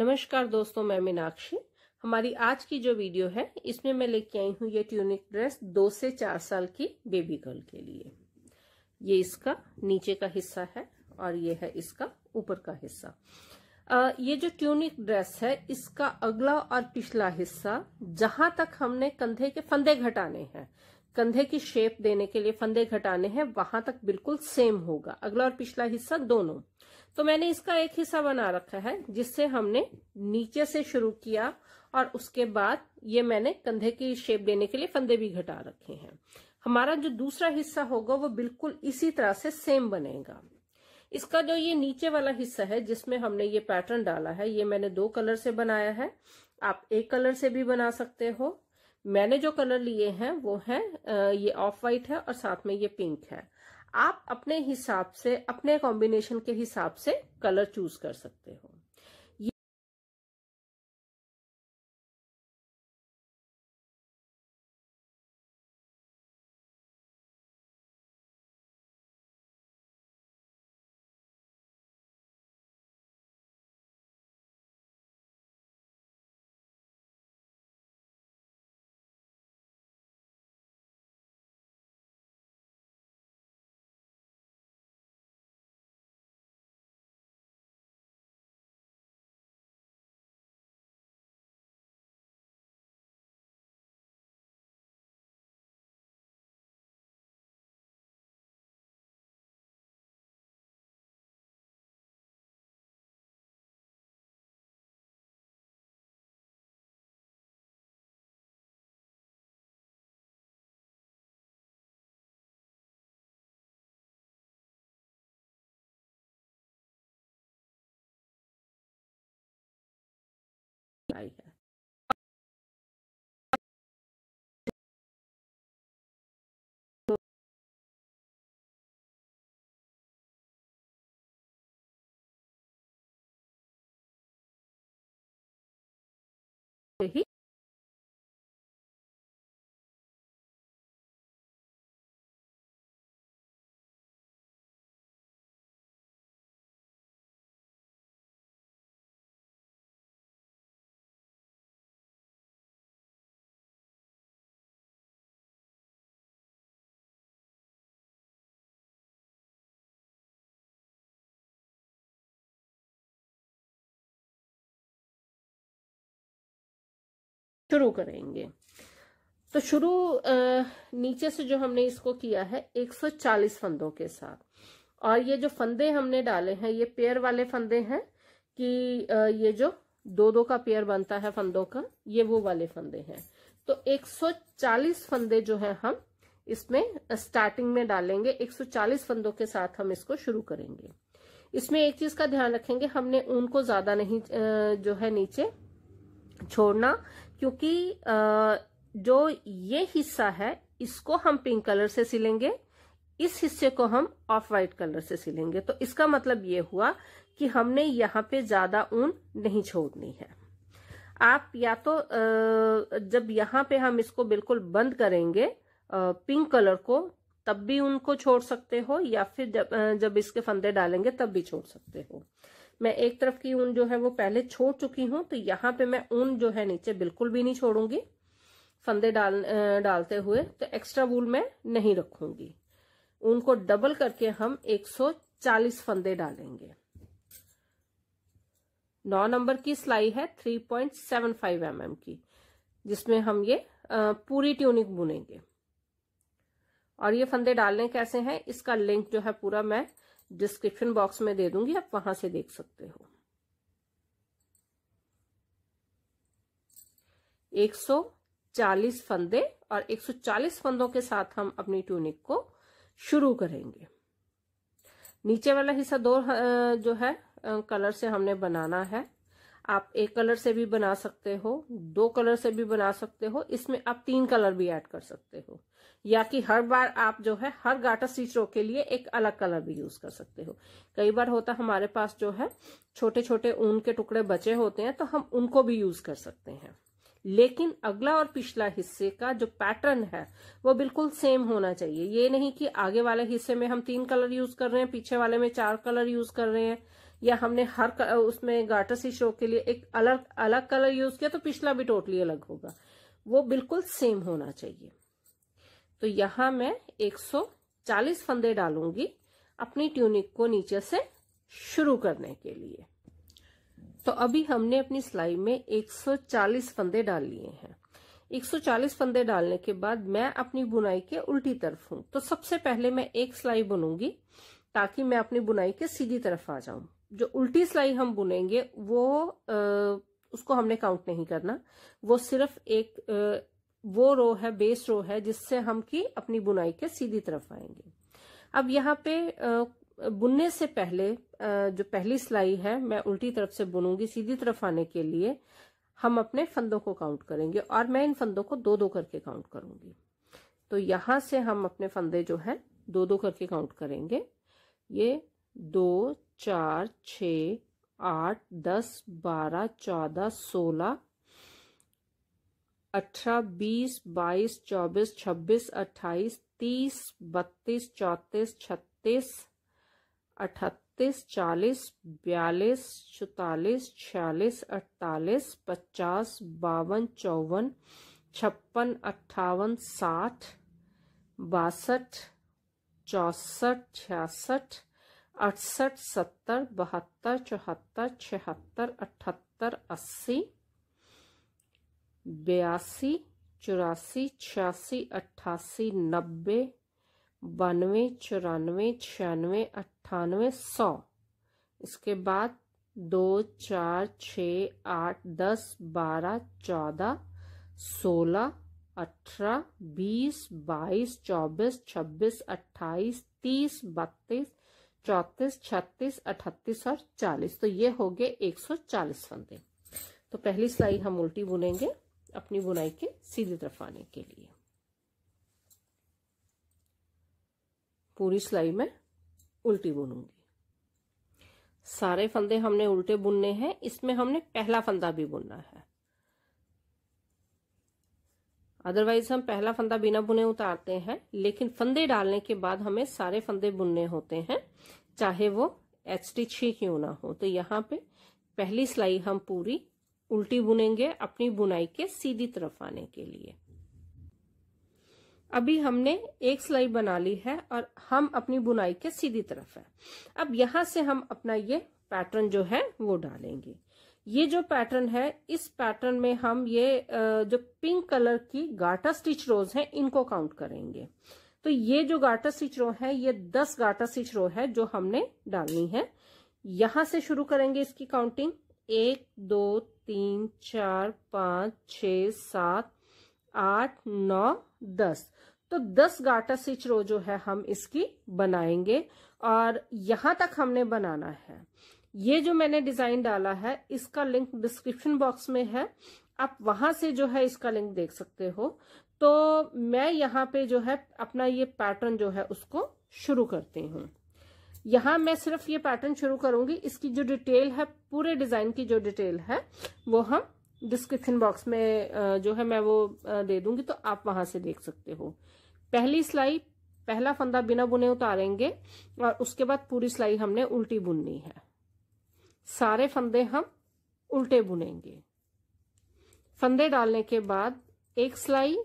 नमस्कार दोस्तों, मैं मीनाक्षी। हमारी आज की जो वीडियो है इसमें मैं लेके आई हूँ ये ट्यूनिक ड्रेस 2 से 4 साल की बेबी गर्ल के लिए। ये इसका नीचे का हिस्सा है और ये है इसका ऊपर का हिस्सा। ये जो ट्यूनिक ड्रेस है इसका अगला और पिछला हिस्सा, जहां तक हमने कंधे के फंदे घटाने हैं, कंधे की शेप देने के लिए फंदे घटाने हैं, वहां तक बिल्कुल सेम होगा, अगला और पिछला हिस्सा दोनों। तो मैंने इसका एक हिस्सा बना रखा है जिससे हमने नीचे से शुरू किया और उसके बाद ये मैंने कंधे की शेप देने के लिए फंदे भी घटा रखे हैं। हमारा जो दूसरा हिस्सा होगा वो बिल्कुल इसी तरह से सेम बनेगा। इसका जो ये नीचे वाला हिस्सा है जिसमें हमने ये पैटर्न डाला है, ये मैंने 2 कलर से बनाया है। आप एक कलर से भी बना सकते हो। मैंने जो कलर लिए हैं वो है ये ऑफ वाइट है और साथ में ये पिंक है। आप अपने हिसाब से, अपने कॉम्बिनेशन के हिसाब से कलर चूज कर सकते हो। आई है ही शुरू करेंगे। तो शुरू नीचे से जो हमने इसको किया है 140 फंदों के साथ, और ये जो फंदे हमने डाले हैं ये पेयर वाले फंदे हैं कि ये जो 2-2 का पेयर बनता है फंदों का, ये वो वाले फंदे हैं। तो 140 फंदे जो है हम इसमें स्टार्टिंग में डालेंगे। 140 फंदों के साथ हम इसको शुरू करेंगे। इसमें एक चीज का ध्यान रखेंगे, हमने ऊन को ज्यादा नहीं जो है नीचे छोड़ना, क्योंकि जो ये हिस्सा है इसको हम पिंक कलर से सिलेंगे, इस हिस्से को हम ऑफ वाइट कलर से सिलेंगे। तो इसका मतलब ये हुआ कि हमने यहाँ पे ज्यादा ऊन नहीं छोड़नी है। आप या तो जब यहाँ पे हम इसको बिल्कुल बंद करेंगे पिंक कलर को, तब भी ऊन को छोड़ सकते हो, या फिर जब इसके फंदे डालेंगे तब भी छोड़ सकते हो। मैं एक तरफ की ऊन जो है वो पहले छोड़ चुकी हूं, तो यहाँ पे मैं ऊन जो है नीचे बिल्कुल भी नहीं छोड़ूंगी फंदे डालते हुए। तो एक्स्ट्रा वूल मैं नहीं रखूंगी। ऊन को डबल करके हम 140 फंदे डालेंगे। 9 नंबर की सिलाई है 3.75 mm की, जिसमें हम ये पूरी ट्यूनिक बुनेंगे। और ये फंदे डालने कैसे हैं इसका लिंक जो है पूरा मैं डिस्क्रिप्शन बॉक्स में दे दूंगी, आप वहां से देख सकते हो। 140 फंदे और 140 फंदों के साथ हम अपनी ट्यूनिक को शुरू करेंगे। नीचे वाला हिस्सा 2 जो है कलर से हमने बनाना है। आप एक कलर से भी बना सकते हो, 2 कलर से भी बना सकते हो, इसमें आप 3 कलर भी ऐड कर सकते हो, या कि हर बार आप जो है हर गाटर स्टिच रो के लिए एक अलग कलर भी यूज कर सकते हो। कई बार होता हमारे पास जो है छोटे छोटे ऊन के टुकड़े बचे होते हैं, तो हम उनको भी यूज कर सकते हैं। लेकिन अगला और पिछला हिस्से का जो पैटर्न है वो बिल्कुल सेम होना चाहिए। ये नहीं कि आगे वाले हिस्से में हम 3 कलर यूज कर रहे हैं, पीछे वाले में 4 कलर यूज कर रहे हैं, या हमने उसमें गार्टर स्टिच रो के लिए एक अलग अलग कलर यूज किया तो पिछला भी टोटली अलग होगा, वो बिल्कुल सेम होना चाहिए। तो यहां मैं 140 फंदे डालूंगी अपनी ट्यूनिक को नीचे से शुरू करने के लिए। तो अभी हमने अपनी सिलाई में 140 फंदे डाल लिए हैं। 140 फंदे डालने के बाद मैं अपनी बुनाई के उल्टी तरफ हूं, तो सबसे पहले मैं एक सिलाई बुनूंगी ताकि मैं अपनी बुनाई के सीधी तरफ आ जाऊं। जो उल्टी सिलाई हम बुनेंगे वो उसको हमने काउंट नहीं करना, वो सिर्फ एक वो रो है, बेस रो है, जिससे हम की अपनी बुनाई के सीधी तरफ आएंगे। अब यहाँ पे बुनने से पहले जो पहली सिलाई है मैं उल्टी तरफ से बुनूंगी, सीधी तरफ आने के लिए हम अपने फंदों को काउंट करेंगे और मैं इन फंदों को 2-2 करके काउंट करूंगी। तो यहां से हम अपने फंदे जो है 2-2 करके काउंट करेंगे। ये 2, 4, 6, 8, 10, 12, 14, 16, 18, 20, 22, 24, 26, 28, 30, 32, 34, 36, 38, 40, 42, 44, 46, 48, 50, 52, 54, 56, 58, 60, 62, 64, 66, 68, 70, 72, 74, 76, 78, 80, 82, 84, 86, 88, 90, 92, 94, 96, 98, 100। इसके बाद 2, 4, 6, 8, 10, 12, 14, 16, 18, 20, 22, 24, 26, 28, 30, 32, 34, 36, 38 और 40। तो ये हो गए 140 फंदे। तो पहली सिलाई हम उल्टी बुनेंगे अपनी बुनाई के सीधी तरफ आने के लिए। पूरी सिलाई में उल्टी बुनूंगी। सारे फंदे हमने उल्टे बुनने हैं, इसमें हमने पहला फंदा भी बुनना है, अदरवाइज हम पहला फंदा बिना बुने उतारते हैं, लेकिन फंदे डालने के बाद हमें सारे फंदे बुनने होते हैं, चाहे वो एच स्टिच ही क्यों ना हो। तो यहाँ पे पहली सिलाई हम पूरी उल्टी बुनेंगे अपनी बुनाई के सीधी तरफ आने के लिए। अभी हमने एक सिलाई बना ली है और हम अपनी बुनाई के सीधी तरफ है। अब यहां से हम अपना ये पैटर्न जो है वो डालेंगे। ये जो पैटर्न है, इस पैटर्न में हम ये जो पिंक कलर की गार्टर स्टिच रोज है इनको काउंट करेंगे। तो ये जो गार्टर स्टिच रो है ये 10 गार्टर स्टिच रो है जो हमने डालनी है। यहां से शुरू करेंगे इसकी काउंटिंग। 1, 2, 3, 4, 5, 6, 7, 8, 9, 10। तो 10 गार्टर स्टिच रो जो है हम इसकी बनाएंगे और यहां तक हमने बनाना है। ये जो मैंने डिजाइन डाला है इसका लिंक डिस्क्रिप्शन बॉक्स में है, आप वहां से जो है इसका लिंक देख सकते हो। तो मैं यहाँ पे जो है अपना ये पैटर्न जो है उसको शुरू करती हूँ। यहाँ मैं सिर्फ ये पैटर्न शुरू करूंगी, इसकी जो डिटेल है, पूरे डिजाइन की जो डिटेल है वो हम डिस्क्रिप्शन बॉक्स में जो है मैं वो दे दूंगी, तो आप वहां से देख सकते हो। पहली सिलाई पहला फंदा बिना बुने उतारेंगे और उसके बाद पूरी सिलाई हमने उल्टी बुननी है। सारे फंदे हम उल्टे बुनेंगे। फंदे डालने के बाद एक सिलाई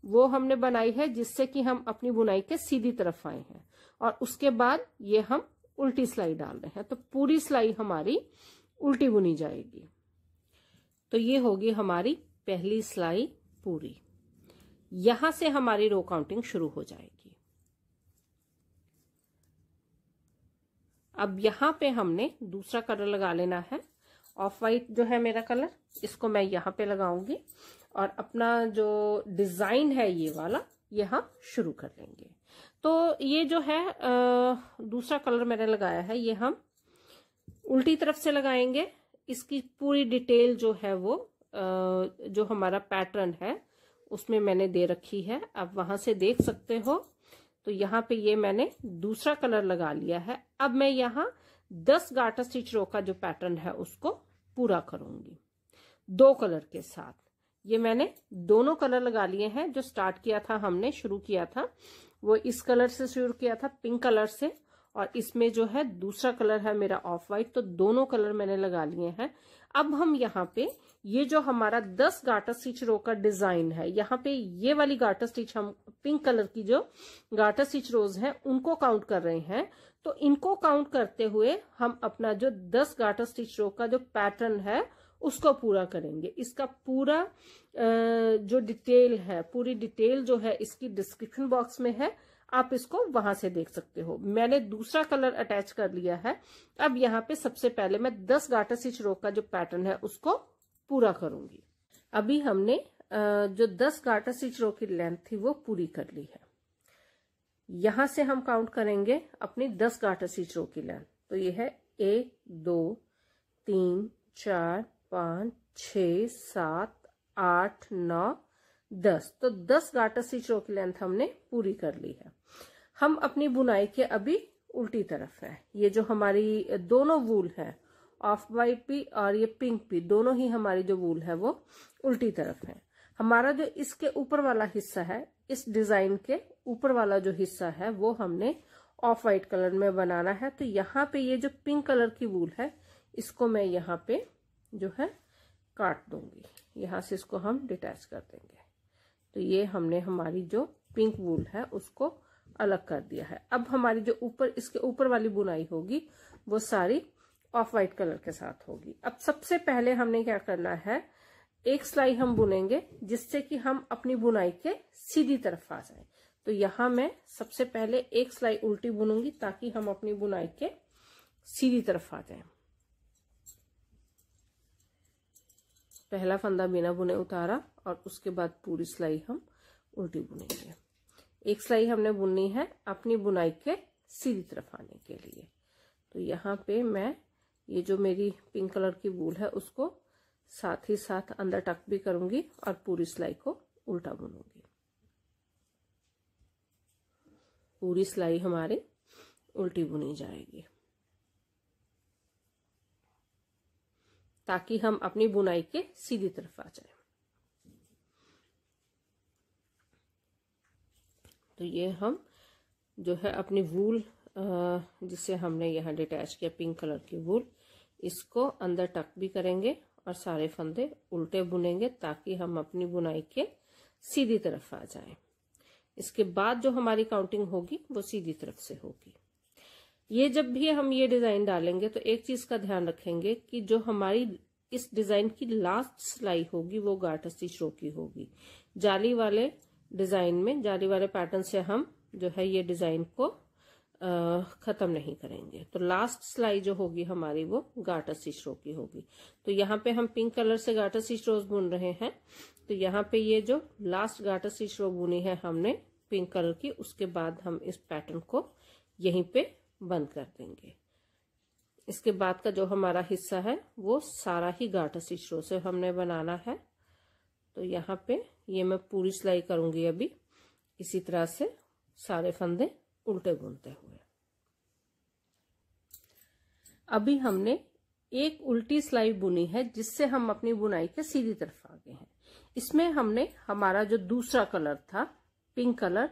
वो हमने बनाई है जिससे कि हम अपनी बुनाई के सीधी तरफ आए हैं, और उसके बाद ये हम उल्टी सिलाई डाल रहे हैं। तो पूरी सिलाई हमारी उल्टी बुनी जाएगी। तो ये होगी हमारी पहली सिलाई पूरी। यहां से हमारी रो काउंटिंग शुरू हो जाएगी। अब यहां पे हमने दूसरा कलर लगा लेना है। ऑफ वाइट जो है मेरा कलर, इसको मैं यहां पे लगाऊंगी और अपना जो डिजाइन है ये वाला यहां शुरू कर लेंगे। तो ये जो है दूसरा कलर मैंने लगाया है, ये हम उल्टी तरफ से लगाएंगे। इसकी पूरी डिटेल जो है वो जो हमारा पैटर्न है उसमें मैंने दे रखी है, आप वहां से देख सकते हो। तो यहाँ पे ये मैंने दूसरा कलर लगा लिया है। अब मैं यहाँ 10 गार्टर स्टिच रो का जो पैटर्न है उसको पूरा करूंगी 2 कलर के साथ। ये मैंने दोनों कलर लगा लिए हैं। जो स्टार्ट किया था हमने, शुरू किया था वो इस कलर से शुरू किया था, पिंक कलर से, और इसमें जो है दूसरा कलर है मेरा ऑफ वाइट, तो दोनों कलर मैंने लगा लिए हैं। अब हम यहाँ पे ये जो हमारा 10 गार्टर स्टिच रो का डिजाइन है, यहाँ पे ये वाली गार्टर स्टिच हम पिंक कलर की जो गार्टर स्टिच रोज हैं उनको काउंट कर रहे हैं। तो इनको काउंट करते हुए हम अपना जो 10 गार्टर स्टिच रो का जो पैटर्न है उसको पूरा करेंगे। इसका पूरा जो डिटेल है, पूरी डिटेल जो है इसकी डिस्क्रिप्शन बॉक्स में है, आप इसको वहां से देख सकते हो। मैंने दूसरा कलर अटैच कर लिया है। अब यहाँ पे सबसे पहले मैं 10 गार्टर स्टिच रो का जो पैटर्न है उसको पूरा करूंगी। अभी हमने जो 10 गार्टर स्टिच रो की लेंथ थी वो पूरी कर ली है। यहां से हम काउंट करेंगे अपनी 10 गार्टर स्टिच रो की लेंथ। तो ये है 1 2 3 4 5 6 7 8 9 10। तो 10 गार्टर स्टिच रो की लेंथ हमने पूरी कर ली है। हम अपनी बुनाई के अभी उल्टी तरफ है। ये जो हमारी दोनों वूल है, ऑफ वाइट भी और ये पिंक भी, दोनों ही हमारी जो वूल है वो उल्टी तरफ है। हमारा जो इसके ऊपर वाला हिस्सा है, इस डिजाइन के ऊपर वाला जो हिस्सा है वो हमने ऑफ वाइट कलर में बनाना है। तो यहाँ पे ये जो पिंक कलर की वूल है इसको मैं यहाँ पे जो है काट दूंगी। यहाँ से इसको हम डिटैच कर देंगे। तो ये हमने हमारी जो पिंक वूल है उसको अलग कर दिया है। अब हमारी जो ऊपर इसके ऊपर वाली बुनाई होगी वो सारी ऑफ वाइट कलर के साथ होगी। अब सबसे पहले हमने क्या करना है, एक सिलाई हम बुनेंगे जिससे कि हम अपनी बुनाई के सीधी तरफ आ जाएं। तो यहाँ मैं सबसे पहले एक सिलाई उल्टी बुनूंगी ताकि हम अपनी बुनाई के सीधी तरफ आ जाएं। पहला फंदा बिना बुने उतारा और उसके बाद पूरी सिलाई हम उल्टी बुनेंगे। एक सिलाई हमने बुननी है अपनी बुनाई के सीधी तरफ आने के लिए। तो यहाँ पे मैं ये जो मेरी पिंक कलर की वूल है उसको साथ ही साथ अंदर टक भी करूंगी और पूरी सिलाई को उल्टा बुनूंगी। पूरी सिलाई हमारी उल्टी बुनी जाएगी ताकि हम अपनी बुनाई के सीधी तरफ आ जाए। तो ये हम जो है अपनी वूल जिसे हमने यहाँ डिटैच किया पिंक कलर की वूल, इसको अंदर टक भी करेंगे और सारे फंदे उल्टे बुनेंगे ताकि हम अपनी बुनाई के सीधी तरफ आ जाएं। इसके बाद जो हमारी काउंटिंग होगी वो सीधी तरफ से होगी। ये जब भी हम ये डिजाइन डालेंगे तो एक चीज का ध्यान रखेंगे कि जो हमारी इस डिजाइन की लास्ट सिलाई होगी वो गार्टर स्टिच रो की होगी। जाली वाले डिजाइन में, जाली वाले पैटर्न से हम जो है ये डिजाइन को खत्म नहीं करेंगे। तो लास्ट सिलाई जो होगी हमारी वो गार्टर स्टिच रो की होगी। तो यहाँ पे हम पिंक कलर से गार्टर स्टिच रोज बुन रहे हैं। तो यहाँ पे ये जो लास्ट गार्टर स्टिच रो बुनी है हमने पिंक कलर की, उसके बाद हम इस पैटर्न को यहीं पे बंद कर देंगे। इसके बाद का जो हमारा हिस्सा है वो सारा ही गार्टर स्टिच रो से हमने बनाना है। तो यहाँ पे ये मैं पूरी सिलाई करूंगी अभी इसी तरह से सारे फंदे उल्टे बुनते हुए। अभी हमने एक उल्टी सिलाई बुनी है जिससे हम अपनी बुनाई के सीधी तरफ आ गए हैं। इसमें हमने हमारा जो दूसरा कलर था पिंक कलर,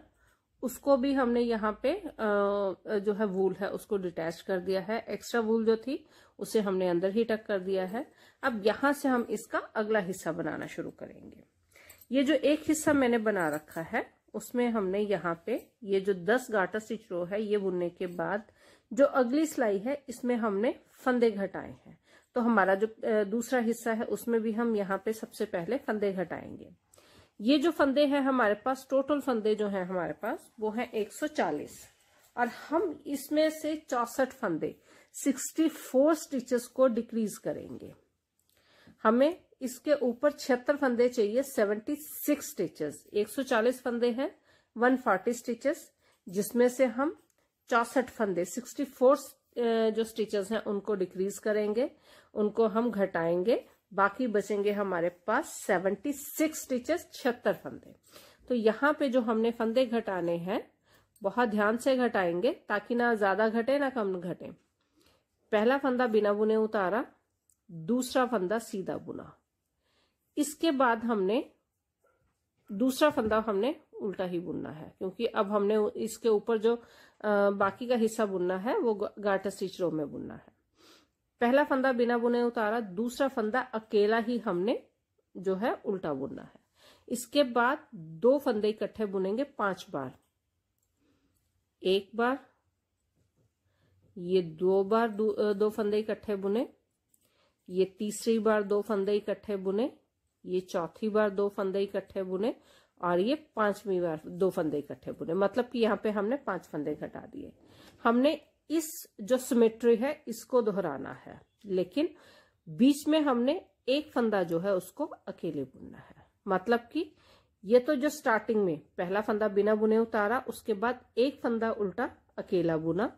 उसको भी हमने यहाँ पे जो है वूल है उसको डिटैच कर दिया है। एक्स्ट्रा वूल जो थी उसे हमने अंदर ही टक कर दिया है। अब यहाँ से हम इसका अगला हिस्सा बनाना शुरू करेंगे। ये जो एक हिस्सा मैंने बना रखा है उसमें हमने यहाँ पे ये जो 10 गार्टर स्टिच रो है ये बुनने के बाद जो अगली सिलाई है इसमें हमने फंदे घटाए हैं। तो हमारा जो दूसरा हिस्सा है उसमें भी हम यहाँ पे सबसे पहले फंदे घटाएंगे। ये जो फंदे हैं हमारे पास, टोटल फंदे जो हैं हमारे पास वो है 140 और हम इसमें से 64 फंदे 64 स्टिचेस को डिक्रीज करेंगे। हमें इसके ऊपर 76 फंदे चाहिए, 76 स्टिचेस। 140 फंदे हैं 140 स्टिचेस, जिसमें से हम 64 फंदे 64 जो स्टिचेस हैं उनको डिक्रीज करेंगे, उनको हम घटाएंगे। बाकी बचेंगे हमारे पास 76 स्टिचेस, 76 फंदे। तो यहाँ पे जो हमने फंदे घटाने हैं बहुत ध्यान से घटाएंगे ताकि ना ज्यादा घटे ना कम घटे। पहला फंदा बिना बुने उतारा, दूसरा फंदा सीधा बुना, इसके बाद हमने दूसरा फंदा हमने उल्टा ही बुनना है क्योंकि अब हमने इसके ऊपर जो बाकी का हिस्सा बुनना है वो गार्टर स्टिच रो में बुनना है। पहला फंदा बिना बुने उतारा, दूसरा फंदा अकेला ही हमने जो है उल्टा बुनना है। इसके बाद 2 फंदे इकट्ठे बुनेंगे 5 बार, एक बार, ये 2 बार 2 फंदे इकट्ठे बुने, ये तीसरी बार 2 फंदे इकट्ठे बुने, ये चौथी बार 2 फंदे इकट्ठे बुने और ये 5वीं बार 2 फंदे इकट्ठे बुने। मतलब कि यहाँ पे हमने 5 फंदे घटा दिए। हमने इस जो सिमेट्री है इसको दोहराना है, लेकिन बीच में हमने एक फंदा जो है उसको अकेले बुनना है। मतलब कि ये तो जो स्टार्टिंग में पहला फंदा बिना बुने उतारा, उसके बाद एक फंदा उल्टा अकेला बुना,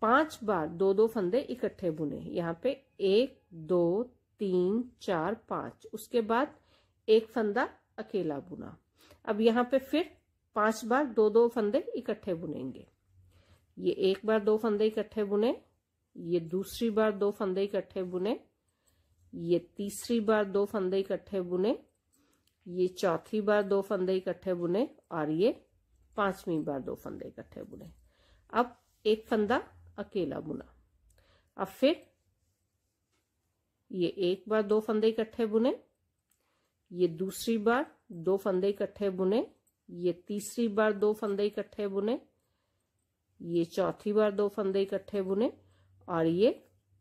5 बार 2-2 फंदे इकट्ठे बुने। यहाँ पे 1 2 3 4 5, उसके बाद एक फंदा अकेला बुना। अब यहाँ पे फिर 5 बार 2-2 फंदे इकट्ठे बुनेंगे। ये एक बार 2 फंदे इकट्ठे बुने, ये दूसरी बार 2 फंदे इकट्ठे बुने, ये तीसरी बार 2 फंदे इकट्ठे बुने, ये चौथी बार 2 फंदे इकट्ठे बुने और ये 5वीं बार 2 फंदे इकट्ठे बुने। अब एक फंदा अकेला बुना। अब फिर ये एक बार 2 फंदे इकट्ठे बुने, ये दूसरी बार 2 फंदे इकट्ठे बुने, ये तीसरी बार 2 फंदे इकट्ठे बुने, ये चौथी बार 2 फंदे इकट्ठे बुने और ये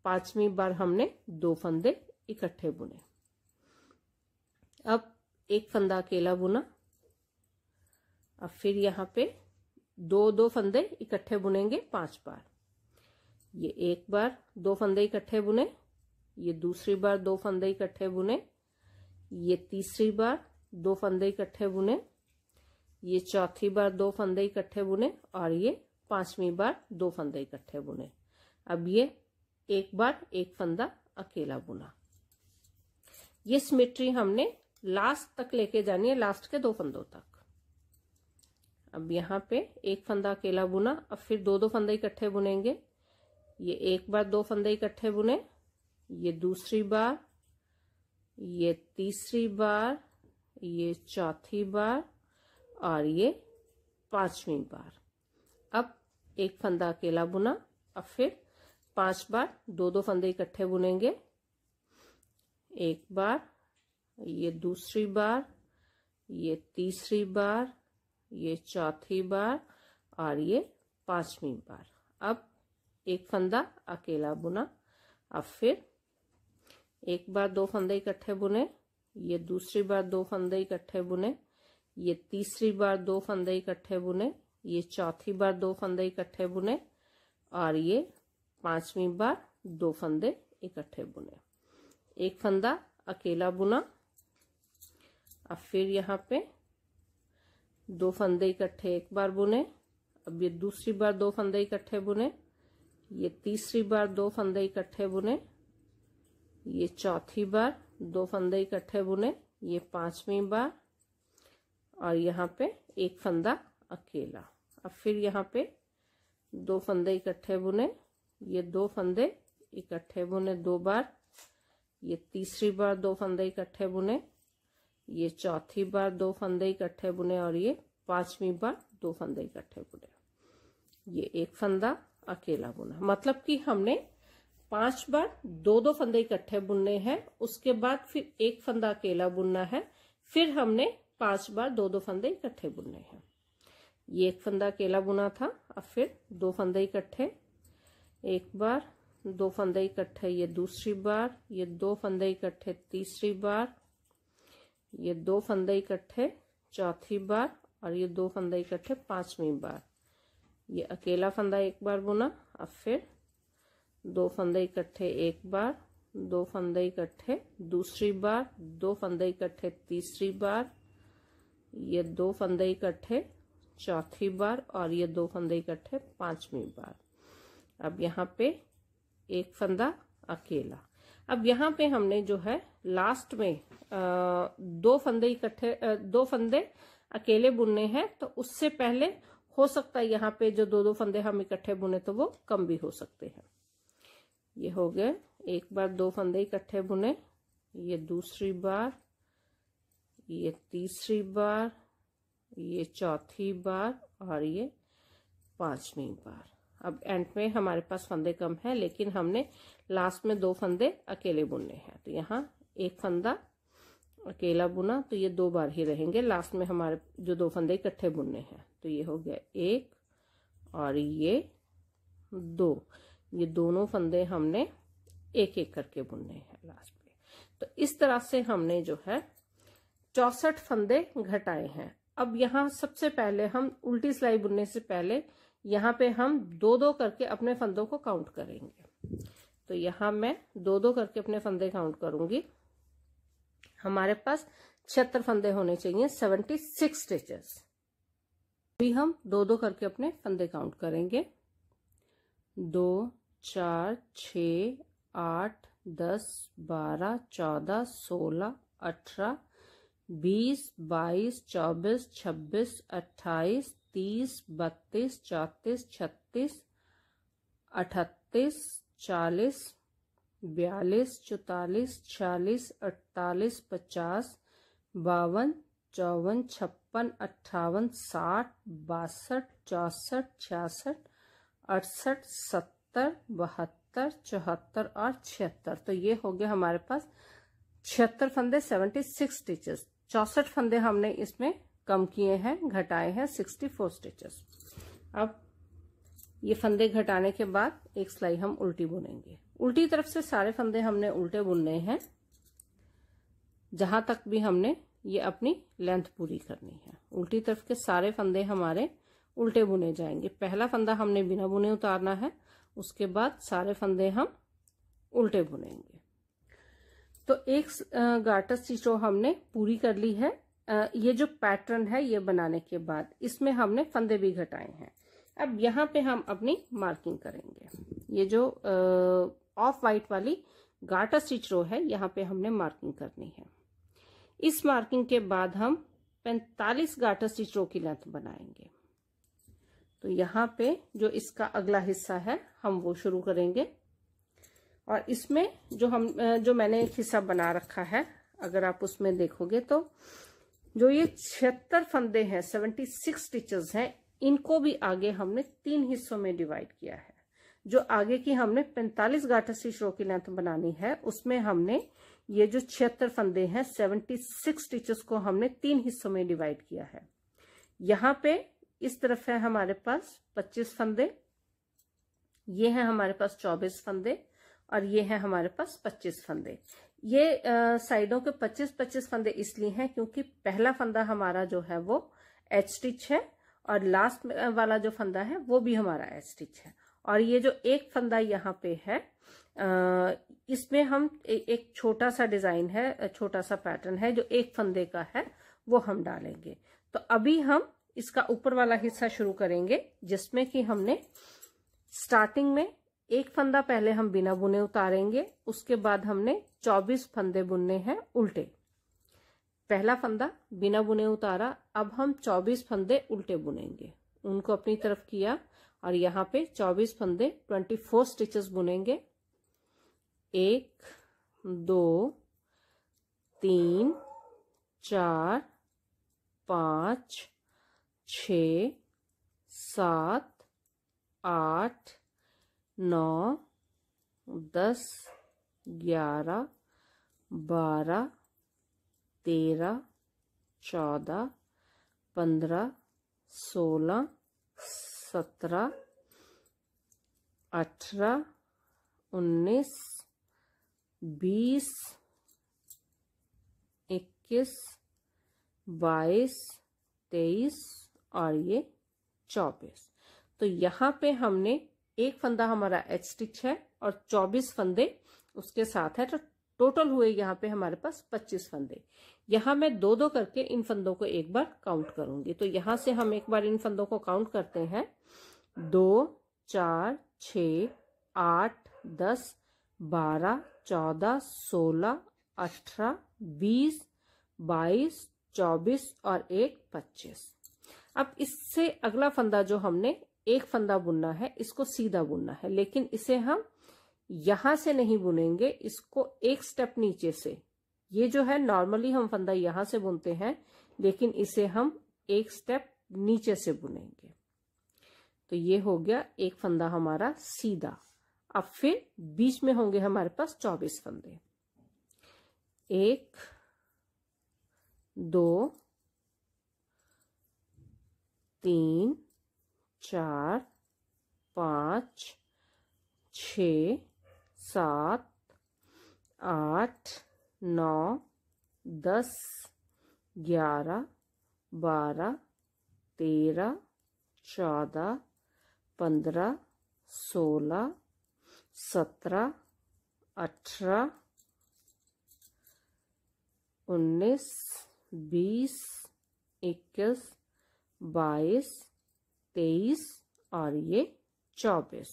5वीं बार हमने 2 फंदे इकट्ठे बुने। अब एक फंदा अकेला बुना। अब फिर यहाँ पे 2-2 फंदे इकट्ठे बुनेंगे 5 बार। ये एक बार 2 फंदे इकट्ठे बुने, ये दूसरी बार 2 फंदे इकट्ठे बुने, ये तीसरी बार 2 फंदे इकट्ठे बुने, ये चौथी बार 2 फंदे इकट्ठे बुने और ये 5वीं बार 2 फंदे इकट्ठे बुने। अब ये एक बार एक फंदा अकेला बुना। ये सिमेट्री हमने लास्ट तक लेके जानी है, लास्ट के 2 फंदों तक। अब यहाँ पे एक फंदा अकेला बुना। अब फिर 2-2 फंदे इकट्ठे बुनेंगे। ये एक बार 2 फंदे इकट्ठे बुने, ये दूसरी बार, ये तीसरी बार, ये चौथी बार और ये 5वीं बार। अब एक फंदा अकेला बुना। अब फिर 5 बार 2-2 फंदे इकट्ठे बुनेंगे। एक बार, ये दूसरी बार, ये तीसरी बार, ये चौथी बार और ये 5वीं बार। अब एक फंदा अकेला बुना। अब फिर एक बार 2 फंदे इकट्ठे बुने, ये दूसरी बार 2 फंदे इकट्ठे बुने, ये तीसरी बार 2 फंदे इकट्ठे बुने, ये चौथी बार 2 फंदे इकट्ठे बुने और ये 5वीं बार 2 फंदे इकट्ठे बुने। एक फंदा अकेला बुना। अब फिर यहाँ पे 2 फंदे इकट्ठे एक बार बुने। अब ये दूसरी बार 2 फंदे इकट्ठे बुने, ये तीसरी बार 2 फंदे इकट्ठे बुने, ये चौथी बार 2 फंदे इकट्ठे बुने, ये 5वीं बार और यहाँ पे एक फंदा अकेला। अब फिर यहाँ पे 2 फंदे इकट्ठे बुने, ये 2 फंदे इकट्ठे बुने 2 बार, ये तीसरी बार 2 फंदे इकट्ठे बुने, ये चौथी बार 2 फंदे इकट्ठे बुने और ये 5वीं बार 2 फंदे इकट्ठे बुने। ये एक फंदा अकेला बुना। मतलब कि हमने 5 बार 2-2 फंदे इकट्ठे बुनने हैं, उसके बाद फिर एक फंदा अकेला बुनना है, फिर हमने 5 बार 2-2 फंदे इकट्ठे बुनने हैं। ये एक फंदा अकेला बुना था। अब फिर 2 फंदे इकट्ठे, एक बार 2 फंदे इकट्ठे, ये दूसरी बार, ये 2 फंदे इकट्ठे तीसरी बार, ये 2 फंदे इकट्ठे चौथी बार और ये 2 फंदे इकट्ठे 5वीं बार। ये अकेला फंदा एक बार बुना। अब फिर 2 फंदे इकट्ठे एक बार, 2 फंदे इकट्ठे दूसरी बार, 2 फंदे इकट्ठे तीसरी बार, ये 2 फंदे इकट्ठे चौथी बार और ये 2 फंदे इकट्ठे 5वीं बार। अब यहाँ पे एक फंदा अकेला। अब यहाँ पे हमने जो है लास्ट में 2 फंदे इकट्ठे 2 फंदे अकेले बुनने हैं, तो उससे पहले हो सकता है यहाँ पे जो 2-2 फंदे हम इकट्ठे बुने तो वो कम भी हो सकते हैं। ये हो गए। एक बार 2 फंदे इकट्ठे बुने, ये दूसरी बार, ये तीसरी बार, ये चौथी बार और ये 5वीं बार। अब एंड में हमारे पास फंदे कम है, लेकिन हमने लास्ट में 2 फंदे अकेले बुनने हैं, तो यहाँ एक फंदा अकेला बुना, तो ये 2 बार ही रहेंगे। लास्ट में हमारे जो 2 फंदे इकट्ठे बुनने हैं, तो ये हो गया 1 और ये 2, ये दोनों फंदे हमने एक एक करके बुनने हैं लास्ट में। तो इस तरह से हमने जो है 64 फंदे घटाए हैं। अब यहाँ सबसे पहले हम उल्टी सिलाई बुनने से पहले यहाँ पे हम 2-2 करके अपने फंदों को काउंट करेंगे। तो यहाँ मैं 2-2 करके अपने फंदे काउंट करूंगी। हमारे पास 76 फंदे होने चाहिए, 76 स्टिचेस। अभी हम 2-2 करके अपने फंदे काउंट करेंगे। 2, 4, 6, 8, 10, 12, 14, 16, 18, 20, 22, 24, 26, 28, 30, 32, 34, 36, 38, 40, 42, 44, 46, 48, 50, 52, 54, 56, 58, 60, 62, 64, 66, 68, 70, 72, 74 और 76। तो ये हो गया हमारे पास 76 फंदे, 76 स्टिचेस। 64 फंदे हमने इसमें कम किए हैं, घटाए हैं 64 स्टिचेस। अब ये फंदे घटाने के बाद एक सिलाई हम उल्टी बुनेंगे। उल्टी तरफ से सारे फंदे हमने उल्टे बुनने हैं, जहां तक भी हमने ये अपनी लेंथ पूरी करनी है। उल्टी तरफ के सारे फंदे हमारे उल्टे बुने जाएंगे। पहला फंदा हमने बिना बुने उतारना है, उसके बाद सारे फंदे हम उल्टे बुनेंगे। तो एक गार्टर स्टिच रो हमने पूरी कर ली है। ये जो पैटर्न है ये बनाने के बाद इसमें हमने फंदे भी घटाए हैं। अब यहाँ पे हम अपनी मार्किंग करेंगे। ये जो ऑफ वाइट वाली गार्टर स्टिच रो है, यहाँ पे हमने मार्किंग करनी है। इस मार्किंग के बाद हम 45 गार्टर स्टिच रो की लेंथ बनाएंगे। तो यहाँ पे जो इसका अगला हिस्सा है हम वो शुरू करेंगे, और इसमें जो मैंने एक हिस्सा बना रखा है, अगर आप उसमें देखोगे तो जो ये 76 फंदे हैं, 76 स्टिचेस हैं, इनको भी आगे हमने 3 हिस्सों में डिवाइड किया है। जो आगे की हमने 45 गार्टर स्टिच रो की लेंथ बनानी है, उसमें हमने ये जो 76 फंदे हैं, 76 स्टिचेस को हमने 3 हिस्सों में डिवाइड किया है। यहाँ पे इस तरफ है हमारे पास 25 फंदे, ये है हमारे पास 24 फंदे, और ये है हमारे पास 25 फंदे। ये साइडों के 25-25 फंदे इसलिए हैं क्योंकि पहला फंदा हमारा जो है वो एच स्टिच है, और लास्ट वाला जो फंदा है वो भी हमारा एच स्टिच है। और ये जो एक फंदा यहाँ पे है, इसमें हम एक छोटा सा डिजाइन है, छोटा सा पैटर्न है जो एक फंदे का है, वो हम डालेंगे। तो अभी हम इसका ऊपर वाला हिस्सा शुरू करेंगे, जिसमें कि हमने स्टार्टिंग में एक फंदा पहले हम बिना बुने उतारेंगे, उसके बाद हमने 24 फंदे बुनने हैं उल्टे। पहला फंदा बिना बुने उतारा, अब हम 24 फंदे उल्टे बुनेंगे, उनको अपनी तरफ किया, और यहाँ पे 24 फंदे 24 स्टिचेस बुनेंगे। 1, 2, 3, 4, 5, 6, 7, 8, 9, 10, 11, 12, 13, 14, 15, 16, 17, 18, 19, 20, 21, 22, 23 और ये 24। तो यहाँ पे हमने एक फंदा हमारा एच स्टिच है और 24 फंदे उसके साथ है, तो टोटल हुए यहाँ पे हमारे पास 25 फंदे। यहाँ मैं 2-2 करके इन फंदों को एक बार काउंट करूंगी। तो यहाँ से हम एक बार इन फंदों को काउंट करते हैं। 2, 4, 6, 8, 10, 12, 14, 16, 18, 20, 22, 24 और 1 25। अब इससे अगला फंदा जो हमने एक फंदा बुनना है, इसको सीधा बुनना है, लेकिन इसे हम यहां से नहीं बुनेंगे, इसको एक स्टेप नीचे से। ये जो है नॉर्मली हम फंदा यहां से बुनते हैं, लेकिन इसे हम एक स्टेप नीचे से बुनेंगे। तो ये हो गया एक फंदा हमारा सीधा। अब फिर बीच में होंगे हमारे पास 24 फंदे। 1 2 3 4 5 6 7 8 9 10 11 12 13 14 15 16 17 18 19 20 21 22 23 और ये 24।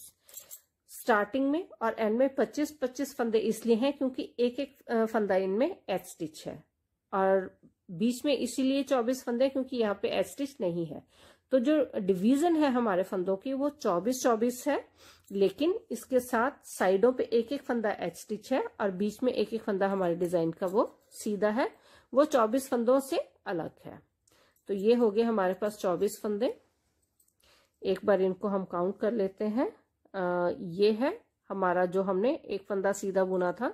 स्टार्टिंग में और एंड में 25-25 फंदे इसलिए हैं क्योंकि एक एक फंदा इनमें एच स्टिच है, और बीच में इसीलिए 24 फंदे क्योंकि यहाँ पे एच स्टिच नहीं है। तो जो डिवीजन है हमारे फंदों की वो 24-24 है, लेकिन इसके साथ साइडों पे एक एक फंदा एच स्टिच है और बीच में एक एक फंदा हमारे डिजाइन का वो सीधा है, वो 24 फंदों से अलग है। तो ये हो गए हमारे पास 24 फंदे। एक बार इनको हम काउंट कर लेते हैं। ये है हमारा जो हमने एक फंदा सीधा बुना था,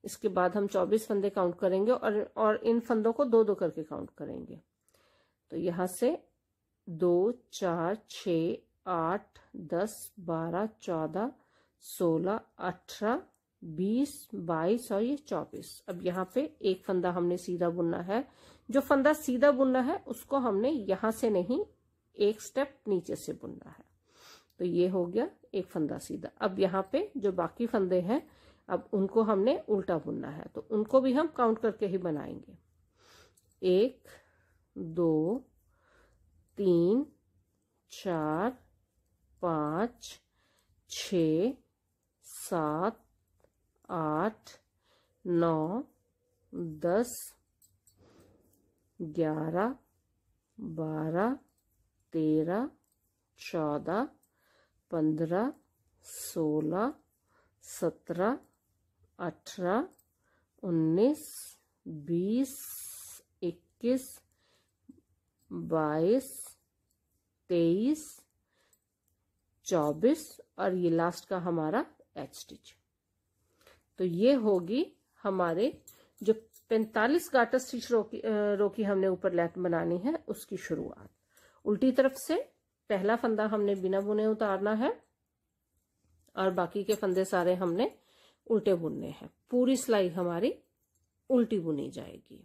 इसके बाद हम 24 फंदे काउंट करेंगे और इन फंदों को 2-2 करके काउंट करेंगे। तो यहाँ से 2 4 6 8 10 12 14 16 18 20 22 और ये 24। अब यहाँ पे एक फंदा हमने सीधा बुनना है। जो फंदा सीधा बुनना है उसको हमने यहाँ से नहीं, एक स्टेप नीचे से बुनना है। तो ये हो गया एक फंदा सीधा। अब यहाँ पे जो बाकी फंदे हैं अब उनको हमने उल्टा बुनना है, तो उनको भी हम काउंट करके ही बनाएंगे। 1 2 3 4 5 6 7 8 9 10 11 12 13 14 15 16 17 18 19 20 21 22 23 24 और ये लास्ट का हमारा एच स्टिच। तो ये होगी हमारे जो 45 गाटर स्टिच रो की हमने ऊपर लैट बनानी है उसकी शुरुआत। उल्टी तरफ से पहला फंदा हमने बिना बुने उतारना है और बाकी के फंदे सारे हमने उल्टे बुनने हैं। पूरी सिलाई हमारी उल्टी बुनी जाएगी।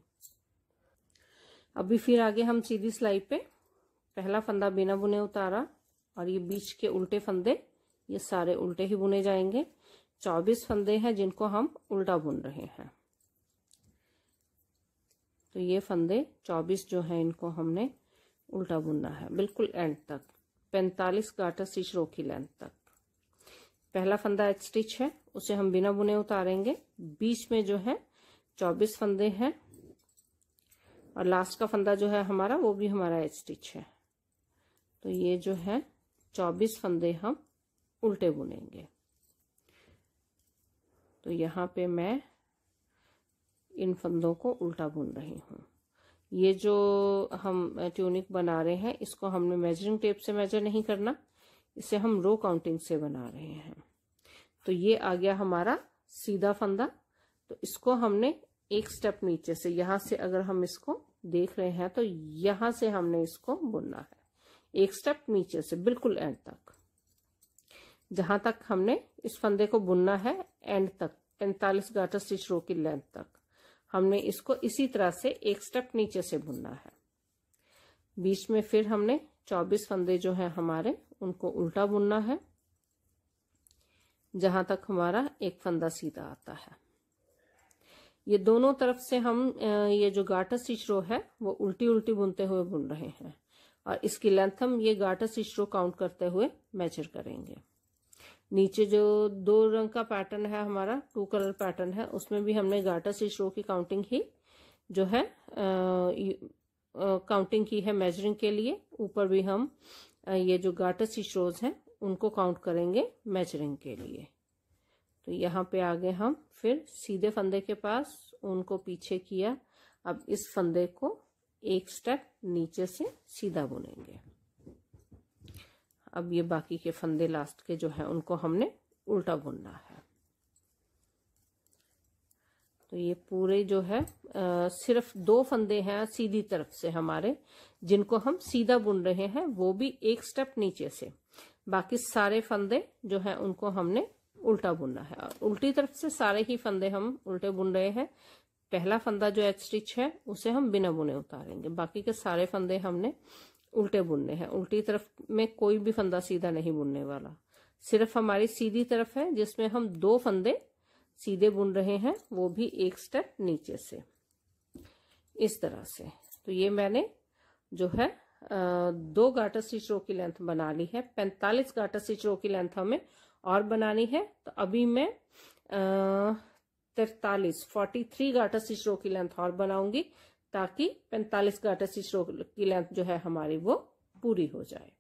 अभी फिर आगे हम सीधी सिलाई पे पहला फंदा बिना बुने उतारा और ये बीच के उल्टे फंदे ये सारे उल्टे ही बुने जाएंगे। 24 फंदे हैं जिनको हम उल्टा बुन रहे हैं। तो ये फंदे 24 जो है इनको हमने उल्टा बुनना है बिल्कुल एंड तक, 45 गाटर स्टिच रो की लेंथ तक। पहला फंदा एच स्टिच है, उसे हम बिना बुने उतारेंगे। बीच में जो है 24 फंदे हैं और लास्ट का फंदा जो है हमारा वो भी हमारा एच स्टिच है। तो ये जो है 24 फंदे हम उल्टे बुनेंगे। तो यहाँ पे मैं इन फंदों को उल्टा बुन रही हूँ। ये जो हम ट्यूनिक बना रहे हैं इसको हमने मेजरिंग टेप से मेजर नहीं करना, इसे हम रो काउंटिंग से बना रहे हैं। तो ये आ गया हमारा सीधा फंदा। तो इसको हमने एक स्टेप नीचे से, यहाँ से अगर हम इसको देख रहे हैं तो यहाँ से हमने इसको बुनना है एक स्टेप नीचे से बिल्कुल एंड तक। जहां तक हमने इस फंदे को बुनना है एंड तक, 45 गाटर स्टिच रो की लेंथ तक, हमने इसको इसी तरह से एक स्टेप नीचे से बुनना है। बीच में फिर हमने 24 फंदे जो है हमारे उनको उल्टा बुनना है जहां तक हमारा एक फंदा सीधा आता है। ये दोनों तरफ से हम ये जो गाटर स्टिच रो है वो उल्टी उल्टी बुनते हुए बुन रहे हैं और इसकी लेंथ हम ये गाटर स्टिच रो काउंट करते हुए मेजर करेंगे। नीचे जो 2 रंग का पैटर्न है हमारा 2 कलर पैटर्न है उसमें भी हमने गाटर स्टिच रो की काउंटिंग ही जो है काउंटिंग की है मेजरिंग के लिए। ऊपर भी हम ये जो गाटर स्टिच रोज हैं उनको काउंट करेंगे मेजरिंग के लिए। तो यहाँ पे आगे हम फिर सीधे फंदे के पास उनको पीछे किया। अब इस फंदे को एक स्टेप नीचे से सीधा बुनेंगे। अब ये बाकी के फंदे लास्ट के जो है उनको हमने उल्टा बुनना है। तो ये पूरे जो है सिर्फ 2 फंदे हैं सीधी तरफ से हमारे, जिनको हम सीधा बुन रहे हैं, वो भी एक स्टेप नीचे से। बाकी सारे फंदे जो है उनको हमने उल्टा बुनना है, और उल्टी तरफ से सारे ही फंदे हम उल्टे बुन रहे हैं। पहला फंदा जो एच स्टिच है उसे हम बिना बुने उतारेंगे, बाकी के सारे फंदे हमने उल्टे बुनने हैं। उल्टी तरफ में कोई भी फंदा सीधा नहीं बुनने वाला, सिर्फ हमारी सीधी तरफ है जिसमें हम 2 फंदे सीधे बुन रहे हैं, वो भी एक स्टेप नीचे से, इस तरह से। तो ये मैंने जो है 2 गाटर स्टिच रो की लेंथ बना ली है। 45 गाटर स्टिच रो की लेंथ हमें और बनानी है। तो अभी मैं 43 गाटर स्टिच रो की लेंथ और बनाऊंगी, ताकि 45 गाटर स्टिच रो की लेंथ जो है हमारी वो पूरी हो जाए।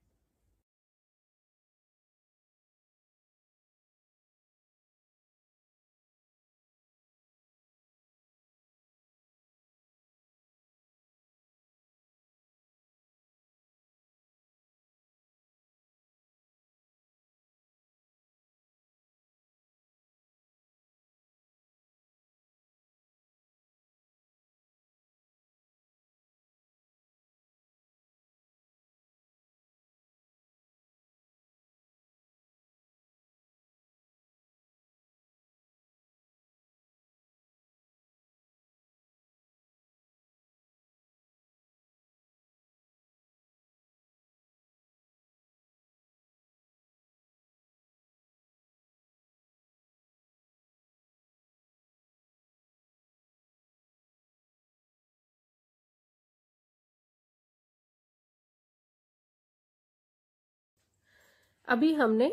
अभी हमने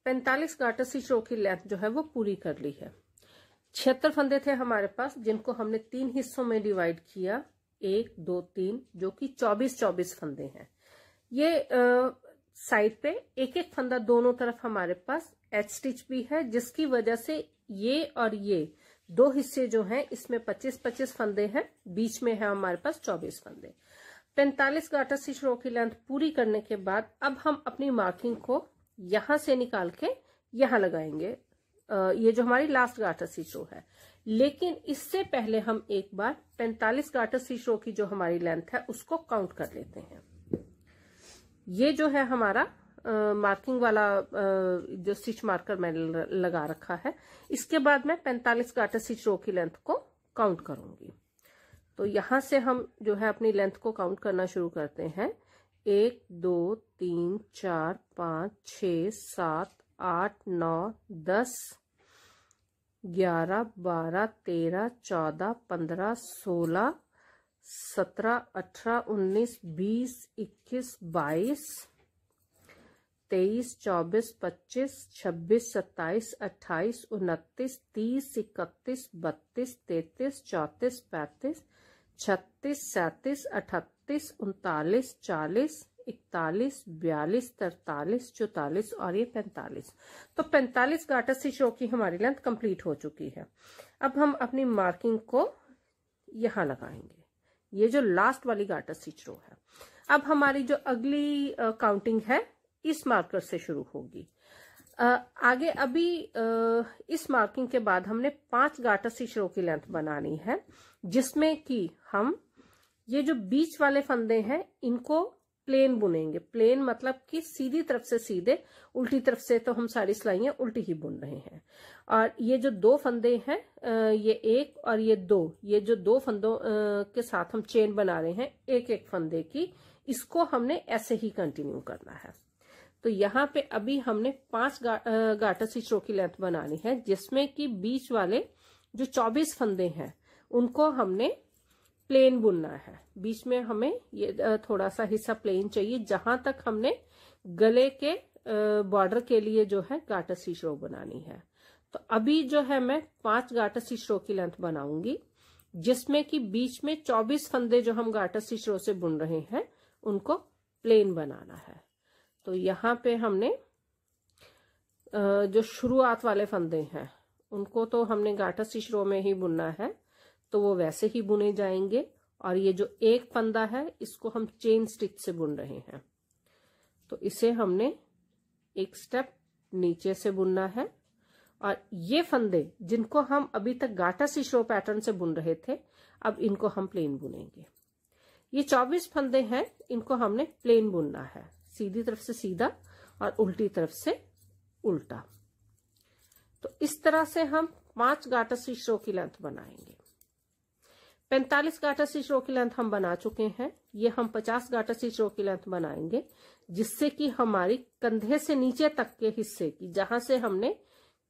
45 गाटर स्टिच रो की लेंथ जो है वो पूरी कर ली है। 76 फंदे थे हमारे पास, जिनको हमने 3 हिस्सों में डिवाइड किया, 1 2 3, जो कि 24 फंदे हैं। ये साइड पे एक एक फंदा दोनों तरफ हमारे पास एच स्टिच भी है, जिसकी वजह से ये और ये 2 हिस्से जो हैं इसमें 25 फंदे हैं, बीच में है हमारे पास 24 फंदे। 45 गाटर स्टिच रो की लेंथ पूरी करने के बाद अब हम अपनी मार्किंग को यहां से निकाल के यहां लगाएंगे, ये जो हमारी लास्ट गाटर स्टिच रो है। लेकिन इससे पहले हम एक बार 45 गाटर स्टिच रो की जो हमारी लेंथ है उसको काउंट कर लेते हैं। ये जो है हमारा मार्किंग वाला जो स्टिच मार्कर मैंने लगा रखा है, इसके बाद मैं 45 गाटर स्टिच रो की लेंथ को काउंट करूंगी। तो यहां से हम जो है अपनी लेंथ को काउंट करना शुरू करते हैं। 1 2 3 4 5 6 7 8 9 10 11 12 13 14 15 16 17 18 19 20 21 22 23 24 25 26 27 28 29 30 31 32 33 34 35 36 37 38 39 40 41 42 43 44 और ये 45। तो 45 गाटर स्टिच रो की हमारी लेंथ कंप्लीट हो चुकी है। अब हम अपनी मार्किंग को यहां लगाएंगे, ये जो लास्ट वाली गाटर स्टिच रो है। अब हमारी जो अगली काउंटिंग है इस मार्कर से शुरू होगी। आगे अभी इस मार्किंग के बाद हमने 5 गाटर स्टिच रो की लेंथ बनानी है, जिसमें कि हम ये जो बीच वाले फंदे हैं इनको प्लेन बुनेंगे। प्लेन मतलब कि सीधी तरफ से सीधे, उल्टी तरफ से तो हम सारी सिलाइयां उल्टी ही बुन रहे हैं। और ये जो 2 फंदे हैं, ये 1 और ये 2, ये जो 2 फंदों के साथ हम चेन बना रहे हैं एक एक फंदे की, इसको हमने ऐसे ही कंटिन्यू करना है। तो यहाँ पे अभी हमने 5 गाटर स्टिच रो की लेंथ बनानी है, जिसमें कि बीच वाले जो 24 फंदे हैं उनको हमने प्लेन बुनना है। बीच में हमें ये थोड़ा सा हिस्सा प्लेन चाहिए, जहां तक हमने गले के बॉर्डर के लिए जो है गाटर स्टिच रो बनानी है। तो अभी जो है मैं 5 गाटर स्टिच रो की लेंथ बनाऊंगी, जिसमें कि बीच में 24 फंदे जो हम गाटर स्टिच रो से बुन रहे हैं उनको प्लेन बनाना है। तो यहाँ पे हमने जो शुरुआत वाले फंदे हैं उनको तो हमने गाटर स्टिच रो में ही बुनना है, तो वो वैसे ही बुने जाएंगे। और ये जो एक फंदा है इसको हम चेन स्टिच से बुन रहे हैं, तो इसे हमने एक स्टेप नीचे से बुनना है। और ये फंदे जिनको हम अभी तक गाटा स्टिच रो पैटर्न से बुन रहे थे, अब इनको हम प्लेन बुनेंगे। ये 24 फंदे हैं, इनको हमने प्लेन बुनना है, सीधी तरफ से सीधा और उल्टी तरफ से उल्टा। तो इस तरह से हम 5 गाटा स्टिच रो की लेंथ बनाएंगे। 45 गाटा स्टिच रो की लेंथ हम बना चुके हैं। ये हम 50 गाटा स्टिच रो की लेंथ बनाएंगे, जिससे कि हमारी कंधे से नीचे तक के हिस्से की, जहां से हमने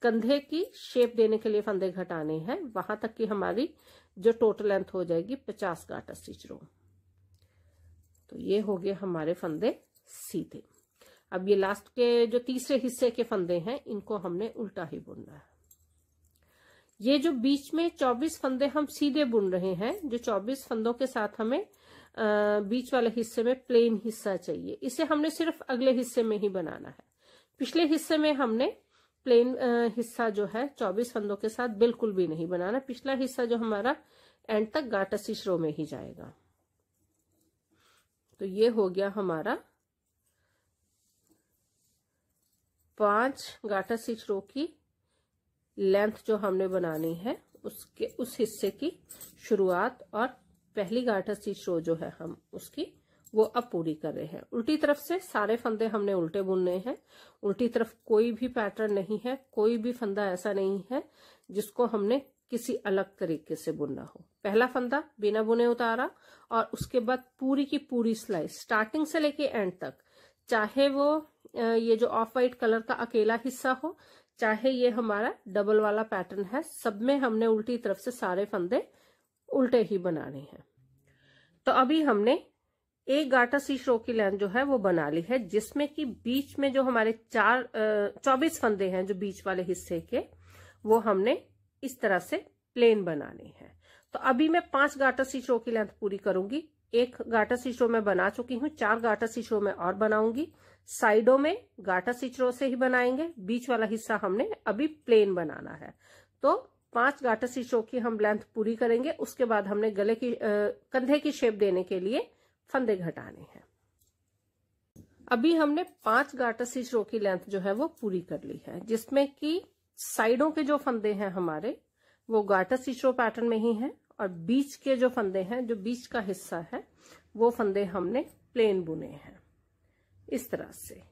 कंधे की शेप देने के लिए फंदे घटाने हैं, वहां तक की हमारी जो टोटल लेंथ हो जाएगी 50 गाटा स्टिच रो। तो ये हो गए हमारे फंदे सीधे। अब ये लास्ट के जो तीसरे हिस्से के फंदे हैं, इनको हमने उल्टा ही बुनना है। ये जो बीच में 24 फंदे हम सीधे बुन रहे हैं, जो 24 फंदों के साथ हमें बीच वाले हिस्से में प्लेन हिस्सा चाहिए, इसे हमने सिर्फ अगले हिस्से में ही बनाना है। पिछले हिस्से में हमने प्लेन हिस्सा जो है 24 फंदों के साथ बिल्कुल भी नहीं बनाना। पिछला हिस्सा जो हमारा एंड तक गाटा स्टिच रो में ही जाएगा। तो ये हो गया हमारा 5 गाटा स्टिच रो की लेंथ जो हमने बनानी है, उसके उस हिस्से की शुरुआत, और पहली गाटा स्टिच रो जो है हम उसकी वो अब पूरी कर रहे हैं। उल्टी तरफ से सारे फंदे हमने उल्टे बुनने हैं। उल्टी तरफ कोई भी पैटर्न नहीं है, कोई भी फंदा ऐसा नहीं है जिसको हमने किसी अलग तरीके से बुनना हो। पहला फंदा बिना बुने उतारा, और उसके बाद पूरी की पूरी सिलाई स्टार्टिंग से लेके एंड तक, चाहे वो ये जो ऑफ वाइट कलर का अकेला हिस्सा हो, चाहे ये हमारा डबल वाला पैटर्न है, सब में हमने उल्टी तरफ से सारे फंदे उल्टे ही बनाने हैं। तो अभी हमने एक गाटा स्टिच रो की लेंथ जो है वो बना ली है, जिसमें कि बीच में जो हमारे 24 फंदे हैं जो बीच वाले हिस्से के, वो हमने इस तरह से प्लेन बनाने हैं। तो अभी मैं 5 गाटा स्टिच रो की लेंथ पूरी करूंगी। एक गाटा स्टिच रो मैं बना चुकी हूँ, 4 गाटा स्टिच रो मैं और बनाऊंगी। साइडों में गाटा स्टिच रो से ही बनाएंगे, बीच वाला हिस्सा हमने अभी प्लेन बनाना है। तो 5 गाटा स्टिच रो की हम लेंथ पूरी करेंगे। उसके बाद हमने गले की कंधे की शेप देने के लिए फंदे घटाने हैं। अभी हमने 5 गाटा स्टिच रो की लेंथ जो है वो पूरी कर ली है, जिसमें कि साइडों के जो फंदे हैं हमारे वो गाटा स्टिच रो पैटर्न में ही हैं, और बीच के जो फंदे हैं, जो बीच का हिस्सा है, वो फंदे हमने प्लेन बुने हैं इस तरह से।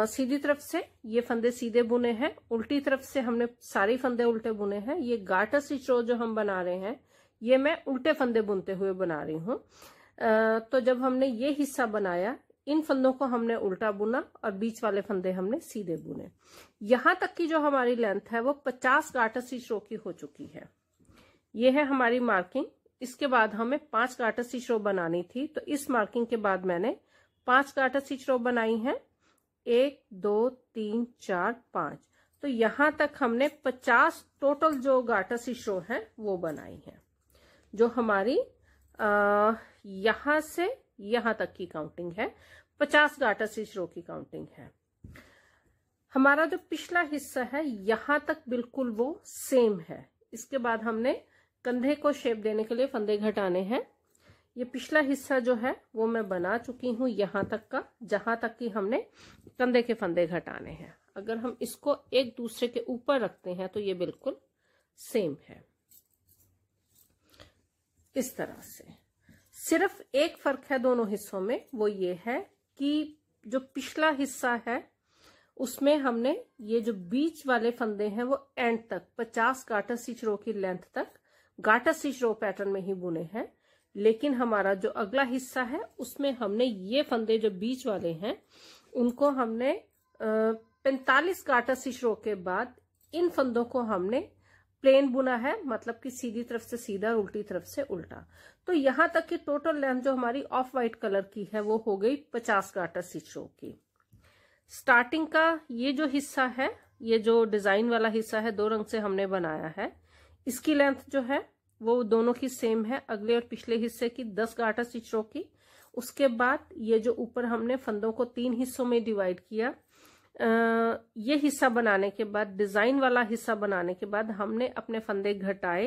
सीधी तरफ से ये फंदे सीधे बुने हैं, उल्टी तरफ से हमने सारे फंदे उल्टे बुने हैं। ये गाटा स्टिच रो जो हम बना रहे हैं, ये मैं उल्टे फंदे बुनते हुए बना रही हूँ। तो जब हमने ये हिस्सा बनाया, इन फंदों को हमने उल्टा बुना और बीच वाले फंदे हमने सीधे बुने। यहां तक की जो हमारी लेंथ है वो 50 गाटा स्टिच रो की हो चुकी है। ये है हमारी मार्किंग। इसके बाद हमें 5 गाटा स्टिच रो बनानी थी, तो इस मार्किंग के बाद मैंने 5 गाटा स्टिच रो बनाई है। 1 2 3 4 5। तो यहां तक हमने 50 टोटल जो गाटा स्टिच रो है वो बनाई है, जो हमारी यहां से यहां तक की काउंटिंग है। 50 गाटा स्टिच रो की काउंटिंग है। हमारा जो पिछला हिस्सा है यहां तक बिल्कुल वो सेम है। इसके बाद हमने कंधे को शेप देने के लिए फंदे घटाने हैं। ये पिछला हिस्सा जो है वो मैं बना चुकी हूं यहां तक का, जहां तक कि हमने कंधे के फंदे घटाने हैं। अगर हम इसको एक दूसरे के ऊपर रखते हैं तो ये बिल्कुल सेम है इस तरह से। सिर्फ एक फर्क है दोनों हिस्सों में, वो ये है कि जो पिछला हिस्सा है उसमें हमने ये जो बीच वाले फंदे हैं वो एंड तक 50 गाटा स्टिच रो की लेंथ तक गाटा स्टिच रो पैटर्न में ही बुने हैं। लेकिन हमारा जो अगला हिस्सा है उसमें हमने ये फंदे जो बीच वाले हैं उनको हमने 45 गाटा स्टिच रो के बाद इन फंदों को हमने प्लेन बुना है, मतलब कि सीधी तरफ से सीधा और उल्टी तरफ से उल्टा। तो यहां तक की टोटल लेंथ जो हमारी ऑफ वाइट कलर की है वो हो गई 50 गाटा स्टिच रो की। स्टार्टिंग का ये जो हिस्सा है, ये जो डिजाइन वाला हिस्सा है 2 रंग से हमने बनाया है, इसकी लेंथ जो है वो दोनों की सेम है, अगले और पिछले हिस्से की 10 गाटा स्टिच रो की। उसके बाद ये जो ऊपर हमने फंदों को 3 हिस्सों में डिवाइड किया, ये हिस्सा बनाने के बाद, डिजाइन वाला हिस्सा बनाने के बाद हमने अपने फंदे घटाए।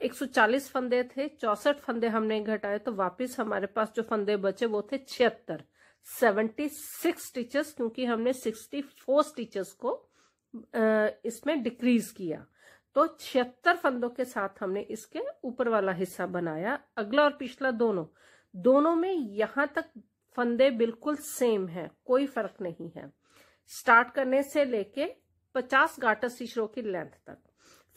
140 फंदे थे, 64 फंदे हमने घटाए, तो वापस हमारे पास जो फंदे बचे वो थे 76। 76 स्टिचेस, क्योंकि हमने 64 स्टिचेस को इसमें डिक्रीज किया। तो 76 फंदों के साथ हमने इसके ऊपर वाला हिस्सा बनाया। अगला और पिछला दोनों में यहां तक फंदे बिल्कुल सेम है, कोई फर्क नहीं है। स्टार्ट करने से लेके 50 गार्टर स्टिच रो की लेंथ तक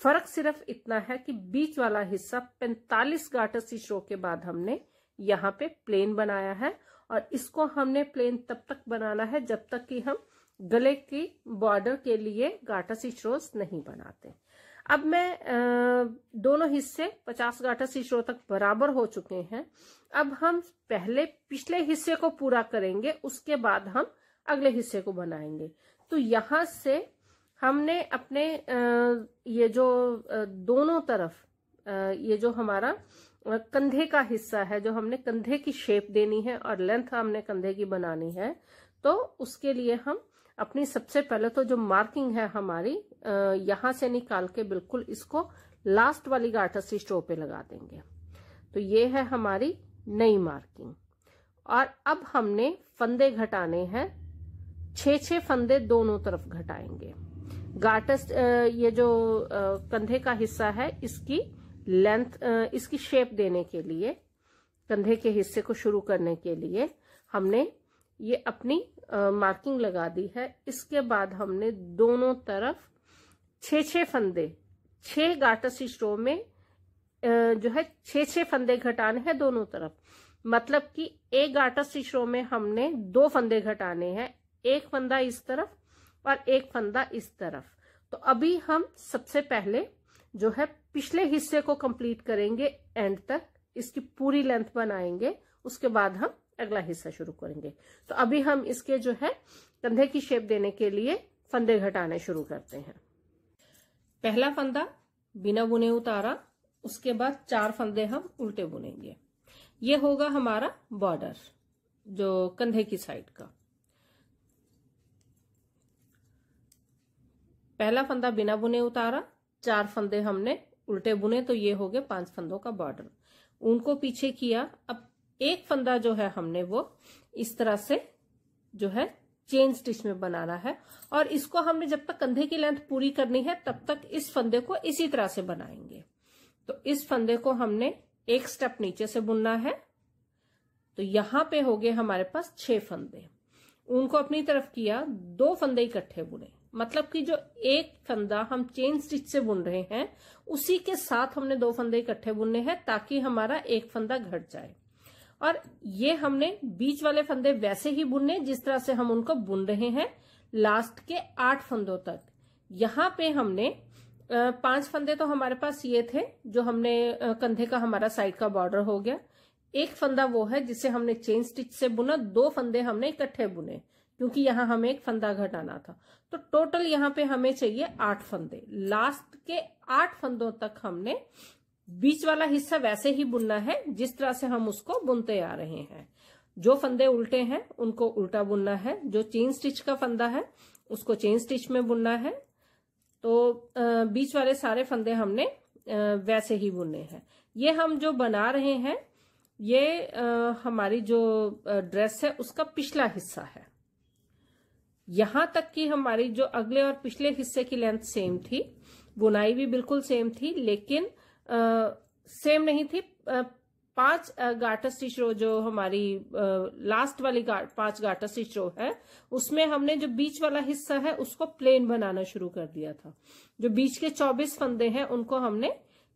फर्क सिर्फ इतना है कि बीच वाला हिस्सा 45 गार्टर स्टिच रो के बाद हमने यहाँ पे प्लेन बनाया है, और इसको हमने प्लेन तब तक बनाना है जब तक कि हम गले की बॉर्डर के लिए गार्टर स्टिच रोज नहीं बनाते। अब मैं दोनों हिस्से 50 गार्टर स्टिच रो तक बराबर हो चुके हैं। अब हम पहले पिछले हिस्से को पूरा करेंगे, उसके बाद हम अगले हिस्से को बनाएंगे। तो यहां से हमने अपने ये जो दोनों तरफ ये जो हमारा कंधे का हिस्सा है, जो हमने कंधे की शेप देनी है और लेंथ हमने कंधे की बनानी है, तो उसके लिए हम अपनी सबसे पहले तो जो मार्किंग है हमारी यहां से निकाल के बिल्कुल इसको लास्ट वाली गार्टर स्टिच रो पे लगा देंगे। तो ये है हमारी नई मार्किंग। और अब हमने फंदे घटाने हैं, 6 फंदे दोनों तरफ घटाएंगे। गार्टर ये जो कंधे का हिस्सा है, इसकी लेंथ, इसकी शेप देने के लिए, कंधे के हिस्से को शुरू करने के लिए हमने ये अपनी मार्किंग लगा दी है। इसके बाद हमने दोनों तरफ 6 फंदे, 6 गार्टर स्टिच रो में जो है 6 फंदे घटाने हैं दोनों तरफ। मतलब कि एक गार्टर स्टिच रो में हमने 2 फंदे घटाने हैं, एक फंदा इस तरफ और एक फंदा इस तरफ। तो अभी हम सबसे पहले जो है पिछले हिस्से को कंप्लीट करेंगे एंड तक, इसकी पूरी लेंथ बनाएंगे, उसके बाद हम अगला हिस्सा शुरू करेंगे। तो अभी हम इसके जो है कंधे की शेप देने के लिए फंदे घटाने शुरू करते हैं। पहला फंदा बिना बुने उतारा, उसके बाद 4 फंदे हम उल्टे बुनेंगे। ये होगा हमारा बॉर्डर जो कंधे की साइड का। पहला फंदा बिना बुने उतारा, 4 फंदे हमने उल्टे बुने, तो ये हो गए 5 फंदों का बॉर्डर। उनको पीछे किया। अब एक फंदा जो है हमने वो इस तरह से जो है चेन स्टिच में बनाना है, और इसको हमने जब तक कंधे की लेंथ पूरी करनी है तब तक इस फंदे को इसी तरह से बनाएंगे। तो इस फंदे को हमने एक स्टेप नीचे से बुनना है। तो यहां पे हो गए हमारे पास 6 फंदे। उनको अपनी तरफ किया, 2 फंदे इकट्ठे बुने। मतलब कि जो एक फंदा हम चेन स्टिच से बुन रहे हैं उसी के साथ हमने 2 फंदे इकट्ठे बुनने हैं, ताकि हमारा एक फंदा घट जाए। और ये हमने बीच वाले फंदे वैसे ही बुनने जिस तरह से हम उनको बुन रहे हैं लास्ट के 8 फंदों तक। यहाँ पे हमने 5 फंदे तो हमारे पास ये थे जो हमने कंधे का हमारा साइड का बॉर्डर हो गया। एक फंदा वो है जिसे हमने चेन स्टिच से बुना, 2 फंदे हमने इकट्ठे बुने क्योंकि यहाँ हमें एक फंदा घटाना था। तो टोटल यहाँ पे हमें चाहिए 8 फंदे। लास्ट के 8 फंदों तक हमने बीच वाला हिस्सा वैसे ही बुनना है जिस तरह से हम उसको बुनते आ रहे हैं। जो फंदे उल्टे हैं उनको उल्टा बुनना है, जो चेन स्टिच का फंदा है उसको चेन स्टिच में बुनना है। तो बीच वाले सारे फंदे हमने वैसे ही बुनने हैं। ये हम जो बना रहे हैं ये हमारी जो ड्रेस है उसका पिछला हिस्सा है। यहां तक कि हमारी जो अगले और पिछले हिस्से की लेंथ सेम थी, बुनाई भी बिल्कुल सेम थी, लेकिन सेम नहीं थी। 5 गार्टर स्टिच रो जो हमारी लास्ट वाली 5 गार्टर स्टिच रो है उसमें हमने जो बीच वाला हिस्सा है उसको प्लेन बनाना शुरू कर दिया था। जो बीच के 24 फंदे हैं उनको हमने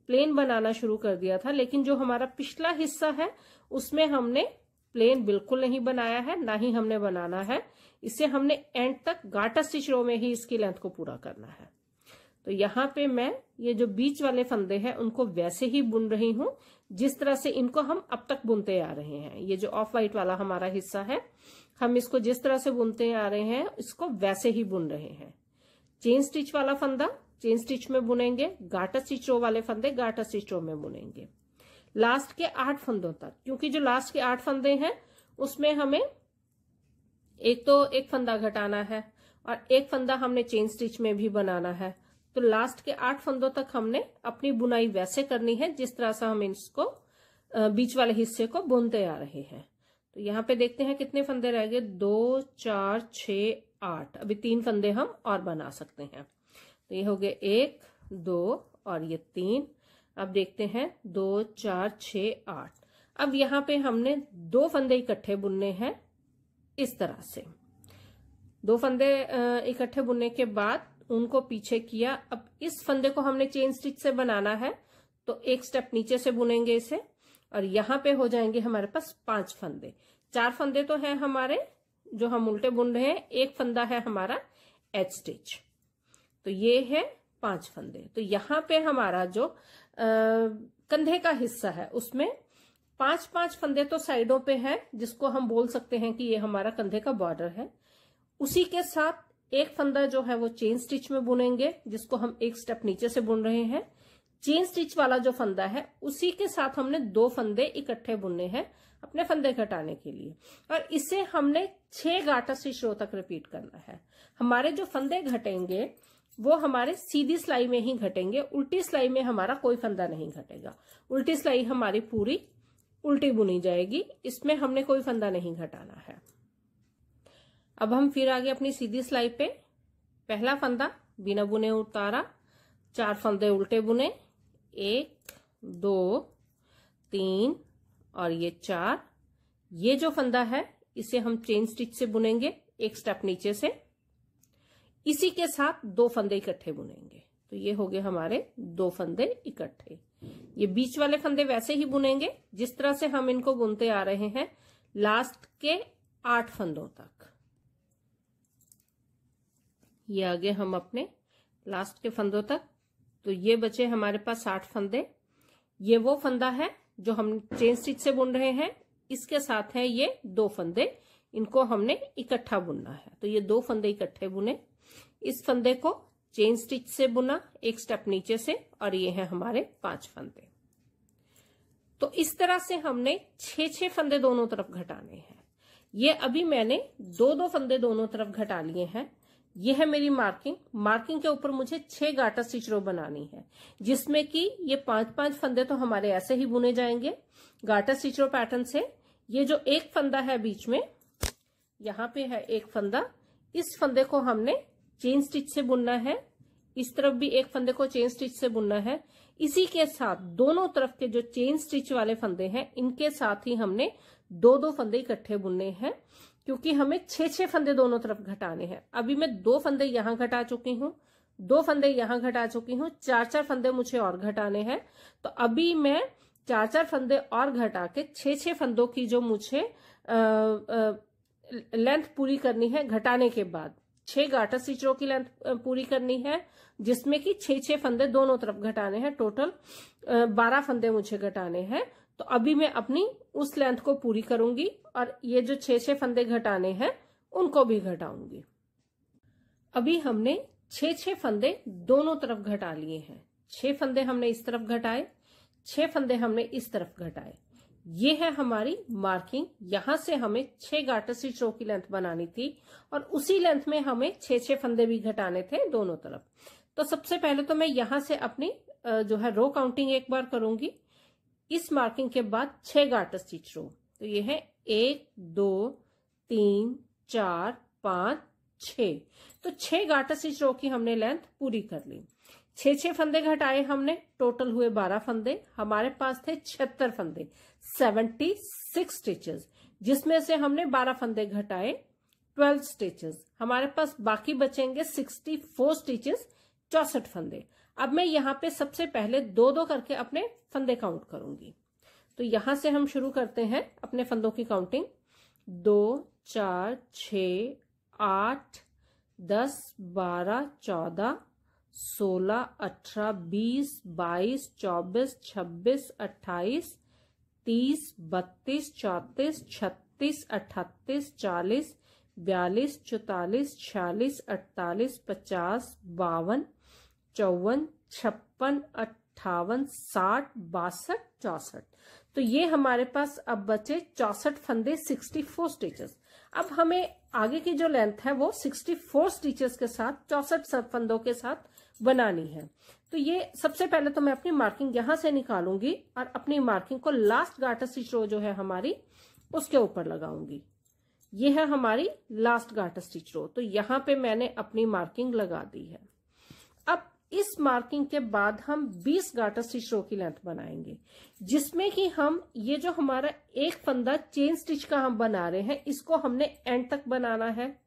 प्लेन बनाना शुरू कर दिया था, लेकिन जो हमारा पिछला हिस्सा है उसमें हमने प्लेन बिल्कुल नहीं बनाया है, ना ही हमने बनाना है। इसे हमने एंड तक गार्टर स्टिच रो में ही इसकी लेंथ को पूरा करना है। तो यहाँ पे मैं ये जो बीच वाले फंदे हैं उनको वैसे ही बुन रही हूं जिस तरह से इनको हम अब तक बुनते आ रहे हैं। ये जो ऑफ वाइट वाला हमारा हिस्सा है हम इसको जिस तरह से बुनते आ रहे हैं इसको वैसे ही बुन रहे हैं। चेन स्टिच वाला फंदा चेन स्टिच में बुनेंगे, गार्टर स्टिच रो वाले फंदे गार्टर स्टिच रो में बुनेंगे लास्ट के 8 फंदों तक। क्योंकि जो लास्ट के 8 फंदे हैं उसमें हमें एक फंदा घटाना है और एक फंदा हमने चेन स्टिच में भी बनाना है। तो लास्ट के 8 फंदों तक हमने अपनी बुनाई वैसे करनी है जिस तरह से हम इसको बीच वाले हिस्से को बुनते आ रहे हैं। तो यहाँ पे देखते हैं कितने फंदे रह गए, 2 4 6 8। अभी 3 फंदे हम और बना सकते हैं। तो ये हो गए 1 2 और ये 3। अब देखते हैं 2 4 6 8। अब यहाँ पे हमने 2 फंदे इकट्ठे बुनने हैं इस तरह से। 2 फंदे इकट्ठे बुनने के बाद उनको पीछे किया। अब इस फंदे को हमने चेन स्टिच से बनाना है, तो एक स्टेप नीचे से बुनेंगे इसे, और यहाँ पे हो जाएंगे हमारे पास 5 फंदे। 4 फंदे तो हैं हमारे जो हम उल्टे बुन रहे हैं, एक फंदा है हमारा एच स्टिच, तो ये है 5 फंदे। तो यहाँ पे हमारा जो कंधे का हिस्सा है उसमें 5-5 फंदे तो साइडों पे है, जिसको हम बोल सकते हैं कि ये हमारा कंधे का बॉर्डर है। उसी के साथ एक फंदा जो है वो चेन स्टिच में बुनेंगे, जिसको हम एक स्टेप नीचे से बुन रहे हैं। चेन स्टिच वाला जो फंदा है उसी के साथ हमने 2 फंदे इकट्ठे बुनने हैं अपने फंदे घटाने के लिए, और इसे हमने 6 गाटर स्टिच रो तक रिपीट करना है। हमारे जो फंदे घटेंगे वो हमारे सीधी सिलाई में ही घटेंगे, उल्टी सिलाई में हमारा कोई फंदा नहीं घटेगा। उल्टी सिलाई हमारी पूरी उल्टी बुनी जाएगी, इसमें हमने कोई फंदा नहीं घटाना है। अब हम फिर आगे अपनी सीधी सिलाई पे पहला फंदा बिना बुने उतारा, 4 फंदे उल्टे बुने, 1 2 3 और ये 4। ये जो फंदा है इसे हम चेन स्टिच से बुनेंगे एक स्टेप नीचे से, इसी के साथ 2 फंदे इकट्ठे बुनेंगे। तो ये हो गए हमारे 2 फंदे इकट्ठे। ये बीच वाले फंदे वैसे ही बुनेंगे जिस तरह से हम इनको बुनते आ रहे हैं लास्ट के 8 फंदों तक। ये आगे हम अपने लास्ट के फंदों तक, तो ये बचे हमारे पास 8 फंदे। ये वो फंदा है जो हम चेन स्टिच से बुन रहे हैं, इसके साथ है ये 2 फंदे, इनको हमने इकट्ठा बुनना है। तो ये 2 फंदे इकट्ठे बुने, इस फंदे को चेन स्टिच से बुना एक स्टेप नीचे से, और ये है हमारे 5 फंदे। तो इस तरह से हमने 6-6 फंदे दोनों तरफ घटाने हैं। ये अभी मैंने 2-2 फंदे दोनों तरफ घटा लिए हैं। ये है मेरी मार्किंग। मार्किंग के ऊपर मुझे 6 गाटर स्टिच रो बनानी है, जिसमें कि ये 5-5 फंदे तो हमारे ऐसे ही बुने जाएंगे गाटर स्टिच रो पैटर्न से। ये जो एक फंदा है बीच में, यहाँ पे है एक फंदा, इस फंदे को हमने चेन स्टिच से बुनना है। इस तरफ भी एक फंदे को चेन स्टिच से बुनना है। इसी के साथ दोनों तरफ के जो चेन स्टिच वाले फंदे हैं इनके साथ ही हमने 2-2 फंदे इकट्ठे बुनने हैं, क्योंकि हमें 6-6 फंदे दोनों तरफ घटाने हैं। अभी मैं 2 फंदे यहां घटा चुकी हूँ, 2 फंदे यहां घटा चुकी हूँ, 4-4 फंदे मुझे और घटाने हैं। तो अभी मैं 4-4 फंदे और घटा के 6-6 फंदों की जो मुझे लेंथ पूरी करनी है घटाने के बाद, 6 गाटर स्टिच रो की लेंथ पूरी करनी है, जिसमें कि 6-6 फंदे दोनों तरफ घटाने हैं। टोटल 12 फंदे मुझे घटाने हैं। तो अभी मैं अपनी उस लेंथ को पूरी करूंगी और ये जो 6-6 फंदे घटाने हैं उनको भी घटाऊंगी। अभी हमने 6-6 फंदे दोनों तरफ घटा लिए हैं। 6 फंदे हमने इस तरफ घटाए, 6 फंदे हमने इस तरफ घटाए। ये है हमारी मार्किंग। यहां से हमें 6 गाटर स्टिच रो की लेंथ बनानी थी और उसी लेंथ में हमें 6-6 फंदे भी घटाने थे दोनों तरफ। तो सबसे पहले तो मैं यहां से अपनी जो है रो काउंटिंग एक बार करूंगी। इस मार्किंग के बाद 6 गाटर स्टिच रो, तो ये है 1 2 3 4 5 6। तो 6 गाटर स्टिच रो की हमने लेंथ पूरी कर ली। 6-6 फंदे घटाए हमने, टोटल हुए 12 फंदे। हमारे पास थे 76 फंदे, 76 स्टिचेस, जिसमें से हमने 12 फंदे घटाए, 12 स्टिचेस। हमारे पास बाकी बचेंगे 64 स्टिचेस, 64 फंदे। अब मैं यहाँ पे सबसे पहले 2-2 करके अपने फंदे काउंट करूंगी। तो यहां से हम शुरू करते हैं अपने फंदों की काउंटिंग। 2 4 6 8 10 12 14 16 18 20 22 24 26 28 30 32 34 36 38 40 42 44 46 48 50 52 54 56 58 60 62 64। तो ये हमारे पास अब बचे 64 फंदे, 64 स्टिचेस। अब हमें आगे की जो लेंथ है वो 64 स्टिचेस के साथ 64 फंदों के साथ बनानी है। तो ये सबसे पहले तो मैं अपनी मार्किंग यहां से निकालूंगी और अपनी मार्किंग को लास्ट गाटर स्टिच रो जो है हमारी उसके ऊपर लगाऊंगी। ये है हमारी लास्ट गाटर स्टिच रो। तो यहां पे मैंने अपनी मार्किंग लगा दी है। अब इस मार्किंग के बाद हम 20 गाटर स्टिच रो की लेंथ बनाएंगे, जिसमें कि हम ये जो हमारा एक फंदा चेन स्टिच का हम बना रहे हैं, इसको हमने एंड तक बनाना है।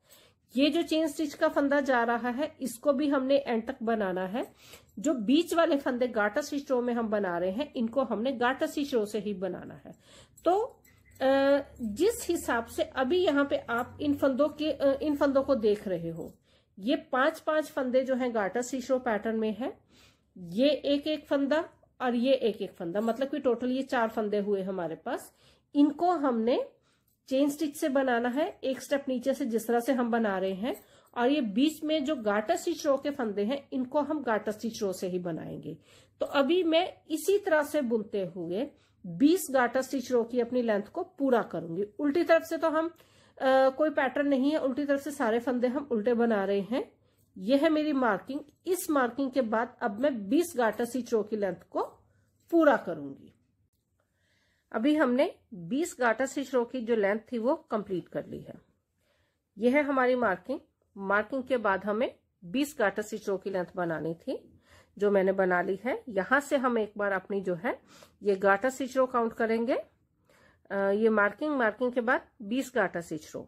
ये जो चेन स्टिच का फंदा जा रहा है, इसको भी हमने एंड तक बनाना है। जो बीच वाले फंदे गाटर स्टिच रो में हम बना रहे हैं, इनको हमने गाटर स्टिच रो से ही बनाना है। तो जिस हिसाब से अभी यहाँ पे आप इन फंदों को देख रहे हो, ये 5-5 फंदे जो हैं गाटर स्टिच रो पैटर्न में है। ये एक एक फंदा और ये एक एक फंदा, मतलब कि टोटल ये 4 फंदे हुए हमारे पास। इनको हमने चेन स्टिच से बनाना है, एक स्टेप नीचे से जिस तरह से हम बना रहे हैं। और ये बीच में जो गाटर स्टिच रो के फंदे हैं, इनको हम गाटर स्टिच रो से ही बनाएंगे। तो अभी मैं इसी तरह से बुनते हुए 20 गाटर स्टिच रो की अपनी लेंथ को पूरा करूंगी। उल्टी तरफ से तो हम कोई पैटर्न नहीं है, उल्टी तरफ से सारे फंदे हम उल्टे बना रहे हैं। यह है मेरी मार्किंग। इस मार्किंग के बाद अब मैं 20 गाटर स्टिच रो की लेंथ को पूरा करूंगी। अभी हमने 20 गाटर स्टिच रो की जो लेंथ थी वो कंप्लीट कर ली है। यह है हमारी मार्किंग। मार्किंग के बाद हमें 20 गाटर स्टिच रो की लेंथ बनानी थी, जो मैंने बना ली है। यहां से हम एक बार अपनी जो है ये गाटर स्टिच रो काउंट करेंगे। ये मार्किंग के बाद 20 गाटर स्टिच रो,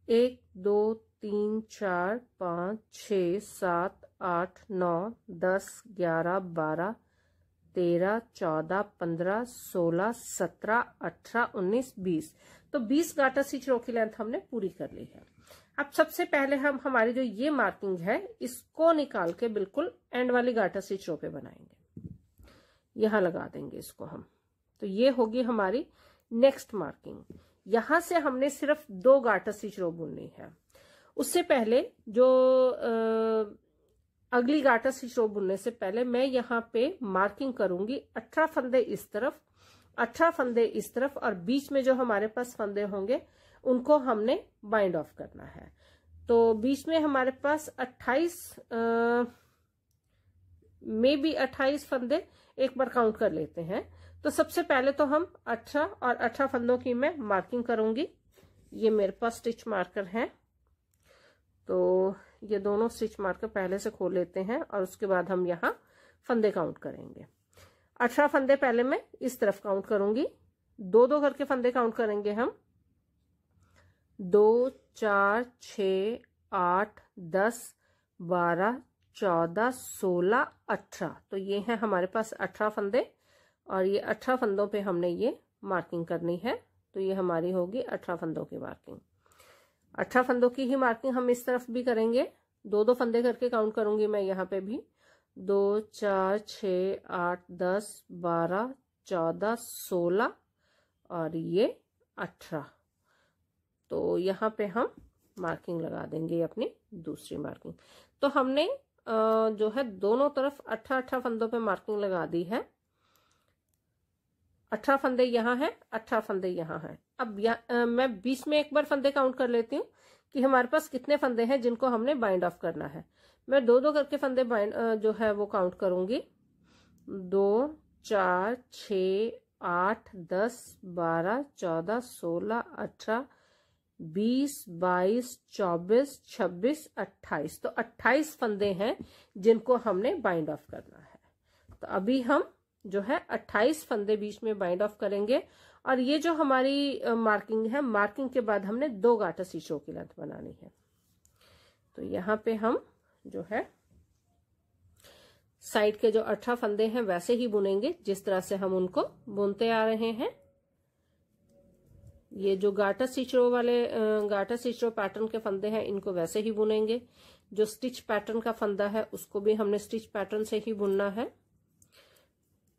1 2 3 4 5 6 7 8 9 10 11 12 13 14 15 16 17 18 19 20। तो 20 गाटर स्टिच रो की लेंथ हमने पूरी कर ली है। अब सबसे पहले हम हमारी जो ये मार्किंग है, इसको निकाल के बिल्कुल एंड वाली गाटर स्टिच रो पे बनाएंगे। यहां लगा देंगे इसको हम। तो ये होगी हमारी नेक्स्ट मार्किंग। यहां से हमने सिर्फ 2 गाटर स्टिच रो बुननी है। उससे पहले जो अगली गाटर स्टिच रो बुनने से पहले मैं यहाँ पे मार्किंग करूंगी 18 फंदे इस तरफ, 18 फंदे इस तरफ, और बीच में जो हमारे पास फंदे होंगे उनको हमने बाइंड ऑफ करना है। तो बीच में हमारे पास 28 फंदे एक बार काउंट कर लेते हैं। तो सबसे पहले तो हम 18 और 18 फंदों की मैं मार्किंग करूंगी। ये मेरे पास स्टिच मार्कर है, तो ये दोनों स्टिच मार्कर पहले से खोल लेते हैं और उसके बाद हम यहाँ फंदे काउंट करेंगे। 18 फंदे पहले मैं इस तरफ काउंट करूंगी, 2-2 करके फंदे काउंट करेंगे हम। 2 4 6 8 10 12 14 16 18। तो ये है हमारे पास 18 फंदे, और ये 18 फंदों पे हमने ये मार्किंग करनी है। तो ये हमारी होगी 18 फंदों की मार्किंग। 18 फंदों की ही मार्किंग हम इस तरफ भी करेंगे। 2-2 फंदे करके काउंट करूंगी मैं यहाँ पे भी। 2 4 6 8 10 12 14 16 और ये 18। तो यहाँ पे हम मार्किंग लगा देंगे अपनी दूसरी मार्किंग। तो हमने जो है दोनों तरफ 18 फंदों पे मार्किंग लगा दी है। 18 फंदे यहाँ है, 18 फंदे यहाँ है। अब मैं बीच में एक बार फंदे काउंट कर लेती हूँ कि हमारे पास कितने फंदे हैं जिनको हमने बाइंड ऑफ करना है। मैं 2-2 करके फंदे जो है वो काउंट करूंगी। 2 4 6 8 10 12 14 16 18 20 22 24 26 28। तो 28 फंदे हैं जिनको हमने बाइंड ऑफ करना है। तो अभी हम जो है 28 फंदे बीच में बाइंड ऑफ करेंगे। और ये जो हमारी मार्किंग है, मार्किंग के बाद हमने 2 गाटर स्टिच रो की लेंथ बनानी है। तो यहाँ पे हम जो है साइड के जो 18 फंदे हैं वैसे ही बुनेंगे जिस तरह से हम उनको बुनते आ रहे हैं। ये जो गाटर स्टिच रो वाले गाटर स्टिच रो पैटर्न के फंदे हैं, इनको वैसे ही बुनेंगे। जो स्टिच पैटर्न का फंदा है उसको भी हमने स्टिच पैटर्न से ही बुनना है।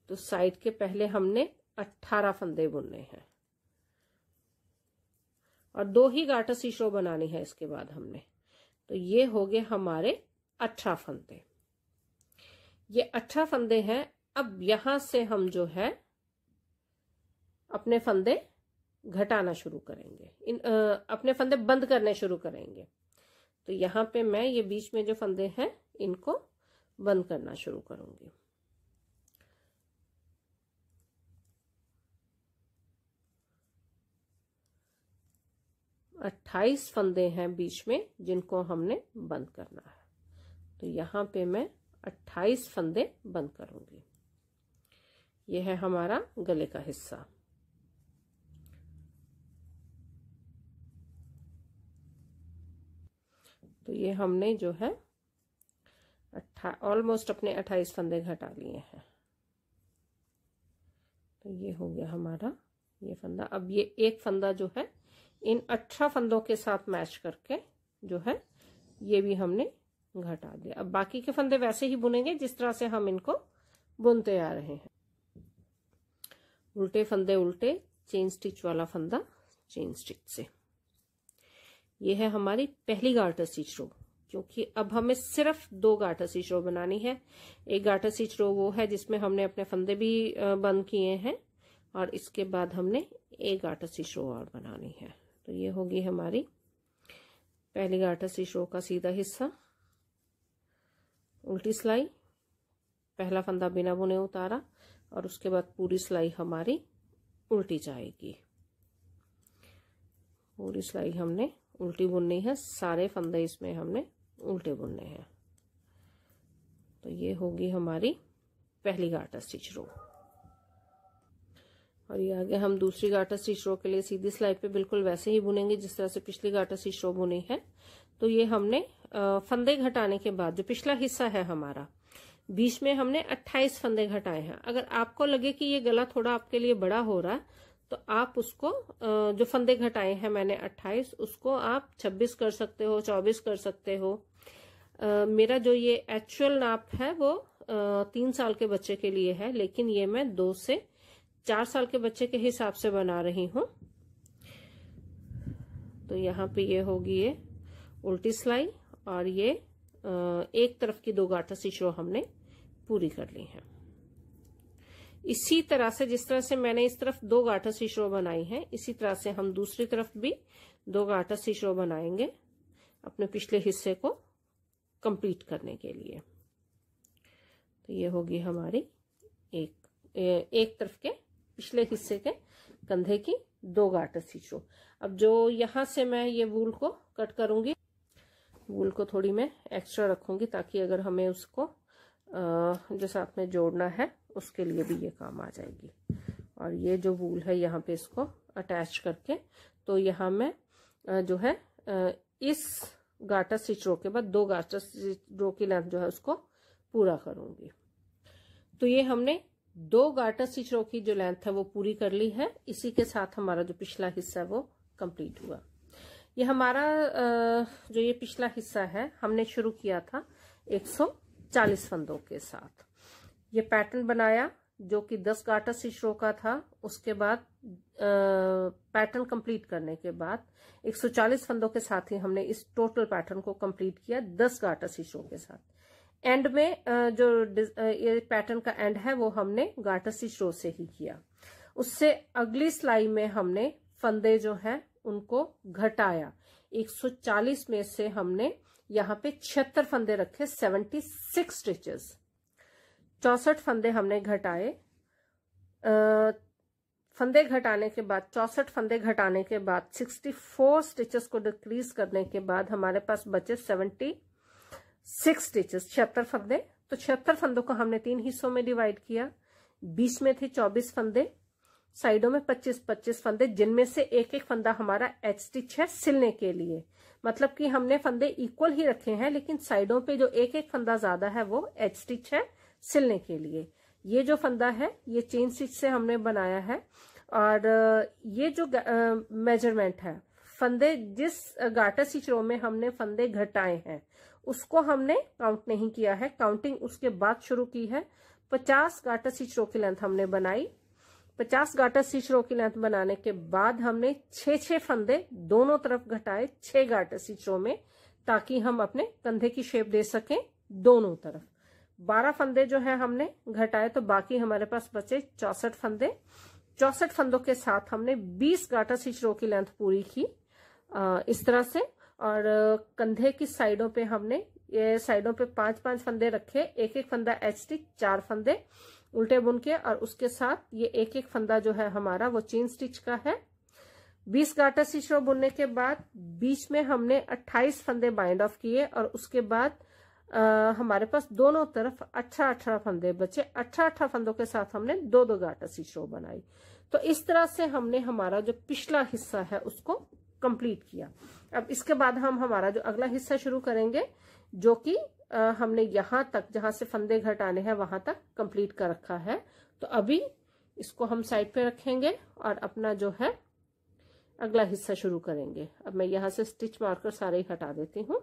तो साइड के पहले हमने 18 फंदे बुनने हैं और 2 ही गाटर स्टिच रो बनानी है इसके बाद हमने। तो ये हो गए हमारे 18 फंदे। ये 18 फंदे हैं। अब यहां से हम जो है अपने फंदे घटाना शुरू करेंगे, अपने फंदे बंद करने शुरू करेंगे। तो यहाँ पे मैं ये बीच में जो फंदे हैं इनको बंद करना शुरू करूंगी। 28 फंदे हैं बीच में जिनको हमने बंद करना है। तो यहाँ पे मैं 28 फंदे बंद करूंगी। यह है हमारा गले का हिस्सा। तो ये हमने जो है ऑलमोस्ट अपने 28 फंदे घटा लिए हैं। तो ये हो गया हमारा ये फंदा। अब ये एक फंदा जो है इन 18 फंदों के साथ मैच करके जो है ये भी हमने घटा दिया। अब बाकी के फंदे वैसे ही बुनेंगे जिस तरह से हम इनको बुनते आ रहे हैं। उल्टे फंदे उल्टे, चेन स्टिच वाला फंदा चेन स्टिच से। ये है हमारी पहली गार्टर स्टिच रो, क्योंकि अब हमें सिर्फ 2 गार्टर स्टिच रो बनानी है। एक गार्टर स्टिच रो वो है जिसमें हमने अपने फंदे भी बंद किए हैं, और इसके बाद हमने एक गार्टर स्टिच रो और बनानी है। तो ये होगी हमारी पहली गार्टर स्टिच रो का सीधा हिस्सा। उल्टी सिलाई, पहला फंदा बिना बुने उतारा, और उसके बाद पूरी सिलाई हमारी उल्टी जाएगी। पूरी सिलाई हमने उल्टी बुननी है, सारे फंदे इसमें हमने उल्टे बुनने हैं। तो ये होगी हमारी पहली गार्टर स्टिच रो। और ये आगे हम दूसरी गार्टर स्टिच रो के लिए सीधी सिलाई पे बिल्कुल वैसे ही बुनेंगे जिस तरह से पिछली गार्टर स्टिच रो बुनी है। तो ये हमने फंदे घटाने के बाद जो पिछला हिस्सा है हमारा, बीच में हमने 28 फंदे घटाए हैं। अगर आपको लगे कि ये गला थोड़ा आपके लिए बड़ा हो रहा है तो आप उसको जो फंदे घटाए हैं मैंने 28, उसको आप 26 कर सकते हो, 24 कर सकते हो। मेरा जो ये एक्चुअल नाप है वो 3 साल के बच्चे के लिए है, लेकिन ये मैं 2 से 4 साल के बच्चे के हिसाब से बना रही हूँ। तो यहाँ पे ये होगी ये उल्टी सिलाई, और ये एक तरफ की 2 गार्टर स्टिच रो हमने पूरी कर ली है। इसी तरह से जिस तरह से मैंने इस तरफ 2 गार्टर स्टिच रो बनाई है, इसी तरह से हम दूसरी तरफ भी 2 गार्टर स्टिच रो बनाएंगे अपने पिछले हिस्से को कंप्लीट करने के लिए। तो ये होगी हमारी एक तरफ के पिछले हिस्से के कंधे की 2 गार्टर स्टिच रो। अब जो यहाँ से मैं ये वूल को कट करूंगी, वूल को थोड़ी मैं एक्स्ट्रा रखूंगी ताकि अगर हमें उसको जो साथ में जोड़ना है उसके लिए भी ये काम आ जाएगी। और ये जो वूल है यहाँ पे इसको अटैच करके, तो यहाँ मैं जो है इस गार्टर स्टिच रो के बाद 2 गार्टर स्टिच रो की लेंथ जो है उसको पूरा करूंगी। तो ये हमने 2 गार्टर स्टिच रो की जो लेंथ है वो पूरी कर ली है। इसी के साथ हमारा जो पिछला हिस्सा है वो कंप्लीट हुआ। ये हमारा जो ये पिछला हिस्सा है हमने शुरू किया था 140 फंदों के साथ। ये पैटर्न बनाया जो कि 10 गार्टर स्टिच रो का था। उसके बाद पैटर्न कंप्लीट करने के बाद 140 फंदों के साथ ही हमने इस टोटल पैटर्न को कंप्लीट किया 10 गार्टर स्टिच रो के साथ। एंड में जो ये पैटर्न का एंड है वो हमने गार्टर स्टिच रो से ही किया। उससे अगली सिलाई में हमने फंदे जो है उनको घटाया। 140 में से हमने यहाँ पे 76 फंदे रखे, 76 स्टिचेस। 64 फंदे हमने घटाए। फंदे घटाने के बाद 64 फंदे घटाने के बाद 64 स्टिचेस को डिक्रीज करने के बाद हमारे पास बचे 76 स्टिचेस, 76 फंदे। तो 76 फंदों को हमने 3 हिस्सों में डिवाइड किया। बीच में थे 24 फंदे, साइडों में 25-25 फंदे, जिनमें से एक एक फंदा हमारा एच स्टिच है सिलने के लिए। मतलब कि हमने फंदे इक्वल ही रखे हैं, लेकिन साइडों पे जो एक एक फंदा ज्यादा है वो एच स्टिच है सिलने के लिए। ये जो फंदा है ये चेन स्टिच से हमने बनाया है। और ये जो मेजरमेंट है, फंदे जिस गार्टर स्टिच रो में हमने फंदे घटाए हैं उसको हमने काउंट नहीं किया है, काउंटिंग उसके बाद शुरू की है। 50 गार्टर स्टिच रो की लेंथ हमने बनाई। 50 गार्टर स्टिच रो की लेंथ बनाने के बाद हमने 6-6 फंदे दोनों तरफ घटाए 6 गार्टर स्टिच रो में, ताकि हम अपने कंधे की शेप दे सकें दोनों तरफ। 12 फंदे जो है हमने घटाए, तो बाकी हमारे पास बचे 64 फंदे। 64 फंदों के साथ हमने 20 गार्टर स्टिच रो की लेंथ पूरी की इस तरह से। और कंधे की साइडों पे हमने ये साइडों पे 5-5 फंदे रखे, एक एक फंदा एच स्टिच, 4 फंदे उल्टे बुन के, और उसके साथ ये एक एक फंदा जो है हमारा वो चेन स्टिच का है। 20 गाटर स्टिच रो बुनने के बाद बीच में हमने 28 फंदे बाइंड ऑफ किए और उसके बाद हमारे पास दोनों तरफ 18 फंदे बचे। 18 फंदों के साथ हमने 2 गाटर स्टिच रो बनाई। तो इस तरह से हमने हमारा जो पिछला हिस्सा है उसको कंप्लीट किया। अब इसके बाद हम हमारा जो अगला हिस्सा शुरू करेंगे, जो कि हमने यहां तक जहां से फंदे घटाने हैं वहां तक कंप्लीट कर रखा है। तो अभी इसको हम साइड पे रखेंगे और अपना जो है अगला हिस्सा शुरू करेंगे। अब मैं यहां से स्टिच मार्कर सारे ही हटा देती हूँ।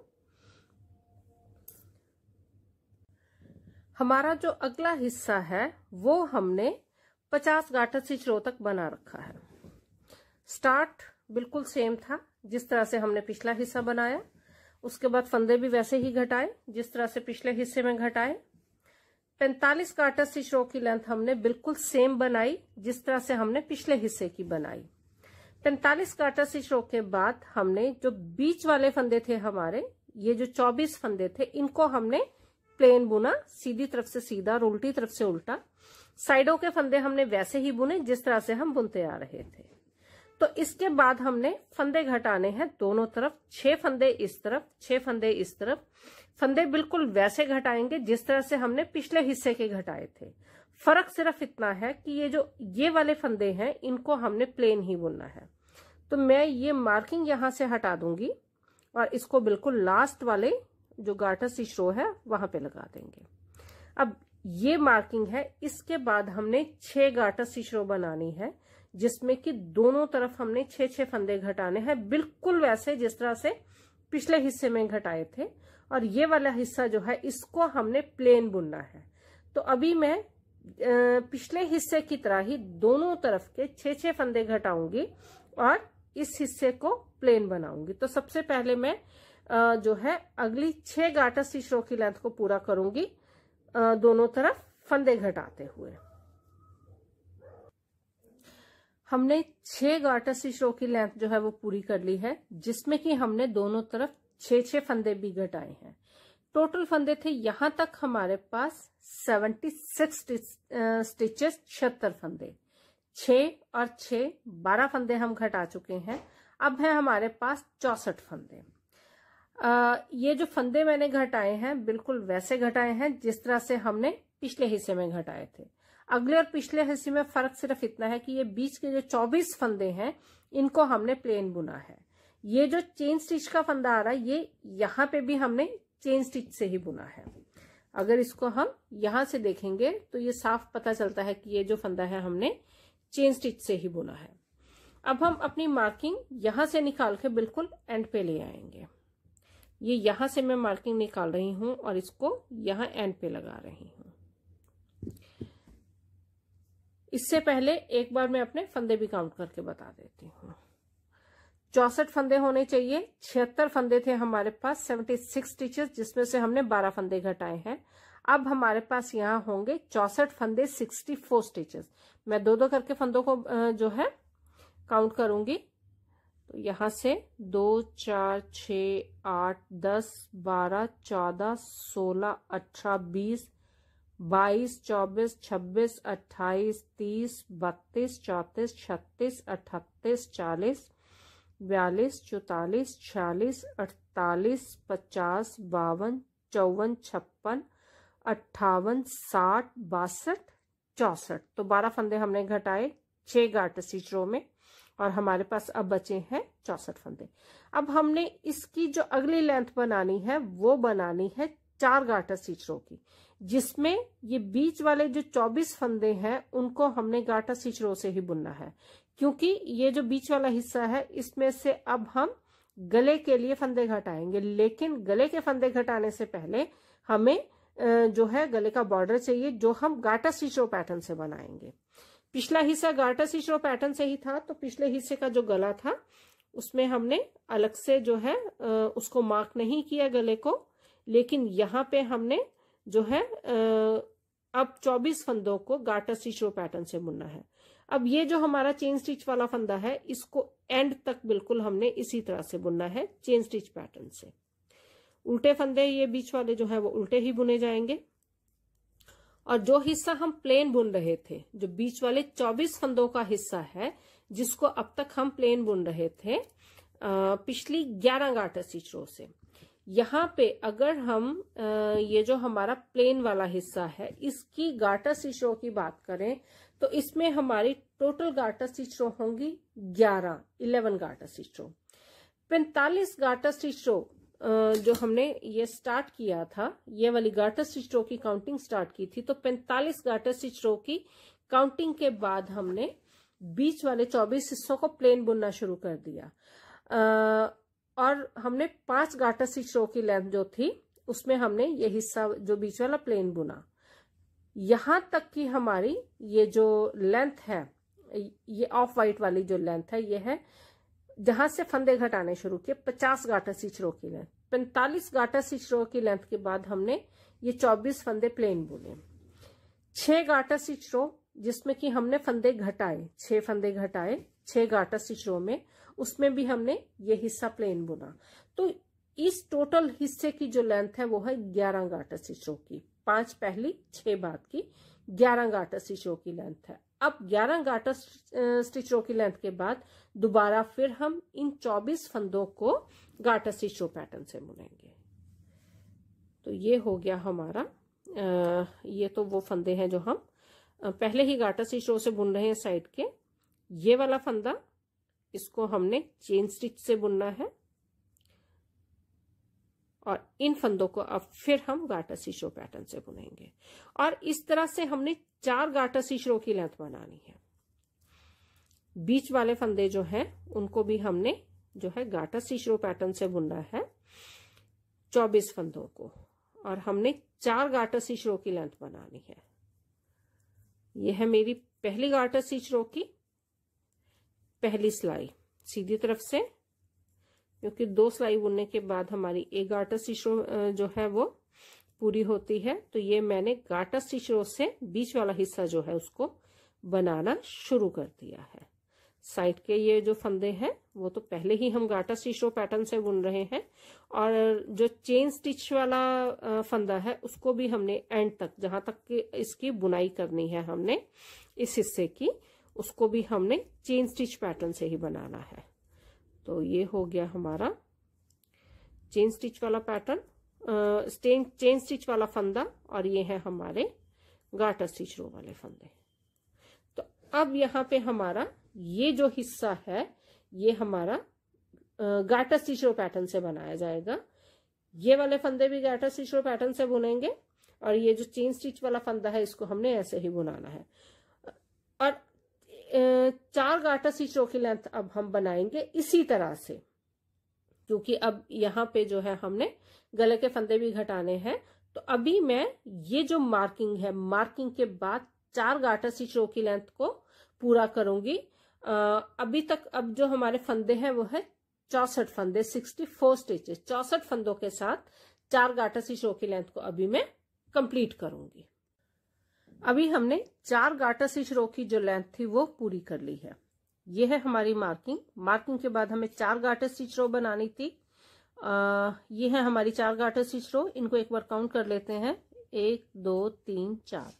हमारा जो अगला हिस्सा है वो हमने 50 गाटर स्टिच रो तक बना रखा है। स्टार्ट बिल्कुल सेम था जिस तरह से हमने पिछला हिस्सा बनाया। उसके बाद फंदे भी वैसे ही घटाए जिस तरह से पिछले हिस्से में घटाए। 45 गाटर स्टिच रो की लेंथ हमने बिल्कुल सेम बनाई जिस तरह से हमने पिछले हिस्से की बनाई। 45 गाटर स्टिच रो के बाद हमने जो बीच वाले फंदे थे हमारे, ये जो 24 फंदे थे, इनको हमने प्लेन बुना, सीधी तरफ से सीधा और उल्टी तरफ से उल्टा। साइडों के फंदे हमने वैसे ही बुने जिस तरह से हम बुनते आ रहे थे। तो इसके बाद हमने फंदे घटाने हैं दोनों तरफ। 6 फंदे इस तरफ, 6 फंदे इस तरफ। फंदे बिल्कुल वैसे घटाएंगे जिस तरह से हमने पिछले हिस्से के घटाए थे। फर्क सिर्फ इतना है कि ये वाले फंदे हैं, इनको हमने प्लेन ही बुनना है। तो मैं ये मार्किंग यहां से हटा दूंगी और इसको बिल्कुल लास्ट वाले जो गाटर स्टिच रो है वहां पे लगा देंगे। अब ये मार्किंग है। इसके बाद हमने 6 गाटर स्टिच रो बनानी है जिसमें कि दोनों तरफ हमने 6 फंदे घटाने हैं, बिल्कुल वैसे जिस तरह से पिछले हिस्से में घटाए थे। और ये वाला हिस्सा जो है इसको हमने प्लेन बुनना है। तो अभी मैं पिछले हिस्से की तरह ही दोनों तरफ के 6 फंदे घटाऊंगी और इस हिस्से को प्लेन बनाऊंगी। तो सबसे पहले मैं जो है अगली 6 गाटर स्टिच रो की लेंथ को पूरा करूंगी दोनों तरफ फंदे घटाते हुए। हमने 6 गाटर स्टिच रो की लेंथ जो है वो पूरी कर ली है, जिसमें कि हमने दोनों तरफ 6 फंदे भी घटाए हैं। टोटल फंदे थे यहां तक हमारे पास 76 स्टिचेस, 76 फंदे। 6 और 6 12 फंदे हम घटा चुके हैं। अब है हमारे पास 64 फंदे। ये जो फंदे मैंने घटाए हैं बिल्कुल वैसे घटाए हैं जिस तरह से हमने पिछले हिस्से में घटाए थे। अगले और पिछले हिस्से में फर्क सिर्फ इतना है कि ये बीच के जो 24 फंदे हैं इनको हमने प्लेन बुना है। ये जो चेन स्टिच का फंदा आ रहा है ये यहाँ पे भी हमने चेन स्टिच से ही बुना है। अगर इसको हम यहां से देखेंगे तो ये साफ पता चलता है कि ये जो फंदा है हमने चेन स्टिच से ही बुना है। अब हम अपनी मार्किंग यहां से निकाल के बिल्कुल एंड पे ले आएंगे। ये यहां से मैं मार्किंग निकाल रही हूं और इसको यहां एंड पे लगा रही हूं। इससे पहले एक बार मैं अपने फंदे भी काउंट करके बता देती हूँ। 64 फंदे होने चाहिए। 76 फंदे थे हमारे पास, 76 स्टिचेस, जिसमें से हमने 12 फंदे घटाए हैं। अब हमारे पास यहाँ होंगे 64 फंदे, 64 स्टिचेस। मैं 2-2 करके फंदों को जो है काउंट करूंगी। तो यहाँ से 2, 4, 6, 8, 10, 12, 14, 16, 18, 20, 22, 24, 26, 28, 30, 32, 34, 36, 38, 40, 42, 44, 46, 48, 50, 52, 54, 56, 58, 60, 62, 64। तो 12 फंदे हमने घटाए 6 गाटर स्टिच रो में और हमारे पास अब बचे हैं 64 फंदे। अब हमने इसकी जो अगली लेंथ बनानी है वो बनानी है 4 गाटर स्टिच रो की, जिसमें ये बीच वाले जो 24 फंदे हैं उनको हमने गाटर स्टिच रो से ही बुनना है, क्योंकि ये जो बीच वाला हिस्सा है इसमें से अब हम गले के लिए फंदे घटाएंगे। लेकिन गले के फंदे घटाने से पहले हमें जो है गले का बॉर्डर चाहिए, जो हम गाटर स्टिच रो पैटर्न से बनाएंगे। पिछला हिस्सा गाटर स्टिच रो पैटर्न से ही था, तो पिछले हिस्से का जो गला था उसमें हमने अलग से जो है उसको मार्क नहीं किया गले को। लेकिन यहाँ पे हमने जो है अब 24 फंदों को गाटर स्टिच रो पैटर्न से बुनना है। अब ये जो हमारा चेन स्टिच वाला फंदा है इसको एंड तक बिल्कुल हमने इसी तरह से बुनना है, चेन स्टिच पैटर्न से। उल्टे फंदे ये बीच वाले जो है वो उल्टे ही बुने जाएंगे। और जो हिस्सा हम प्लेन बुन रहे थे, जो बीच वाले 24 फंदों का हिस्सा है, जिसको अब तक हम प्लेन बुन रहे थे पिछली 11 गार्टर स्टिच रो से। यहाँ पे अगर हम ये जो हमारा प्लेन वाला हिस्सा है इसकी गार्टर स्टिच रो की बात करें तो इसमें हमारी टोटल गार्टर स्टिच रो होंगी 11 गार्टर स्टिच रो। 45 गार्टर स्टिच रो जो हमने ये स्टार्ट किया था, ये वाली गार्टर स्टिच रो की काउंटिंग स्टार्ट की थी, तो 45 गार्टर स्टिच रो की काउंटिंग के बाद हमने बीच वाले 24 हिस्सों को प्लेन बुनना शुरू कर दिया और हमने 5 गार्टर स्टिच रो की लेंथ जो थी उसमें हमने ये हिस्सा जो बीच वाला प्लेन बुना। यहां तक कि हमारी ये जो लेंथ है, ये ऑफ वाइट वाली जो लेंथ है, ये है जहां से फंदे घटाने शुरू किए 50 गार्टर स्टिच रो की लेंथ। 45 गार्टर स्टिच रो की लेंथ के बाद हमने ये 24 फंदे प्लेन बुने। 6 गार्टर स्टिच रो जिसमें कि हमने फंदे घटाए, 6 फंदे घटाए 6 गार्टर स्टिच रो में, उसमें भी हमने ये हिस्सा प्लेन बुना। तो इस टोटल हिस्से की जो लेंथ है वो है 11 गार्टर स्टिच रो की। 5 पहली 6 बाद की 11 गार्टर स्टिच रो की लेंथ है। अब 11 गार्टर स्टिच रो की लेंथ के बाद दोबारा फिर हम इन 24 फंदों को गार्टर स्टिच रो पैटर्न से बुनेंगे। तो ये हो गया हमारा ये तो वो फंदे हैं जो हम पहले ही गार्टर स्टिच रो से बुन रहे हैं साइड के। ये वाला फंदा इसको हमने चेन स्टिच से बुनना है और इन फंदों को अब फिर हम गार्टर स्टिच रो पैटर्न से बुनेंगे। और इस तरह से हमने 4 गार्टर स्टिच रो की लेंथ बनानी है। बीच वाले फंदे जो हैं उनको भी हमने जो है गार्टर स्टिच रो पैटर्न से बुनना है 24 फंदों को, और हमने 4 गार्टर स्टिच रो की लेंथ बनानी है। यह है मेरी पहली गार्टर स्टिच रो की पहली सिलाई सीधी तरफ से, क्योंकि 2 सिलाई बुनने के बाद हमारी एक गार्टर स्टिच रो जो है वो पूरी होती है। तो ये मैंने गार्टर स्टिच रो से बीच वाला हिस्सा जो है उसको बनाना शुरू कर दिया है। साइड के ये जो फंदे हैं वो तो पहले ही हम गार्टर स्टिच रो पैटर्न से बुन रहे हैं, और जो चेन स्टिच वाला फंदा है उसको भी हमने एंड तक, जहां तक कि इसकी बुनाई करनी है हमने इस हिस्से की, उसको भी हमने चेन स्टिच पैटर्न से ही बनाना है। तो ये हो गया हमारा चेन स्टिच वाला पैटर्न, चेन स्टिच वाला फंदा, और ये है हमारे गार्टर स्टिच रो वाले फंदे। तो अब यहाँ पे हमारा ये जो हिस्सा है ये हमारा गार्टर स्टिच रो पैटर्न से बनाया जाएगा। ये वाले फंदे भी गार्टर स्टिच रो पैटर्न से बुनेंगे, और ये जो चेन स्टिच वाला फंदा है इसको हमने ऐसे ही बुनाना है। और 4 गार्टर स्टिच रो की लेंथ अब हम बनाएंगे इसी तरह से, क्योंकि अब यहाँ पे जो है हमने गले के फंदे भी घटाने हैं। तो अभी मैं ये जो मार्किंग है, मार्किंग के बाद 4 गार्टर स्टिच रो की लेंथ को पूरा करूंगी। अभी तक अब जो हमारे फंदे हैं वो है 64 फंदे, 64 स्टिचेस। 64 फंदों के साथ 4 गार्टर स्टिच रो की लेंथ को अभी मैं कंप्लीट करूंगी। अभी हमने 4 गार्टर स्टिच रो की जो लेंथ थी वो पूरी कर ली है। ये है हमारी मार्किंग। मार्किंग के बाद हमें 4 गार्टर स्टिच रो बनानी थी। ये है हमारी 4 गार्टर स्टिच रो। इनको एक बार काउंट कर लेते हैं, 1 2 3 4।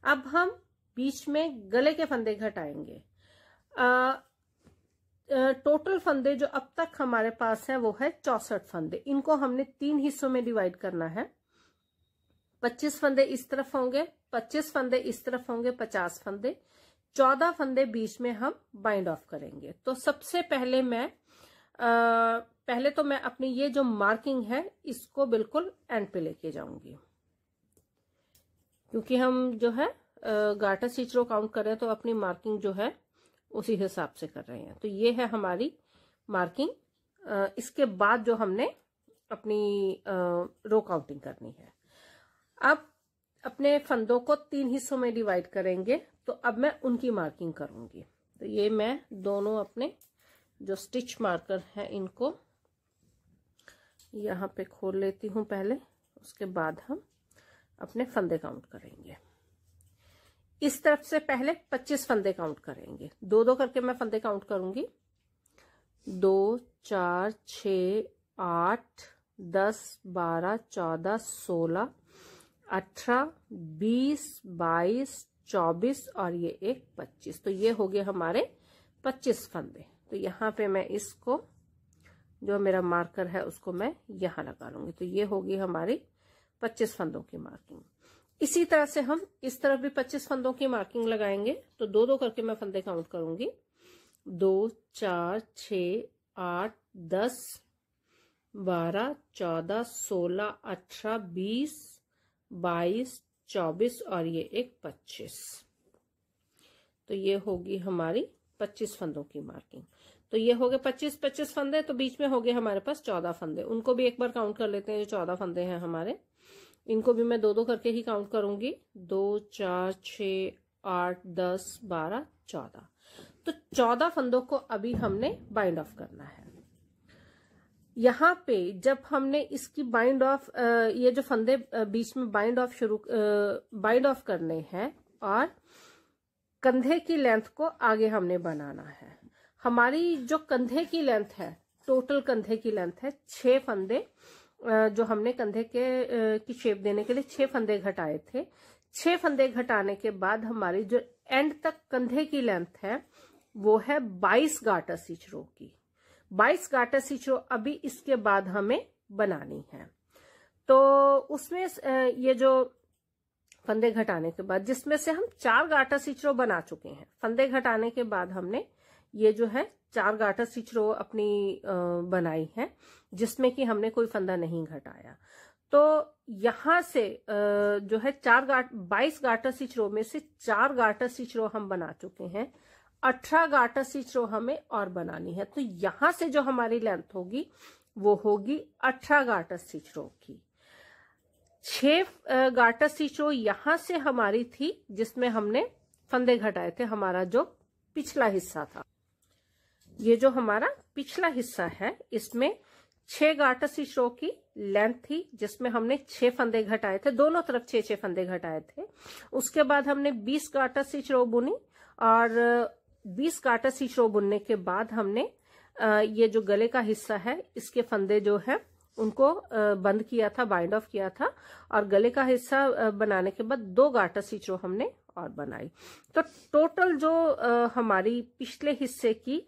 अब हम बीच में गले के फंदे घटाएंगे। टोटल फंदे जो अब तक हमारे पास है वो है 64 फंदे। इनको हमने 3 हिस्सों में डिवाइड करना है। 25 फंदे इस तरफ होंगे, 25 फंदे इस तरफ होंगे, 50 फंदे, 14 फंदे बीच में हम बाइंड ऑफ करेंगे। तो सबसे पहले पहले तो मैं अपनी ये जो मार्किंग है इसको बिल्कुल एंड पे लेके जाऊंगी, क्योंकि हम जो है गार्टर स्टिच रो काउंट कर रहे हैं तो अपनी मार्किंग जो है उसी हिसाब से कर रहे हैं। तो ये है हमारी मार्किंग। इसके बाद जो हमने अपनी रो काउंटिंग करनी है। अब अपने फंदों को 3 हिस्सों में डिवाइड करेंगे, तो अब मैं उनकी मार्किंग करूंगी। तो ये मैं दोनों अपने जो स्टिच मार्कर है इनको यहाँ पे खोल लेती हूँ पहले, उसके बाद हम अपने फंदे काउंट करेंगे। इस तरफ से पहले 25 फंदे काउंट करेंगे, 2-2 करके मैं फंदे काउंट करूंगी। 2 4 6 8 10 12 14 16 18 20 22 24 और ये एक 25। तो ये हो गए हमारे 25 फंदे। तो यहाँ पे मैं इसको जो मेरा मार्कर है उसको मैं यहाँ लगा लूंगी। तो ये होगी हमारी 25 फंदों की मार्किंग। इसी तरह से हम इस तरफ भी 25 फंदों की मार्किंग लगाएंगे। तो दो दो करके मैं फंदे काउंट करूंगी। 2 4 6 8 10 12 14 16 18 20 22 24 और ये एक 25। तो ये होगी हमारी 25 फंदों की मार्किंग। तो ये हो गए 25 फंदे। तो बीच में हो गए हमारे पास 14 फंदे। उनको भी एक बार काउंट कर लेते हैं। जो 14 फंदे हैं हमारे, इनको भी मैं दो दो करके ही काउंट करूंगी। 2 4 6 8 10 12 14। तो 14 फंदों को अभी हमने बाइंड ऑफ करना है। यहाँ पे जब हमने इसकी बाइंड ऑफ ये जो फंदे बीच में बाइंड ऑफ करने हैं और कंधे की लेंथ को आगे हमने बनाना है। हमारी जो कंधे की लेंथ है, टोटल कंधे की लेंथ है 6 फंदे। जो हमने कंधे की शेप देने के लिए 6 फंदे घटाए थे। 6 फंदे घटाने के बाद हमारी जो एंड तक कंधे की लेंथ है वो है 22 गार्टर स्टिच रो की। 22 गार्टर स्टिच रो अभी इसके बाद हमें बनानी है। तो उसमें ये जो फंदे घटाने के बाद, जिसमें से हम 4 गार्टर स्टिच रो बना चुके हैं, फंदे घटाने के बाद हमने ये जो है 4 गार्टर स्टिच रो अपनी बनाई है, जिसमें कि हमने कोई फंदा नहीं घटाया। तो यहां से जो है 22 गार्टर स्टिच रो में से 4 गार्टर स्टिच रो हम बना चुके हैं। 18 गार्टर स्टिच रो हमें और बनानी है। तो यहां से जो हमारी लेंथ होगी वो होगी 18 गार्टर स्टिच रो की। 6 गार्टर स्टिच रो यहां से हमारी थी, जिसमें हमने फंदे घटाए थे। हमारा जो पिछला हिस्सा था, ये जो हमारा पिछला हिस्सा है, इसमें 6 गार्टर स्टिच रो की लेंथ थी, जिसमें हमने 6 फंदे घटाए थे। दोनों तरफ 6 फंदे घटाए थे। उसके बाद हमने 20 गार्टर स्टिच रो बुनी और 20 गार्टर स्टिच रो बुनने के बाद हमने ये जो गले का हिस्सा है, इसके फंदे जो है उनको बंद किया था, बाइंड ऑफ किया था। और गले का हिस्सा बनाने के बाद 2 गार्टर स्टिच रो हमने और बनाई। तो टोटल जो हमारी पिछले हिस्से की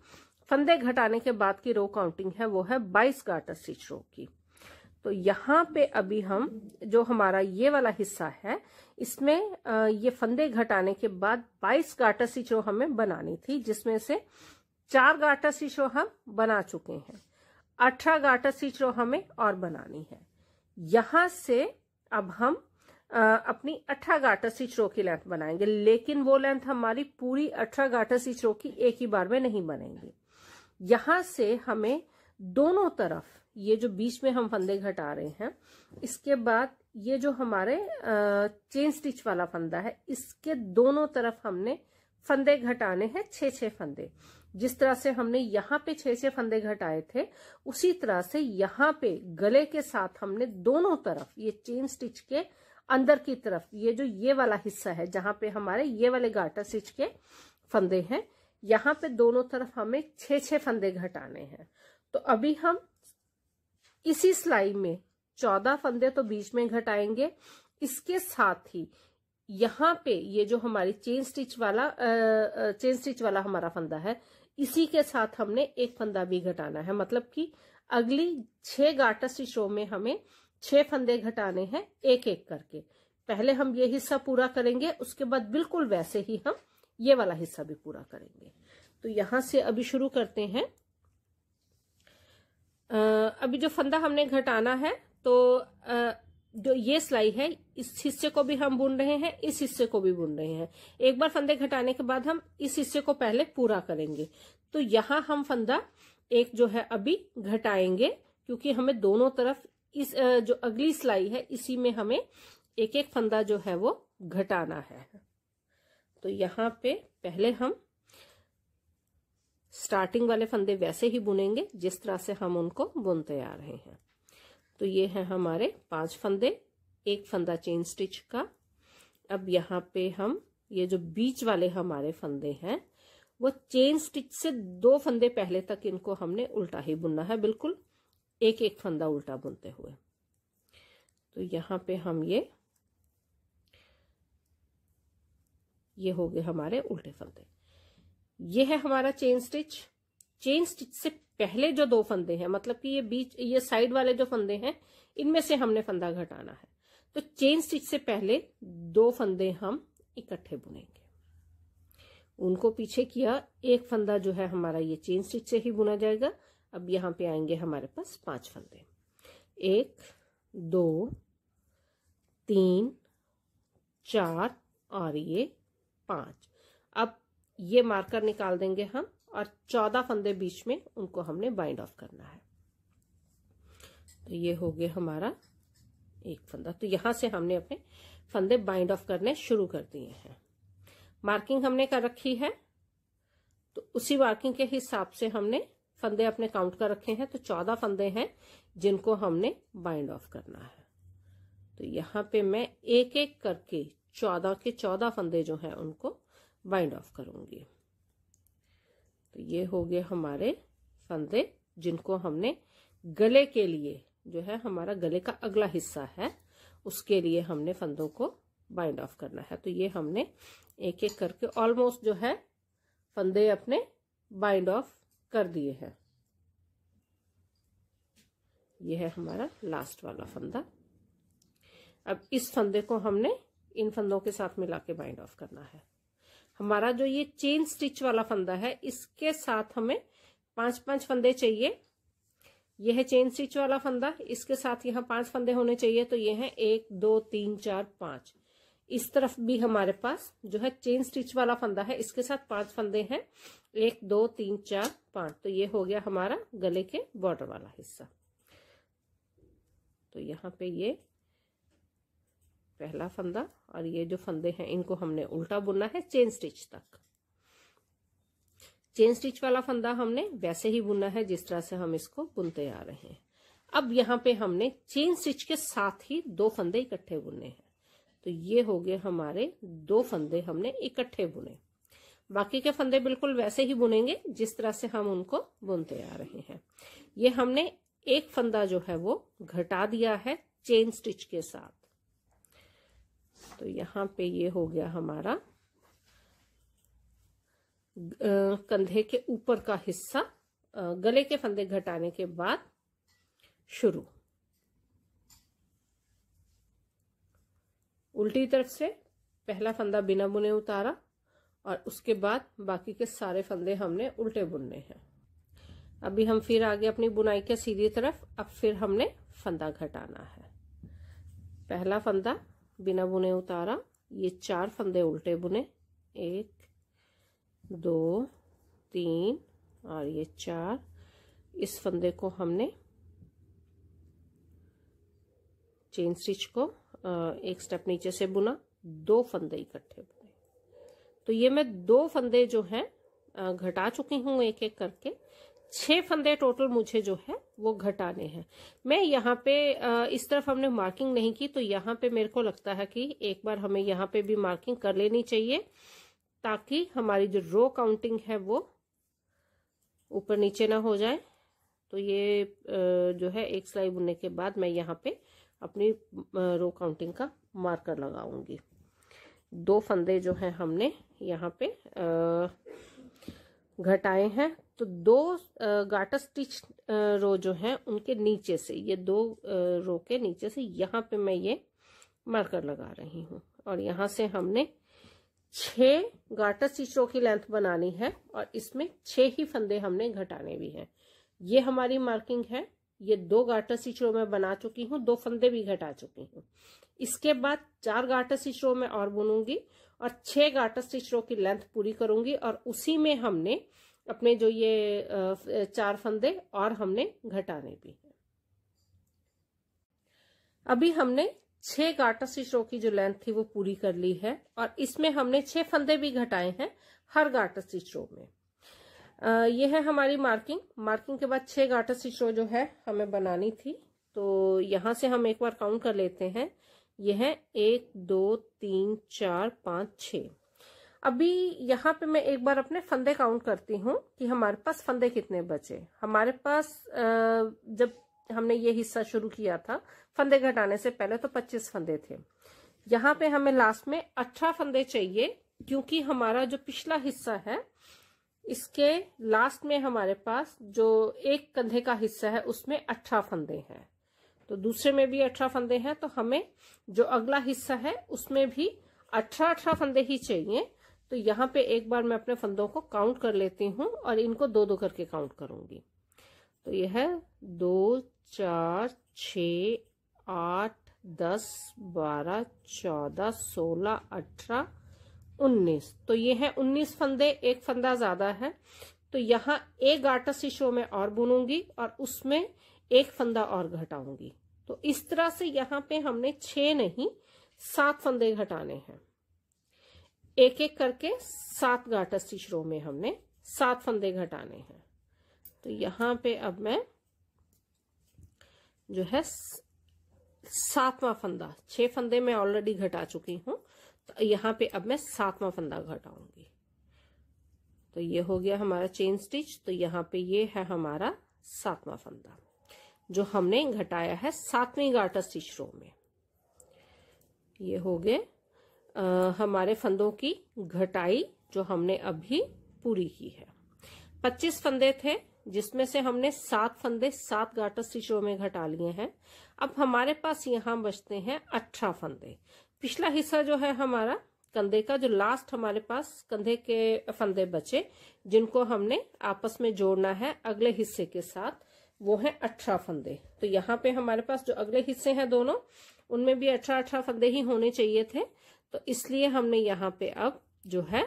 फंदे घटाने के बाद की रो काउंटिंग है वो है 22 गार्टर स्टिच रो की। तो यहाँ पे अभी हम जो हमारा ये वाला हिस्सा है, इसमें ये फंदे घटाने के बाद 22 गार्टर स्टिच रो हमें बनानी थी, जिसमें से 4 गार्टर स्टिच रो हम बना चुके हैं। 18 गार्टर स्टिच रो हमें और बनानी है। यहां से अब हम अपनी 18 गार्टर स्टिच रो की लेंथ बनाएंगे, लेकिन वो लेंथ हमारी पूरी 18 गार्टर स्टिच रो की एक ही बार में नहीं बनेगी। यहां से हमें दोनों तरफ, ये जो बीच में हम फंदे घटा रहे हैं, इसके बाद ये जो हमारे चेन स्टिच वाला फंदा है, इसके दोनों तरफ हमने फंदे घटाने हैं 6 फंदे। जिस तरह से हमने यहाँ पे 6 फंदे घटाए थे, उसी तरह से यहाँ पे गले के साथ हमने दोनों तरफ, ये चेन स्टिच के अंदर की तरफ, ये जो ये वाला हिस्सा है जहां पे हमारे ये वाले गार्टर स्टिच के फंदे हैं, यहाँ पे दोनों तरफ हमें 6 फंदे घटाने हैं। तो अभी हम इसी सिलाई में 14 फंदे तो बीच में घटाएंगे। इसके साथ ही यहाँ पे ये जो हमारी चेन स्टिच वाला हमारा फंदा है, इसी के साथ हमने एक फंदा भी घटाना है। मतलब कि अगली 6 गार्टर स्टिच रो में हमें 6 फंदे घटाने हैं, एक एक करके। पहले हम ये हिस्सा पूरा करेंगे, उसके बाद बिल्कुल वैसे ही हम ये वाला हिस्सा भी पूरा करेंगे। तो यहां से अभी शुरू करते हैं। अभी जो फंदा हमने घटाना है, तो जो ये सिलाई है, इस हिस्से को भी हम बुन रहे हैं, इस हिस्से को भी बुन रहे हैं। एक बार फंदे घटाने के बाद हम इस हिस्से को पहले पूरा करेंगे। तो यहां हम फंदा एक जो है अभी घटाएंगे, क्योंकि हमें दोनों तरफ इस जो अगली सिलाई है, इसी में हमें एक एक फंदा जो है वो घटाना है। तो यहाँ पे पहले हम स्टार्टिंग वाले फंदे वैसे ही बुनेंगे जिस तरह से हम उनको बुनते आ रहे हैं। तो ये है हमारे 5 फंदे, एक फंदा चेन स्टिच का। अब यहाँ पे हम ये जो बीच वाले हमारे फंदे हैं, वो चेन स्टिच से 2 फंदे पहले तक इनको हमने उल्टा ही बुनना है, बिल्कुल एक एक फंदा उल्टा बुनते हुए। तो यहाँ पे हम ये हो गए हमारे उल्टे फंदे। ये है हमारा चेन स्टिच। चेन स्टिच से पहले जो 2 फंदे हैं, मतलब कि ये साइड वाले जो फंदे हैं, इनमें से हमने फंदा घटाना है। तो चेन स्टिच से पहले 2 फंदे हम इकट्ठे बुनेंगे। उनको पीछे किया, एक फंदा जो है हमारा ये चेन स्टिच से ही बुना जाएगा। अब यहाँ पे आएंगे हमारे पास 5 फंदे, 1 2 3 4 और ये 5। अब ये मार्कर निकाल देंगे हम और 14 फंदे बीच में उनको हमने बाइंड ऑफ करना है। तो ये हो गया हमारा एक फंदा। तो यहां से हमने अपने फंदे बाइंड ऑफ करने शुरू कर दिए हैं। मार्किंग हमने कर रखी है, तो उसी मार्किंग के हिसाब से हमने फंदे अपने काउंट कर रखे हैं। तो 14 फंदे हैं जिनको हमने बाइंड ऑफ करना है। तो यहाँ पे मैं एक एक करके 14 के 14 फंदे जो हैं उनको बाइंड ऑफ करूंगी। तो ये हो गए हमारे फंदे जिनको हमने गले के लिए, जो है हमारा गले का अगला हिस्सा है, उसके लिए हमने फंदों को बाइंड ऑफ करना है। तो ये हमने एक एक करके ऑलमोस्ट जो है फंदे अपने बाइंड ऑफ कर दिए हैं। ये है हमारा लास्ट वाला फंदा। अब इस फंदे को हमने इन फंदों के साथ मिला के बाइंड ऑफ करना है। हमारा जो ये चेन स्टिच वाला फंदा है, इसके साथ हमें 5-5 फंदे चाहिए। यह है चेन स्टिच वाला फंदा, इसके साथ यहाँ 5 फंदे होने चाहिए। तो ये है 1 2 3 4 5। इस तरफ भी हमारे पास जो है चेन स्टिच वाला फंदा है, इसके साथ 5 फंदे हैं, 1 2 3 4 5। तो ये हो गया हमारा गले के बॉर्डर वाला हिस्सा। तो यहाँ पे ये पहला फंदा और ये जो फंदे हैं इनको हमने उल्टा बुनना है चेन स्टिच तक। चेन स्टिच वाला फंदा हमने वैसे ही बुनना है जिस तरह से हम इसको बुनते आ रहे हैं। अब यहाँ पे हमने चेन स्टिच के साथ ही 2 फंदे इकट्ठे बुनने हैं। तो ये हो गए हमारे 2 फंदे हमने इकट्ठे बुने। बाकी के फंदे बिल्कुल वैसे ही बुनेंगे जिस तरह से हम उनको बुनते आ रहे हैं। ये हमने एक फंदा जो है वो घटा दिया है चेन स्टिच के साथ। तो यहाँ पे ये हो गया हमारा कंधे के ऊपर का हिस्सा, गले के फंदे घटाने के बाद शुरू। उल्टी तरफ से पहला फंदा बिना बुने उतारा और उसके बाद बाकी के सारे फंदे हमने उल्टे बुनने हैं। अभी हम फिर आगे अपनी बुनाई के सीधी तरफ। अब फिर हमने फंदा घटाना है। पहला फंदा बिना बुने उतारा, ये 4 फंदे उल्टे बुने, 1 2 3 और ये 4। इस फंदे को हमने चेन स्टिच को एक स्टेप नीचे से बुना, 2 फंदे इकट्ठे बुने। तो ये मैं 2 फंदे जो हैं घटा चुकी हूं एक एक करके। 6 फंदे टोटल मुझे जो है वो घटाने हैं। मैं यहाँ पे इस तरफ हमने मार्किंग नहीं की, तो यहाँ पे मेरे को लगता है कि एक बार हमें यहाँ पे भी मार्किंग कर लेनी चाहिए, ताकि हमारी जो रो काउंटिंग है वो ऊपर नीचे ना हो जाए। तो ये जो है एक सिलाई बुनने के बाद मैं यहाँ पे अपनी रो काउंटिंग का मार्कर लगाऊंगी। 2 फंदे जो हैं हमने यहाँ पे घटाए हैं। तो 2 गाटर स्टिच रो जो हैं उनके नीचे से, ये 2 रो के नीचे से यहाँ पे मैं ये मार्कर लगा रही हूँ। और यहाँ से हमने 6 गाटर स्टिच रो की लेंथ बनानी है और इसमें 6 ही फंदे हमने घटाने भी हैं। ये हमारी मार्किंग है। ये 2 गाटर स्टिच रो मैं बना चुकी हूँ, 2 फंदे भी घटा चुकी हूँ। इसके बाद 4 गाटर स्टिच रो मैं और बुनूंगी और 6 गाटर स्टिच रो की लेंथ पूरी करूंगी और उसी में हमने अपने जो ये 4 फंदे और हमने घटाने भी हैं। अभी हमने 6 गाटर स्टिच रो की जो लेंथ थी वो पूरी कर ली है और इसमें हमने 6 फंदे भी घटाए हैं हर गाटर स्टिच रो में। ये है हमारी मार्किंग। मार्किंग के बाद 6 गाटर स्टिच रो जो है हमें बनानी थी। तो यहां से हम एक बार काउंट कर लेते हैं। यह है 1 2 3 4 5 6। अभी यहाँ पे मैं एक बार अपने फंदे काउंट करती हूँ कि हमारे पास फंदे कितने बचे। हमारे पास जब हमने ये हिस्सा शुरू किया था फंदे घटाने से पहले तो 25 फंदे थे। यहाँ पे हमें लास्ट में 18 फंदे चाहिए, क्योंकि हमारा जो पिछला हिस्सा है इसके लास्ट में हमारे पास जो एक कंधे का हिस्सा है उसमें 18 फंदे हैं, तो दूसरे में भी 18 फंदे हैं, तो हमें जो अगला हिस्सा है उसमें भी 18 फंदे ही चाहिए। तो यहाँ पे एक बार मैं अपने फंदों को काउंट कर लेती हूँ और इनको दो दो करके काउंट करूंगी। तो यह है 2 4 6 8 10 12 14 16 18 19, तो ये है 19 फंदे, एक फंदा ज्यादा है, तो यहाँ एक गाटर स्टिच रो में और बुनूंगी और उसमें एक फंदा और घटाऊंगी। तो इस तरह से यहाँ पे हमने 6 नहीं 7 फंदे घटाने हैं, एक एक करके 7 गाटर स्टिच रो में हमने 7 फंदे घटाने हैं। तो यहाँ पे अब मैं जो है 7वां फंदा, 6 फंदे मैं ऑलरेडी घटा चुकी हूं, तो यहाँ पे अब मैं 7वां फंदा घटाऊंगी। तो ये हो गया हमारा चेन स्टिच। तो यहाँ पे ये है हमारा 7वां फंदा जो हमने घटाया है 7वीं गाटर स्टिच रो में। ये हो गए हमारे फंदों की घटाई जो हमने अभी पूरी की है। 25 फंदे थे जिसमें से हमने 7 फंदे 7 गाटर स्टिच रो में घटा लिए हैं। अब हमारे पास यहाँ बचते हैं 18 फंदे। पिछला हिस्सा जो है हमारा कंधे का, जो लास्ट हमारे पास कंधे के फंदे बचे जिनको हमने आपस में जोड़ना है अगले हिस्से के साथ, वो है 18 फंदे। तो यहाँ पे हमारे पास जो अगले हिस्से हैं दोनों, उनमें भी 18 फंदे ही होने चाहिए थे, तो इसलिए हमने यहाँ पे अब जो है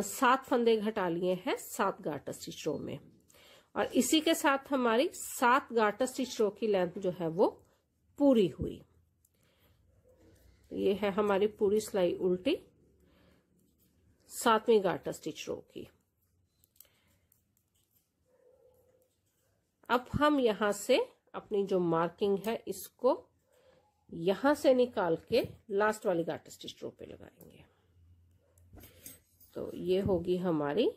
7 फंदे घटा लिए हैं 7 गाटर स्टिच रो में, और इसी के साथ हमारी 7 गाटर स्टिच रो की लेंथ जो है वो पूरी हुई। तो ये है हमारी पूरी सिलाई उल्टी 7वीं गाटर स्टिच रो की। अब हम यहां से अपनी जो मार्किंग है इसको यहां से निकाल के लास्ट वाली गाटर स्टिच रो पे लगाएंगे। तो ये होगी हमारी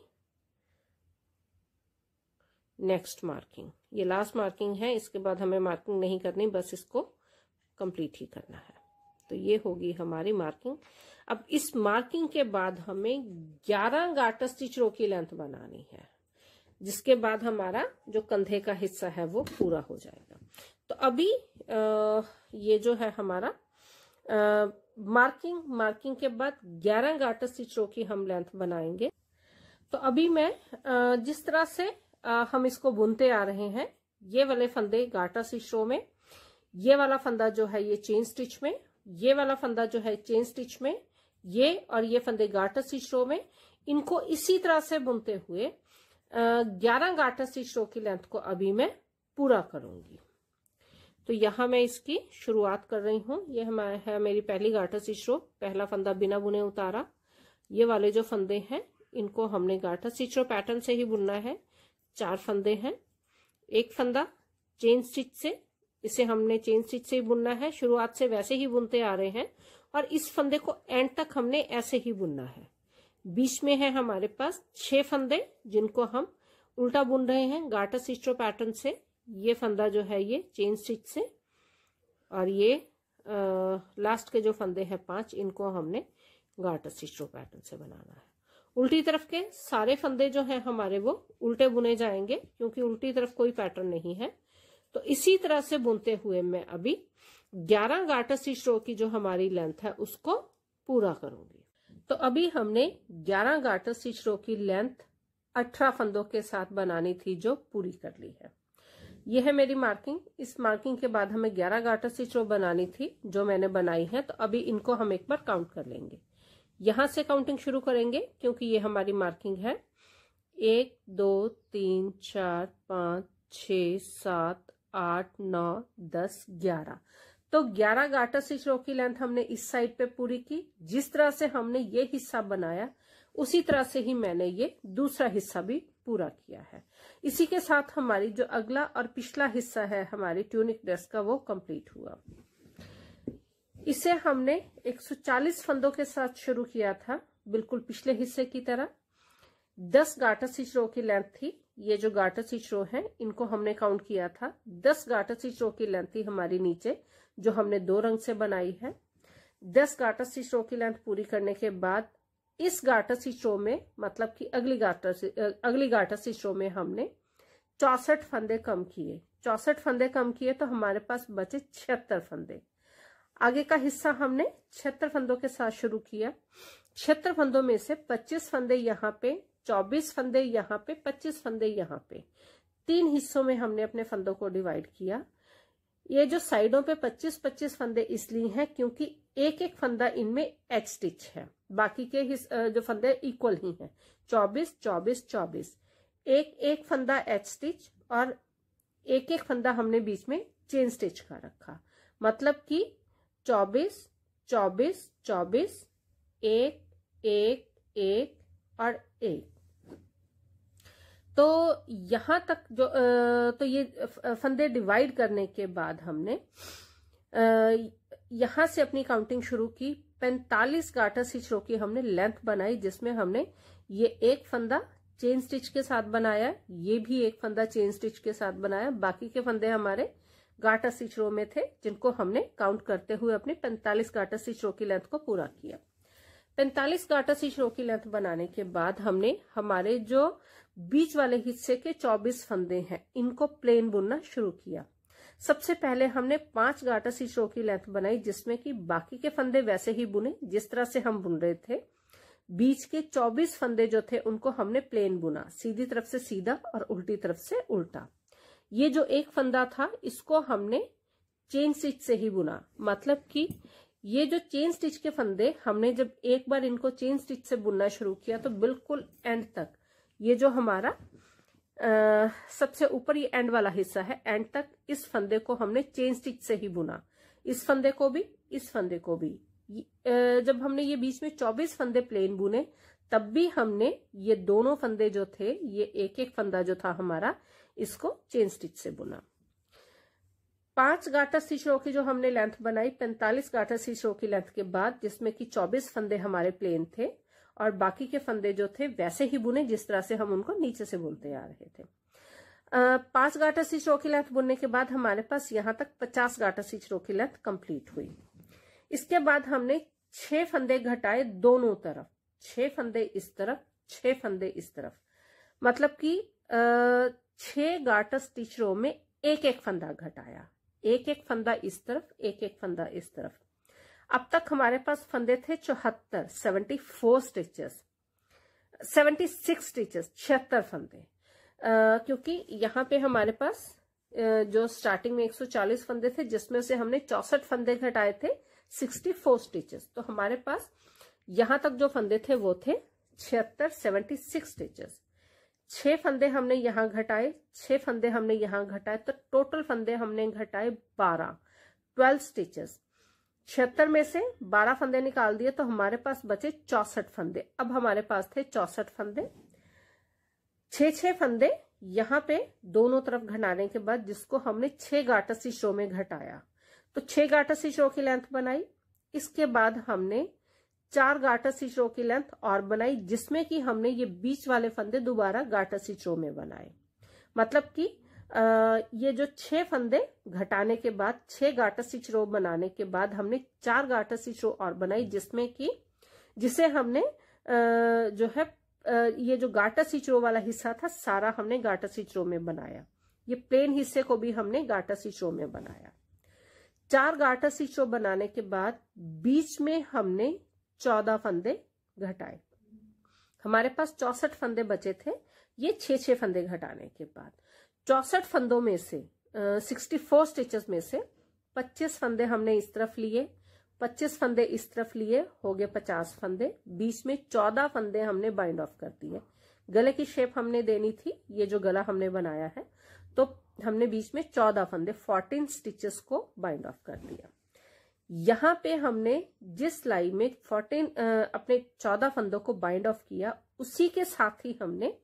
नेक्स्ट मार्किंग। ये लास्ट मार्किंग है, इसके बाद हमें मार्किंग नहीं करनी, बस इसको कंप्लीट ही करना है। तो ये होगी हमारी मार्किंग। अब इस मार्किंग के बाद हमें 11 गाटर स्टिच रो की लेंथ बनानी है, जिसके बाद हमारा जो कंधे का हिस्सा है वो पूरा हो जाएगा। तो अभी ये जो है हमारा मार्किंग के बाद 11 गाटर स्टिच रो की हम लेंथ बनाएंगे। तो अभी मैं जिस तरह से हम इसको बुनते आ रहे हैं, ये वाले फंदे गाटर स्टिच रो में, ये वाला फंदा जो है ये चेन स्टिच में, ये वाला फंदा जो है चेन स्टिच में, ये और ये फंदे गाटर स्टिच रो में, इनको इसी तरह से बुनते हुए 11 गाटर स्टिच रो की लेंथ को अभी मैं पूरा करूंगी। तो यहाँ मैं इसकी शुरुआत कर रही हूँ। ये है मेरी पहली गाटर स्टिच रो, पहला फंदा बिना बुने उतारा। ये वाले जो फंदे हैं इनको हमने गाटर स्टिच रो पैटर्न से ही बुनना है। 4 फंदे हैं, एक फंदा चेन स्टिच से, इसे हमने चेन स्टिच से ही बुनना है, शुरुआत से वैसे ही बुनते आ रहे हैं, और इस फंदे को एंड तक हमने ऐसे ही बुनना है। बीच में है हमारे पास 6 फंदे जिनको हम उल्टा बुन रहे हैं गाटर स्टिच रो पैटर्न से। ये फंदा जो है ये चेन स्टिच से, और ये लास्ट के जो फंदे हैं 5, इनको हमने गाटर स्टिच रो पैटर्न से बनाना है। उल्टी तरफ के सारे फंदे जो हैं हमारे वो उल्टे बुने जाएंगे, क्योंकि उल्टी तरफ कोई पैटर्न नहीं है। तो इसी तरह से बुनते हुए मैं अभी 11 गाटर स्टिच रो की जो हमारी लेंथ है उसको पूरा करूंगी। तो अभी हमने 11 गाटर स्टिच रो की लेंथ 18 फंदों के साथ बनानी थी, जो पूरी कर ली है। यह है मेरी मार्किंग। इस मार्किंग के बाद हमें 11 गाटर स्टिच रो बनानी थी, जो मैंने बनाई है। तो अभी इनको हम एक बार काउंट कर लेंगे। यहां से काउंटिंग शुरू करेंगे क्योंकि ये हमारी मार्किंग है। 1 2 3 4 5 6 7 8 9 10 11। तो 11 गाटर स्टिच रो की लेंथ हमने इस साइड पे पूरी की। जिस तरह से हमने ये हिस्सा बनाया उसी तरह से ही मैंने ये दूसरा हिस्सा भी पूरा किया है। इसी के साथ हमारी जो अगला और पिछला हिस्सा है हमारी ट्यूनिक ड्रेस का, वो कंप्लीट हुआ। इसे हमने 140 फंदों के साथ शुरू किया था, बिल्कुल पिछले हिस्से की तरह। 10 गाटर स्टिच रो की लेंथ थी। ये जो गाटर स्टिच रो है इनको हमने काउंट किया था। 10 गाटर स्टिच रो की लेंथ थी हमारी नीचे, जो हमने 2 रंग से बनाई है। 10 गाटर स्टिच रो की लेंथ पूरी करने के बाद इस गार्टर स्टिच रो में, मतलब कि अगली गार्टर स्टिच रो में हमने 64 फंदे कम किए। 64 फंदे कम किए तो हमारे पास बचे 76 फंदे। आगे का हिस्सा हमने 76 फंदों के साथ शुरू किया। 76 फंदों में से 25 फंदे यहाँ पे, 24 फंदे यहाँ पे, 25 फंदे यहाँ पे, 3 हिस्सों में हमने अपने फंदों को डिवाइड किया। ये जो साइडों पे 25-25 फंदे इसलिए हैं क्योंकि एक एक फंदा इनमें एच स्टिच है, बाकी के जो फंदे इक्वल ही हैं, 24, 24, 24, एक एक फंदा एच स्टिच और एक एक फंदा हमने बीच में चेन स्टिच का रखा। मतलब कि 24, 24, 24, एक एक एक और एक। तो यहां तक जो तो ये फंदे डिवाइड करने के बाद हमने यहां से अपनी काउंटिंग शुरू की। 45 गार्टर स्टिच रो की हमने लेंथ बनाई, जिसमें हमने ये एक फंदा चेन स्टिच के साथ बनाया, ये भी एक फंदा चेन स्टिच के साथ बनाया। बाकी के फंदे हमारे गार्टर स्टिच रो में थे, जिनको हमने काउंट करते हुए अपनी 45 गार्टर स्टिच रो की लेंथ को पूरा किया। 45 गार्टर स्टिच रो की लेंथ बनाने के बाद हमने हमारे जो बीच वाले हिस्से के 24 फंदे हैं, इनको प्लेन बुनना शुरू किया। सबसे पहले हमने 5 गार्टर स्टिच रो की लेंथ बनाई, जिसमें कि बाकी के फंदे वैसे ही बुने जिस तरह से हम बुन रहे थे। बीच के 24 फंदे जो थे उनको हमने प्लेन बुना, सीधी तरफ से सीधा और उल्टी तरफ से उल्टा। ये जो एक फंदा था इसको हमने चेन स्टिच से ही बुना। मतलब कि ये जो चेन स्टिच के फंदे हमने जब एक बार इनको चेन स्टिच से बुनना शुरू किया तो बिल्कुल एंड तक, ये जो हमारा सबसे ऊपर ये एंड वाला हिस्सा है, एंड तक इस फंदे को हमने चेन स्टिच से ही बुना। इस फंदे को भी, इस फंदे को भी। जब हमने ये बीच में 24 फंदे प्लेन बुने तब भी हमने ये दोनों फंदे जो थे, ये एक एक फंदा जो था हमारा, इसको चेन स्टिच से बुना। 5 गार्टर स्टिच रो की जो हमने लेंथ बनाई, 45 गार्टर स्टिच रो की लेंथ के बाद, जिसमें कि 24 फंदे हमारे प्लेन थे और बाकी के फंदे जो थे वैसे ही बुने जिस तरह से हम उनको नीचे से बुनते आ रहे थे। 5 गार्टर स्टिच रो की लेंथ बुनने के बाद हमारे पास यहाँ तक 50 गार्टर स्टिच रो की लेंथ कंप्लीट हुई। इसके बाद हमने 6 फंदे घटाए दोनों तरफ, 6 फंदे इस तरफ, 6 फंदे इस तरफ। मतलब कि 6 गार्टर स्टिच रो में एक एक फंदा घटाया, एक एक फंदा इस तरफ, एक एक फंदा इस तरफ। अब तक हमारे पास फंदे थे 74, 74 स्टिचेस, 76 स्टिचेस, 76 फंदे। क्योंकि यहाँ पे हमारे पास जो स्टार्टिंग में 140 फंदे थे, जिसमें से हमने 64 फंदे घटाए थे 64 स्टिचेस। तो हमारे पास यहां तक जो फंदे थे वो थे 76, 76 स्टिचेस। 6 फंदे हमने यहां घटाए, 6 फंदे हमने यहां घटाए, तो टोटल फंदे हमने घटाए 12 स्टिचेस। 76 में से 12 फंदे निकाल दिए तो हमारे पास बचे 64 फंदे। अब हमारे पास थे 64 फंदे। 6 फंदे यहाँ पे दोनों तरफ घटाने के बाद, जिसको हमने 6 गार्टर स्टिच रो में घटाया, तो 6 गार्टर स्टिच रो की लेंथ बनाई। इसके बाद हमने 4 गार्टर स्टिच रो की लेंथ और बनाई, जिसमें कि हमने ये बीच वाले फंदे दोबारा गार्टर स्टिच रो में बनाए। मतलब कि ये जो 6 फंदे घटाने के बाद, 6 गार्टर स्टिच रो बनाने के बाद हमने 4 गार्टर स्टिच रो और बनाई, जिसमें कि जिसे हमने जो है ये जो गार्टर स्टिच रो वाला हिस्सा था सारा हमने गार्टर स्टिच रो में बनाया। ये प्लेन हिस्से को भी हमने गार्टर स्टिच रो में बनाया। 4 गार्टर स्टिच रो बनाने के बाद बीच में हमने 14 फंदे घटाए। हमारे पास 64 फंदे बचे थे, ये 6 फंदे घटाने के बाद 64 फंदों में से 64 स्टिचेस में से 25 फंदे हमने इस तरफ लिए, 25 फंदे इस तरफ लिए, हो गए 50 फंदे। बीच में 14 फंदे हमने बाइंड ऑफ कर दिए। गले की शेप हमने देनी थी, ये जो गला हमने बनाया है, तो हमने बीच में 14 फंदे 14 स्टिचेस को बाइंड ऑफ कर दिया। यहाँ पे हमने जिस लाई में 14 अपने 14 फंदों को बाइंड ऑफ किया, उसी के साथ ही हमने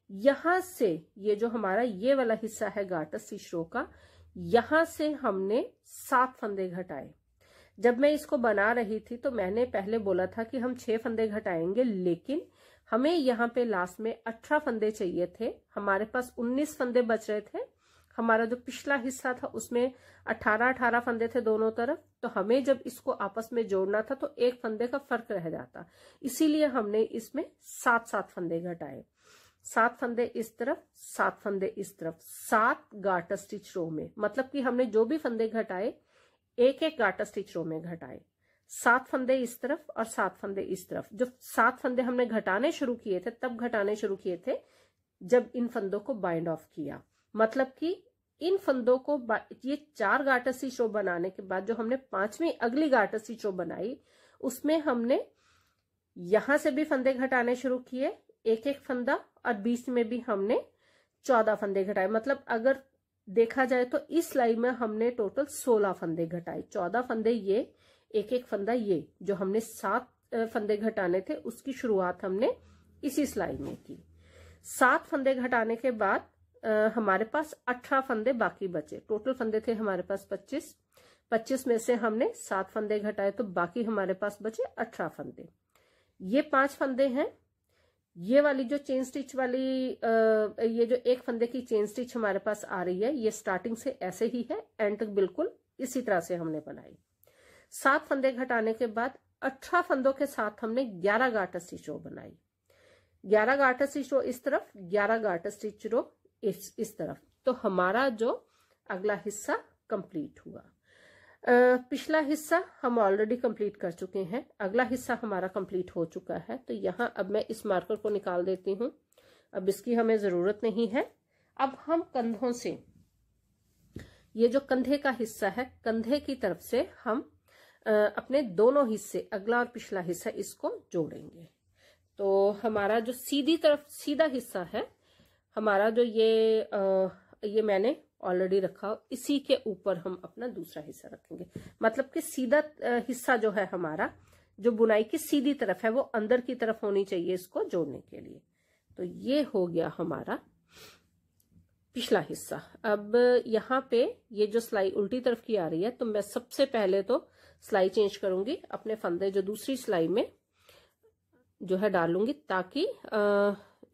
यहां से ये जो हमारा ये वाला हिस्सा है गार्टर स्टिच रो का, यहां से हमने 7 फंदे घटाए। जब मैं इसको बना रही थी तो मैंने पहले बोला था कि हम 6 फंदे घटाएंगे, लेकिन हमें यहाँ पे लास्ट में 18 फंदे चाहिए थे। हमारे पास 19 फंदे बच रहे थे, हमारा जो पिछला हिस्सा था उसमें 18-18 फंदे थे दोनों तरफ, तो हमें जब इसको आपस में जोड़ना था तो एक फंदे का फर्क रह जाता, इसीलिए हमने इसमें 7-7 फंदे घटाए। 7 फंदे इस तरफ, 7 फंदे इस तरफ, 7 गार्टर स्टिच रो में, मतलब कि हमने जो भी फंदे घटाए एक एक गार्टर स्टिच रो में घटाए। 7 फंदे इस तरफ और 7 फंदे इस तरफ। जो 7 फंदे हमने घटाने शुरू किए थे तब घटाने शुरू किए थे जब इन फंदों को बाइंड ऑफ किया, मतलब कि इन फंदों को ये 4 गार्टर स्टिच रो बनाने के बाद जो हमने 5वीं अगली गार्टर स्टिच रो बनाई उसमें हमने यहां से भी फंदे घटाने शुरू किए, एक एक फंदा, और बीच में भी हमने 14 फंदे घटाए। मतलब अगर देखा जाए तो इस सिलाई में हमने टोटल 16 फंदे घटाए। 14 फंदे ये, एक एक फंदा ये, जो हमने 7 फंदे घटाने थे उसकी शुरुआत हमने इसी सिलाई में की। 7 फंदे घटाने के बाद हमारे पास 18 फंदे बाकी बचे। टोटल फंदे थे हमारे पास 25 में से हमने 7 फंदे घटाए तो बाकी हमारे पास बचे 18 फंदे। ये 5 फंदे हैं। ये वाली जो चेन स्टिच वाली ये जो एक फंदे की चेन स्टिच हमारे पास आ रही है, ये स्टार्टिंग से ऐसे ही है, एंड तक बिल्कुल इसी तरह से हमने बनाई। 7 फंदे घटाने के बाद 18 फंदों के साथ हमने 11 गार्टर स्टिच रो बनाई। 11 गार्टर स्टिच रो इस तरफ, 11 गार्टर स्टिच रो इस तरफ। तो हमारा जो अगला हिस्सा कंप्लीट हुआ। पिछला हिस्सा हम ऑलरेडी कंप्लीट कर चुके हैं, अगला हिस्सा हमारा कंप्लीट हो चुका है। तो यहाँ अब मैं इस मार्कर को निकाल देती हूँ, अब इसकी हमें जरूरत नहीं है। अब हम कंधों से, ये जो कंधे का हिस्सा है, कंधे की तरफ से हम अपने दोनों हिस्से, अगला और पिछला हिस्सा, इसको जोड़ेंगे। तो हमारा जो सीधी तरफ सीधा हिस्सा है हमारा, जो ये मैंने ऑलरेडी रखा, इसी के ऊपर हम अपना दूसरा हिस्सा रखेंगे। मतलब कि सीधा हिस्सा जो है हमारा, जो बुनाई की सीधी तरफ है, वो अंदर की तरफ होनी चाहिए इसको जोड़ने के लिए। तो ये हो गया हमारा पिछला हिस्सा। अब यहाँ पे ये जो सिलाई उल्टी तरफ की आ रही है, तो मैं सबसे पहले तो सिलाई चेंज करूंगी, अपने फंदे जो दूसरी सिलाई में जो है डालूंगी, ताकि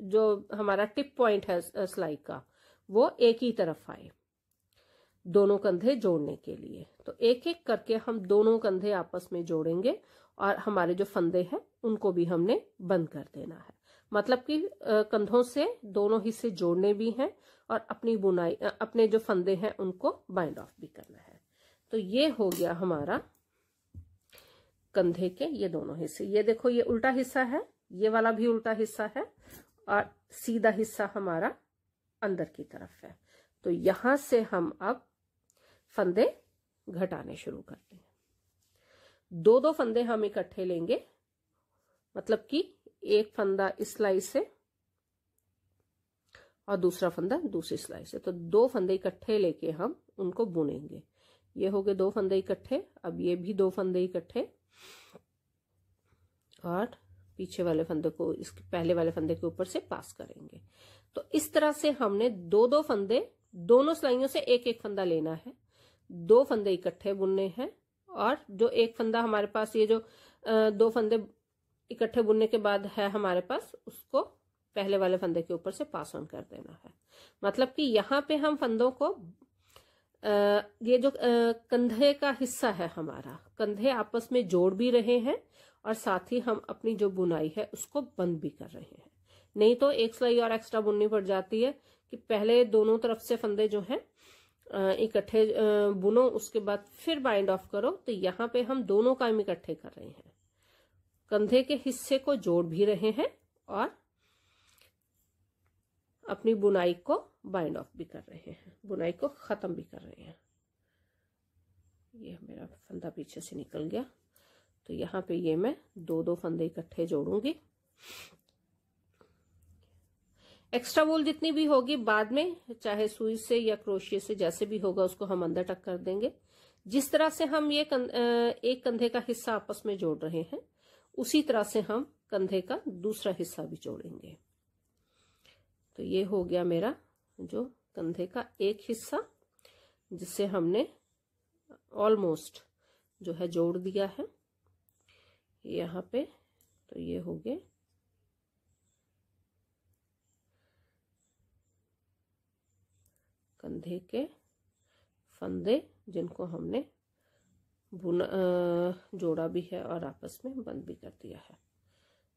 जो हमारा टिप पॉइंट है सिलाई का वो एक ही तरफ आए दोनों कंधे जोड़ने के लिए। तो एक एक करके हम दोनों कंधे आपस में जोड़ेंगे और हमारे जो फंदे हैं उनको भी हमने बंद कर देना है। मतलब कि कंधों से दोनों हिस्से जोड़ने भी हैं और अपनी बुनाई, अपने जो फंदे हैं उनको बाइंड ऑफ भी करना है। तो ये हो गया हमारा कंधे के ये दोनों हिस्से। ये देखो, ये उल्टा हिस्सा है, ये वाला भी उल्टा हिस्सा है, और सीधा हिस्सा हमारा अंदर की तरफ है। तो यहां से हम अब फंदे घटाने शुरू करते हैं। 2-2 फंदे हम इकट्ठे लेंगे, मतलब कि एक फंदा इस सिलाई से और दूसरा फंदा दूसरी सिलाई से। तो 2 फंदे इकट्ठे लेके हम उनको बुनेंगे। ये हो गए 2 फंदे इकट्ठे। अब ये भी 2 फंदे इकट्ठे, और पीछे वाले फंदे को इसके पहले वाले फंदे के ऊपर से पास करेंगे। तो इस तरह से हमने 2-2 फंदे, दोनों सिलाइयों से एक एक फंदा लेना है, 2 फंदे इकट्ठे बुनने हैं, और जो एक फंदा हमारे पास, ये जो 2 फंदे इकट्ठे बुनने के बाद है हमारे पास, उसको पहले वाले फंदे के ऊपर से पास ऑन कर देना है। मतलब कि यहाँ पे हम फंदों को, ये जो कंधे का हिस्सा है हमारा, कंधे आपस में जोड़ भी रहे हैं और साथ ही हम अपनी जो बुनाई है उसको बंद भी कर रहे हैं। नहीं तो एक सिलाई और एक्स्ट्रा बुननी पड़ जाती है कि पहले दोनों तरफ से फंदे जो हैं इकट्ठे बुनो, उसके बाद फिर बाइंड ऑफ करो। तो यहाँ पे हम दोनों काम इकट्ठे कर रहे हैं, कंधे के हिस्से को जोड़ भी रहे हैं और अपनी बुनाई को बाइंड ऑफ भी कर रहे हैं, बुनाई को खत्म भी कर रहे हैं। ये मेरा फंदा पीछे से निकल गया। तो यहाँ पे ये मैं 2-2 फंदे इकट्ठे जोड़ूंगी। एक्स्ट्रा वूल जितनी भी होगी बाद में, चाहे सुई से या क्रोशिया से, जैसे भी होगा उसको हम अंदर टक कर देंगे। जिस तरह से हम ये एक कंधे का हिस्सा आपस में जोड़ रहे हैं, उसी तरह से हम कंधे का दूसरा हिस्सा भी जोड़ेंगे। तो ये हो गया मेरा जो कंधे का एक हिस्सा, जिसे हमने ऑलमोस्ट जो है जोड़ दिया है यहाँ पे। तो ये हो गए कंधे के फंदे जिनको हमने बुना जोड़ा भी है और आपस में बंद भी कर दिया है।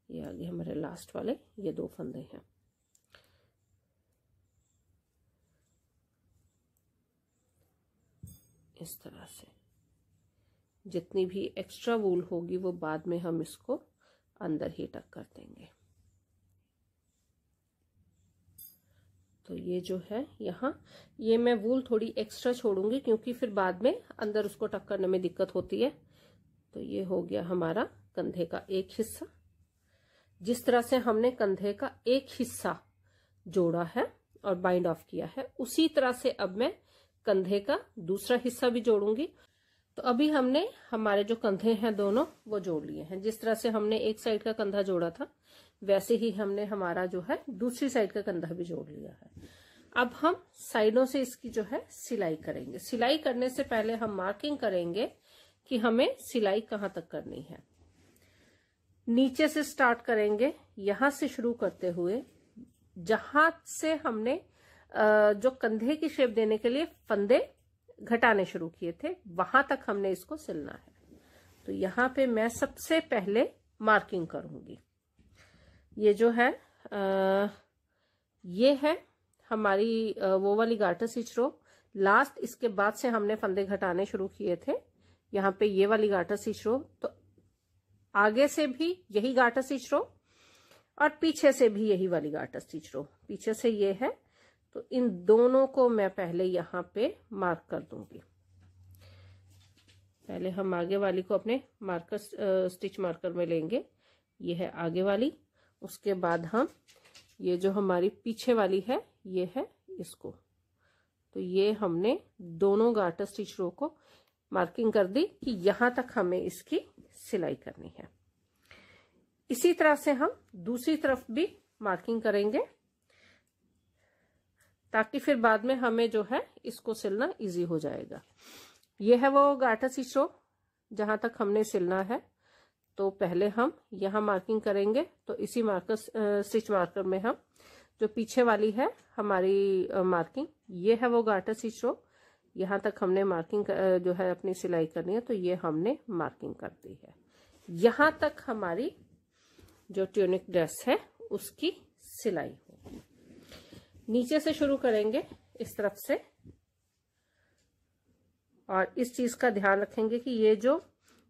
ये आगे हमारे लास्ट वाले ये 2 फंदे हैं। इस तरह से जितनी भी एक्स्ट्रा वूल होगी वो बाद में हम इसको अंदर ही टक कर देंगे। तो ये जो है यहाँ ये मैं वूल थोड़ी एक्स्ट्रा छोड़ूंगी क्योंकि फिर बाद में अंदर उसको टक करने में दिक्कत होती है। तो ये हो गया हमारा कंधे का एक हिस्सा। जिस तरह से हमने कंधे का एक हिस्सा जोड़ा है और बाइंड ऑफ किया है, उसी तरह से अब मैं कंधे का दूसरा हिस्सा भी जोड़ूंगी। तो अभी हमने हमारे जो कंधे हैं दोनों वो जोड़ लिए हैं। जिस तरह से हमने एक साइड का कंधा जोड़ा था वैसे ही हमने हमारा जो है दूसरी साइड का कंधा भी जोड़ लिया है। अब हम साइडों से इसकी जो है सिलाई करेंगे। सिलाई करने से पहले हम मार्किंग करेंगे कि हमें सिलाई कहाँ तक करनी है। नीचे से स्टार्ट करेंगे, यहां से शुरू करते हुए जहां से हमने जो कंधे की शेप देने के लिए फंदे घटाने शुरू किए थे वहां तक हमने इसको सिलना है। तो यहाँ पे मैं सबसे पहले मार्किंग करूंगी। ये जो है ये है हमारी वो वाली गार्टर स्टिच रो लास्ट। इसके बाद से हमने फंदे घटाने शुरू किए थे। यहाँ पे ये वाली गार्टर स्टिच रो, तो आगे से भी यही गार्टर स्टिच रो और पीछे से भी यही वाली गार्टर स्टिच रो। पीछे से ये है, तो इन दोनों को मैं पहले यहाँ पे मार्क कर दूंगी। पहले हम आगे वाली को अपने मार्कर स्टिच मार्कर में लेंगे। ये है आगे वाली। उसके बाद हम ये जो हमारी पीछे वाली है ये है इसको। तो ये हमने दोनों गार्टर स्टिच रो को मार्किंग कर दी कि यहां तक हमें इसकी सिलाई करनी है। इसी तरह से हम दूसरी तरफ भी मार्किंग करेंगे ताकि फिर बाद में हमें जो है इसको सिलना इजी हो जाएगा। ये है वो गार्टर स्टिच रो जहां तक हमने सिलना है। तो पहले हम यहाँ मार्किंग करेंगे। तो इसी मार्कर स्टिच मार्कर में हम जो पीछे वाली है हमारी मार्किंग, ये है वो गार्टर स्टिच रो। यहाँ तक हमने मार्किंग जो है अपनी सिलाई करनी है, तो ये हमने मार्किंग कर दी है। यहाँ तक हमारी जो ट्यूनिक ड्रेस है उसकी सिलाई होगी। नीचे से शुरू करेंगे इस तरफ से, और इस चीज का ध्यान रखेंगे कि ये जो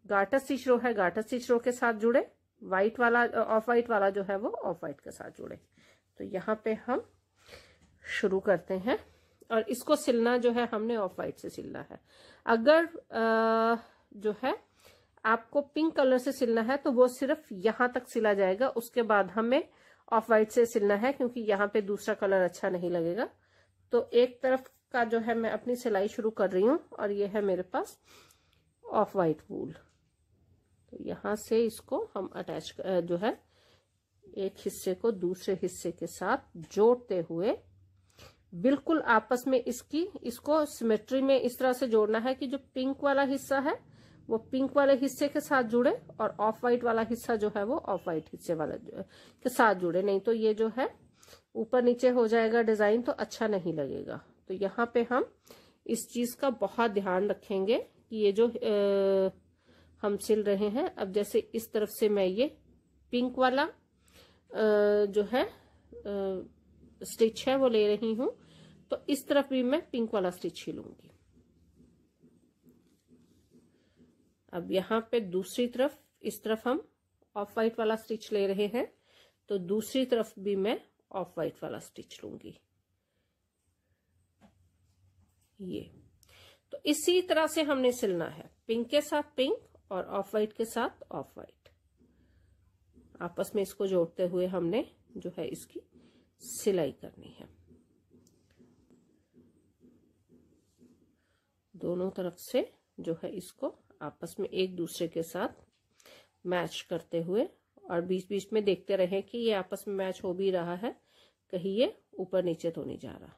गार्टर स्टिच रो है गार्टर स्टिच रो के साथ जुड़े, व्हाइट वाला ऑफ वाइट वाला जो है वो ऑफ वाइट के साथ जुड़े। तो यहाँ पे हम शुरू करते हैं और इसको सिलना जो है हमने ऑफ वाइट से सिलना है। अगर जो है आपको पिंक कलर से सिलना है तो वो सिर्फ यहां तक सिला जाएगा, उसके बाद हमें ऑफ वाइट से सिलना है क्योंकि यहाँ पे दूसरा कलर अच्छा नहीं लगेगा। तो एक तरफ का जो है मैं अपनी सिलाई शुरू कर रही हूँ और ये है मेरे पास ऑफ वाइट वूल। तो यहाँ से इसको हम अटैच जो है एक हिस्से को दूसरे हिस्से के साथ जोड़ते हुए बिल्कुल आपस में इसको सिमेट्री में इस तरह से जोड़ना है कि जो पिंक वाला हिस्सा है वो पिंक वाले हिस्से के साथ जुड़े और ऑफ वाइट वाला हिस्सा जो है वो ऑफ वाइट हिस्से वाला के साथ जुड़े। नहीं तो ये जो है ऊपर नीचे हो जाएगा डिजाइन, तो अच्छा नहीं लगेगा। तो यहाँ पे हम इस चीज का बहुत ध्यान रखेंगे कि ये जो हम सिल रहे हैं, अब जैसे इस तरफ से मैं ये पिंक वाला जो है स्टिच है वो ले रही हूं, तो इस तरफ भी मैं पिंक वाला स्टिच ही लूंगी। अब यहाँ पे दूसरी तरफ इस तरफ हम ऑफ वाइट वाला स्टिच ले रहे हैं, तो दूसरी तरफ भी मैं ऑफ वाइट वाला स्टिच लूंगी। ये तो इसी तरह से हमने सिलना है, पिंक के साथ पिंक और ऑफ वाइट के साथ ऑफ वाइट। आपस में इसको जोड़ते हुए हमने जो है इसकी सिलाई करनी है। दोनों तरफ से जो है इसको आपस में एक दूसरे के साथ मैच करते हुए, और बीच बीच में देखते रहें कि ये आपस में मैच हो भी रहा है, कहीं ये ऊपर नीचे तो नहीं जा रहा।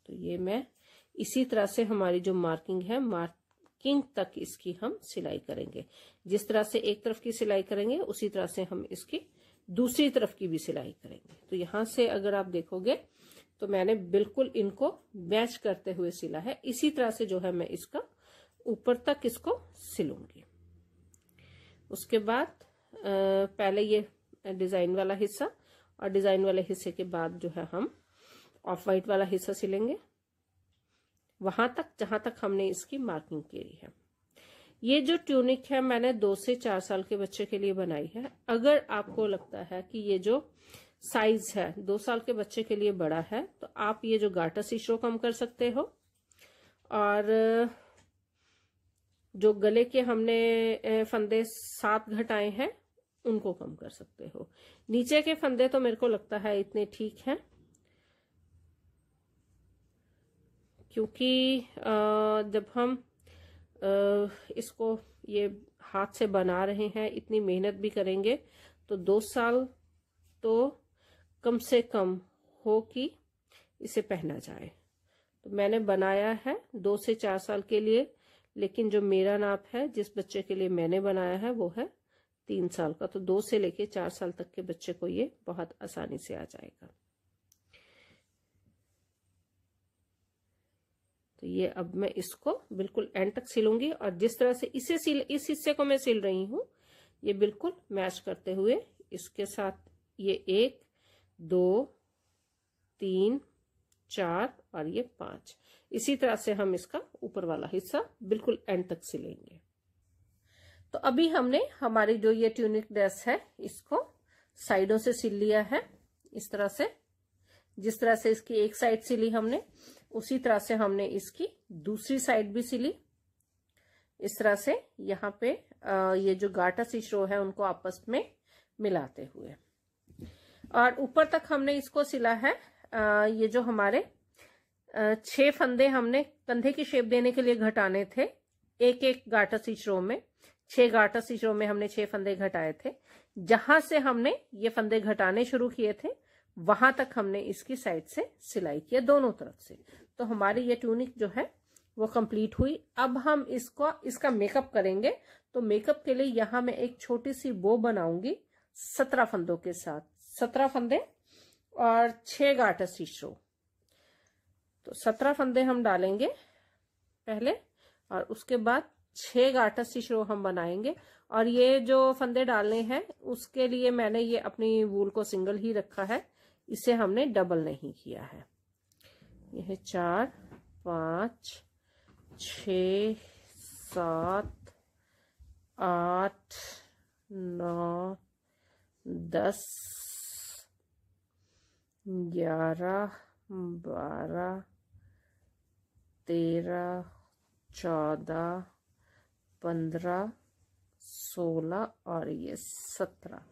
तो ये मैं इसी तरह से हमारी जो मार्किंग है मार्किंग तक इसकी हम सिलाई करेंगे। जिस तरह से एक तरफ की सिलाई करेंगे उसी तरह से हम इसकी दूसरी तरफ की भी सिलाई करेंगे। तो यहां से अगर आप देखोगे तो मैंने बिल्कुल इनको मैच करते हुए सिला है। इसी तरह से जो है मैं इसका ऊपर तक इसको सिलूंगी। उसके बाद पहले ये डिजाइन वाला हिस्सा और डिजाइन वाले हिस्से के बाद जो है हम ऑफ वाइट वाला हिस्सा सिलेंगे, वहां तक जहां तक हमने इसकी मार्किंग की है। ये जो ट्यूनिक है मैंने 2 से 4 साल के बच्चे के लिए बनाई है। अगर आपको लगता है कि ये जो साइज है 2 साल के बच्चे के लिए बड़ा है तो आप ये जो गाटर स्टिच कम कर सकते हो, और जो गले के हमने फंदे 7 घटाए हैं उनको कम कर सकते हो। नीचे के फंदे तो मेरे को लगता है इतने ठीक हैं, क्योंकि जब हम इसको ये हाथ से बना रहे हैं, इतनी मेहनत भी करेंगे, तो 2 साल तो कम से कम हो कि इसे पहना जाए। तो मैंने बनाया है 2 से 4 साल के लिए, लेकिन जो मेरा नाप है जिस बच्चे के लिए मैंने बनाया है वो है 3 साल का। तो 2 से लेके 4 साल तक के बच्चे को ये बहुत आसानी से आ जाएगा। तो ये अब मैं इसको बिल्कुल एंड तक सिलूंगी, और जिस तरह से इस हिस्से को मैं सिल रही हूँ ये बिल्कुल मैच करते हुए इसके साथ ये 1 2 3 4 और ये 5, इसी तरह से हम इसका ऊपर वाला हिस्सा बिल्कुल एंड तक सिलेंगे। तो अभी हमने हमारी जो ये ट्यूनिक ड्रेस है इसको साइडों से सिल लिया है। इस तरह से, जिस तरह से इसकी एक साइड सिली हमने, उसी तरह से हमने इसकी दूसरी साइड भी सिली। इस तरह से यहाँ पे ये जो गाटर स्टिच रो है उनको आपस में मिलाते हुए, और ऊपर तक हमने इसको सिला है। ये जो हमारे 6 फंदे हमने कंधे की शेप देने के लिए घटाने थे, एक गाटर स्टिच रो में 6 गाटर स्टिच रो में हमने 6 फंदे घटाए थे। जहां से हमने ये फंदे घटाने शुरू किए थे वहां तक हमने इसकी साइड से सिलाई किया दोनों तरफ से। तो हमारी ये ट्यूनिक जो है वो कंप्लीट हुई। अब हम इसका मेकअप करेंगे। तो मेकअप के लिए यहाँ मैं एक छोटी सी बो बनाऊंगी 17 फंदों के साथ, 17 फंदे और 6 गाटर स्टिच रो। तो 17 फंदे हम डालेंगे पहले, और उसके बाद 6 गाटर स्टिच रो हम बनाएंगे। और ये जो फंदे डालने हैं उसके लिए मैंने ये अपनी वूल को सिंगल ही रखा है, इसे हमने डबल नहीं किया है। यह 4 5 6 7 8 9 10 11 12 13 14 15 16 और ये 17।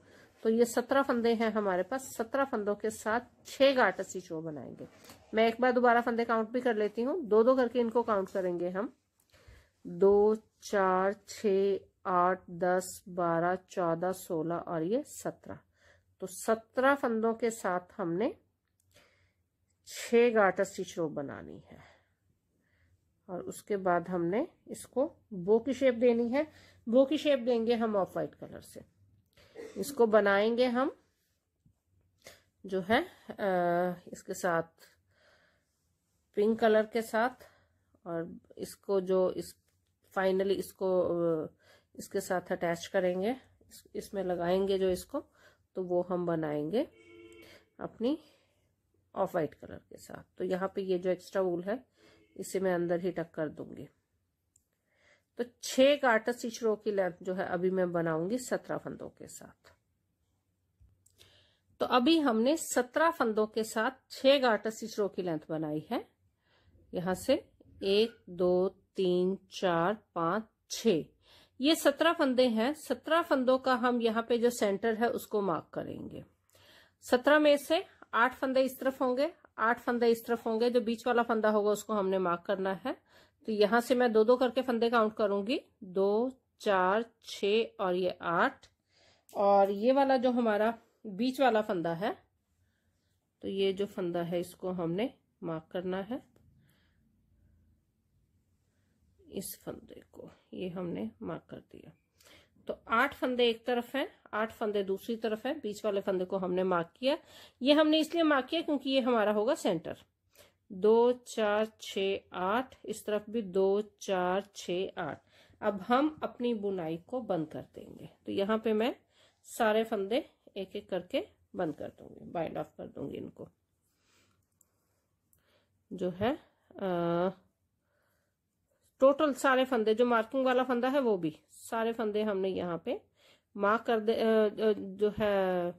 तो ये 17 फंदे हैं हमारे पास। 17 फंदों के साथ 6 गाटर स्टिच रो बनाएंगे। मैं एक बार दोबारा फंदे काउंट भी कर लेती हूँ, 2-2 करके इनको काउंट करेंगे हम। 2 4 6 8 10 12 14 16 और ये 17। तो 17 फंदों के साथ हमने 6 गाटर स्टिच रो बनानी है, और उसके बाद हमने इसको बो की शेप देनी है। बो की शेप देंगे हम ऑफ वाइट कलर से। इसको बनाएंगे हम जो है इसके साथ पिंक कलर के साथ, और इसको जो फाइनली इसको इसके साथ अटैच करेंगे, इसमें लगाएंगे जो इसको, तो वो हम बनाएंगे अपनी ऑफ वाइट कलर के साथ। तो यहाँ पे ये जो एक्स्ट्रा वूल है इसे मैं अंदर ही टक कर दूंगी। तो 6 गाटर स्टिच रो की लेंथ जो है अभी मैं बनाऊंगी 17 फंदों के साथ। तो अभी हमने 17 फंदों के साथ 6 गाटर स्टिच रो की लेंथ बनाई है। यहां से 1 2 3 4 5 6, ये 17 फंदे हैं। 17 फंदों का हम यहाँ पे जो सेंटर है उसको मार्क करेंगे। 17 में से 8 फंदे इस तरफ होंगे, 8 फंदे इस तरफ होंगे। जो बीच वाला फंदा होगा उसको हमने मार्क करना है। तो यहां से मैं 2-2 करके फंदे काउंट करूंगी, 2 4 6 और ये 8। और ये वाला जो हमारा बीच वाला फंदा है, तो ये जो फंदा है इसको हमने मार्क करना है। इस फंदे को ये हमने मार्क कर दिया। तो 8 फंदे एक तरफ हैं, 8 फंदे दूसरी तरफ हैं। बीच वाले फंदे को हमने मार्क किया। ये हमने इसलिए मार्क किया क्योंकि ये हमारा होगा सेंटर। 2 4 6 8, इस तरफ भी 2 4 6 8। अब हम अपनी बुनाई को बंद कर देंगे। तो यहाँ पे मैं सारे फंदे एक एक करके बंद कर दूंगी, बाइंड ऑफ कर दूंगी इनको। जो है टोटल सारे फंदे, जो मार्किंग वाला फंदा है वो भी सारे फंदे हमने यहाँ पे मार्क कर दे, जो है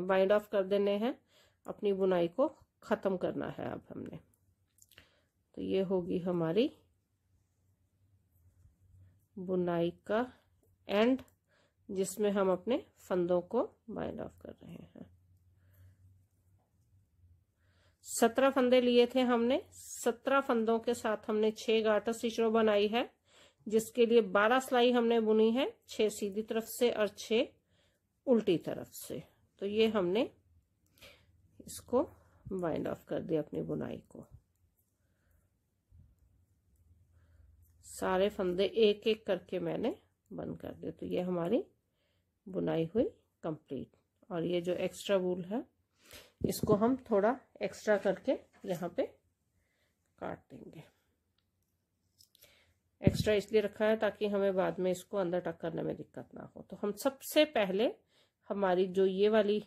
बाइंड ऑफ कर देने हैं। अपनी बुनाई को खत्म करना है अब हमने। तो ये होगी हमारी बुनाई का एंड, जिसमें हम अपने फंदों को बाइंड ऑफ कर रहे हैं। 17 फंदे लिए थे हमने। 17 फंदों के साथ हमने 6 गार्टर स्टिच रो बनाई है, जिसके लिए 12 सिलाई हमने बुनी है, 6 सीधी तरफ से और 6 उल्टी तरफ से। तो ये हमने इसको बाइंड ऑफ कर दिया अपनी बुनाई को। सारे फंदे एक एक करके मैंने बंद कर दिए। तो ये हमारी बुनाई हुई कंप्लीट। और ये जो एक्स्ट्रा वूल है इसको हम थोड़ा एक्स्ट्रा करके यहाँ पे काट देंगे। एक्स्ट्रा इसलिए रखा है ताकि हमें बाद में इसको अंदर टक करने में दिक्कत ना हो। तो हम सबसे पहले हमारी जो ये वाली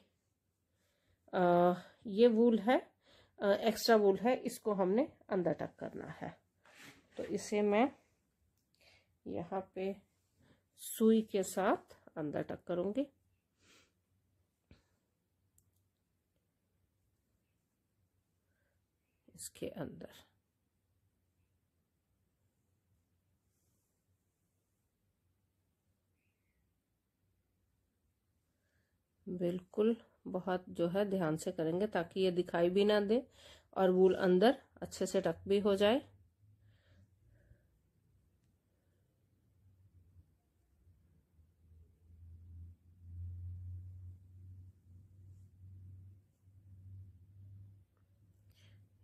ये वूल है, एक्स्ट्रा वूल है, इसको हमने अंदर टक करना है। तो इसे मैं यहाँ पे सुई के साथ अंदर टक करूंगी। इसके अंदर बिल्कुल बहुत जो है ध्यान से करेंगे ताकि ये दिखाई भी ना दे और वूल अंदर अच्छे से टक भी हो जाए।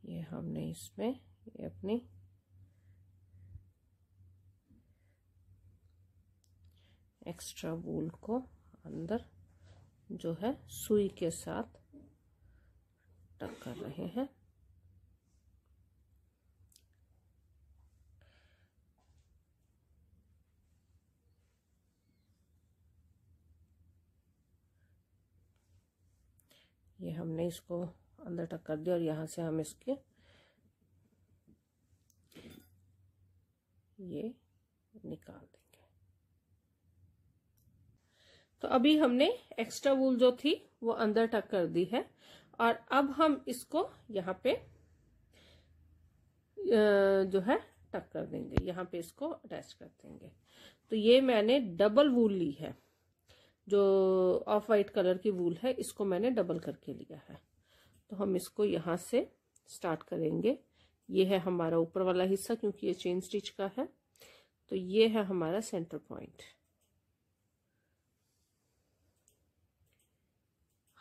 ये हमने इसमें ये अपनी एक्स्ट्रा वूल को अंदर जो है सुई के साथ टक कर रहे हैं। ये हमने इसको अंदर टक कर दिया और यहाँ से हम इसके ये निकाल देंगे। तो अभी हमने एक्स्ट्रा वूल जो थी वो अंदर टक कर दी है और अब हम इसको यहाँ पे जो है टक कर देंगे। यहाँ पे इसको अटैच कर देंगे। तो ये मैंने डबल वूल ली है, जो ऑफ वाइट कलर की वूल है इसको मैंने डबल करके लिया है। तो हम इसको यहाँ से स्टार्ट करेंगे। ये है हमारा ऊपर वाला हिस्सा, क्योंकि ये चेन स्टिच का है। तो ये है हमारा सेंटर पॉइंट।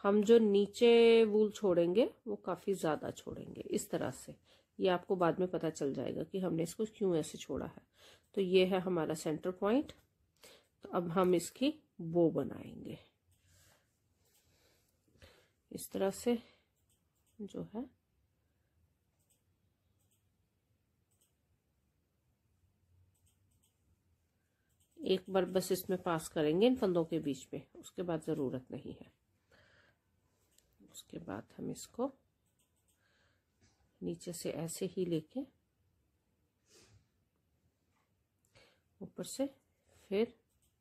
हम जो नीचे वूल छोड़ेंगे वो काफी ज्यादा छोड़ेंगे इस तरह से। ये आपको बाद में पता चल जाएगा कि हमने इसको क्यों ऐसे छोड़ा है। तो ये है हमारा सेंटर पॉइंट। तो अब हम इसकी बो बनाएंगे इस तरह से जो है। एक बार बस इसमें पास करेंगे इन फंदों के बीच में, उसके बाद जरूरत नहीं है। उसके बाद हम इसको नीचे से ऐसे ही लेके ऊपर से फिर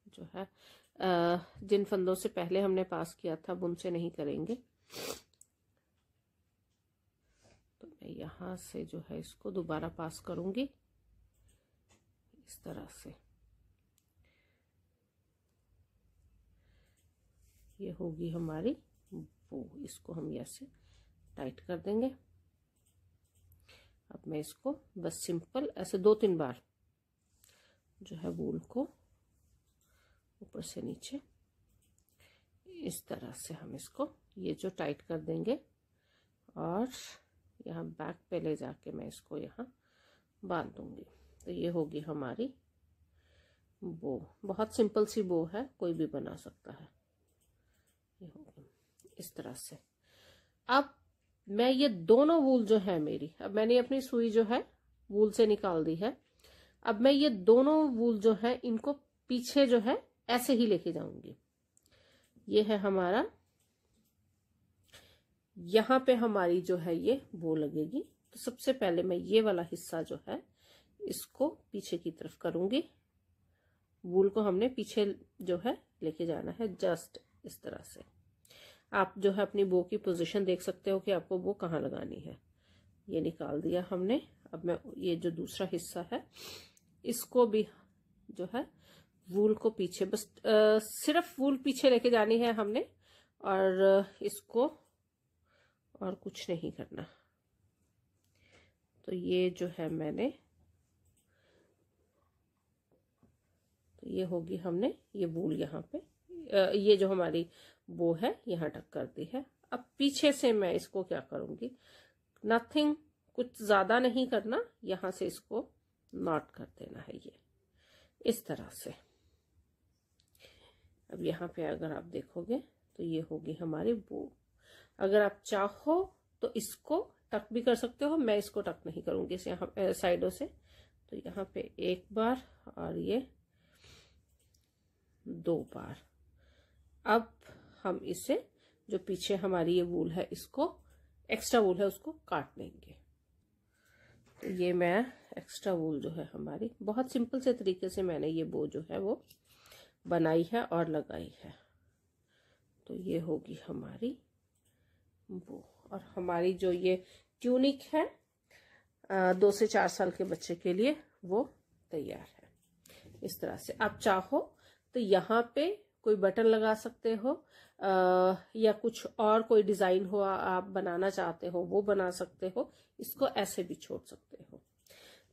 जो है जिन फंदों से पहले हमने पास किया था उनसे नहीं करेंगे। तो मैं यहाँ से जो है इसको दोबारा पास करूंगी इस तरह से। ये होगी हमारी बो। इसको हम ऐसे टाइट कर देंगे। अब मैं इसको बस सिंपल ऐसे 2-3 बार जो है वूल को ऊपर से नीचे इस तरह से हम इसको ये जो टाइट कर देंगे और यहाँ बैक पे ले जाके मैं इसको यहाँ बांध दूंगी। तो ये होगी हमारी बो, बहुत सिंपल सी बो है, कोई भी बना सकता है। ये होगा इस तरह से। अब मैं ये दोनों वूल जो है मेरी, अब मैंने अपनी सुई जो है वूल से निकाल दी है। अब मैं ये दोनों वूल जो है इनको पीछे जो है ऐसे ही लेके जाऊंगी। ये है हमारा, यहां पे हमारी जो है ये बो लगेगी। तो सबसे पहले मैं ये वाला हिस्सा जो है इसको पीछे की तरफ करूंगी। वूल को हमने पीछे जो है लेके जाना है, जस्ट इस तरह से। आप जो है अपनी बो की पोजीशन देख सकते हो कि आपको बो कहाँ लगानी है। ये निकाल दिया हमने। अब मैं ये जो दूसरा हिस्सा है इसको भी जो है वूल को पीछे, बस सिर्फ वूल पीछे लेके जानी है हमने, और इसको और कुछ नहीं करना। तो ये जो है मैंने, तो ये होगी हमने ये वूल यहाँ पे, ये जो हमारी बो है यहाँ टक कर दी है। अब पीछे से मैं इसको क्या करूंगी, नथिंग, कुछ ज्यादा नहीं करना, यहां से इसको नॉट कर देना है ये इस तरह से। अब यहाँ पे अगर आप देखोगे तो ये होगी हमारी बो। अगर आप चाहो तो इसको टक भी कर सकते हो, मैं इसको टक नहीं करूंगी इस यहाँ साइडों से। तो यहाँ पे एक बार और ये 2 बार। अब हम इसे जो पीछे हमारी ये वूल है, इसको एक्स्ट्रा वूल है उसको काट लेंगे। तो ये मैं एक्स्ट्रा वूल जो है हमारी, बहुत सिंपल से तरीके से मैंने ये बो जो है वो बनाई है और लगाई है। तो ये होगी हमारी बो। और हमारी जो ये ट्यूनिक है 2 से 4 साल के बच्चे के लिए वो तैयार है इस तरह से। आप चाहो तो यहाँ पे कोई बटन लगा सकते हो, या कुछ और कोई डिजाइन हो आप बनाना चाहते हो वो बना सकते हो, इसको ऐसे भी छोड़ सकते हो।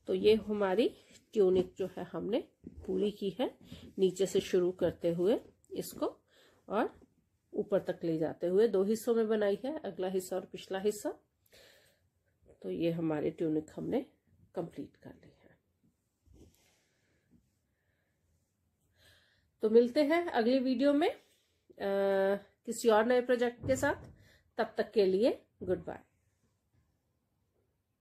तो ये हमारी ट्यूनिक जो है हमने पूरी की है, नीचे से शुरू करते हुए इसको और ऊपर तक ले जाते हुए 2 हिस्सों में बनाई है, अगला हिस्सा और पिछला हिस्सा। तो ये हमारी ट्यूनिक हमने कंप्लीट कर ली है। तो मिलते हैं अगली वीडियो में किसी और नए प्रोजेक्ट के साथ। तब तक के लिए गुड बाय।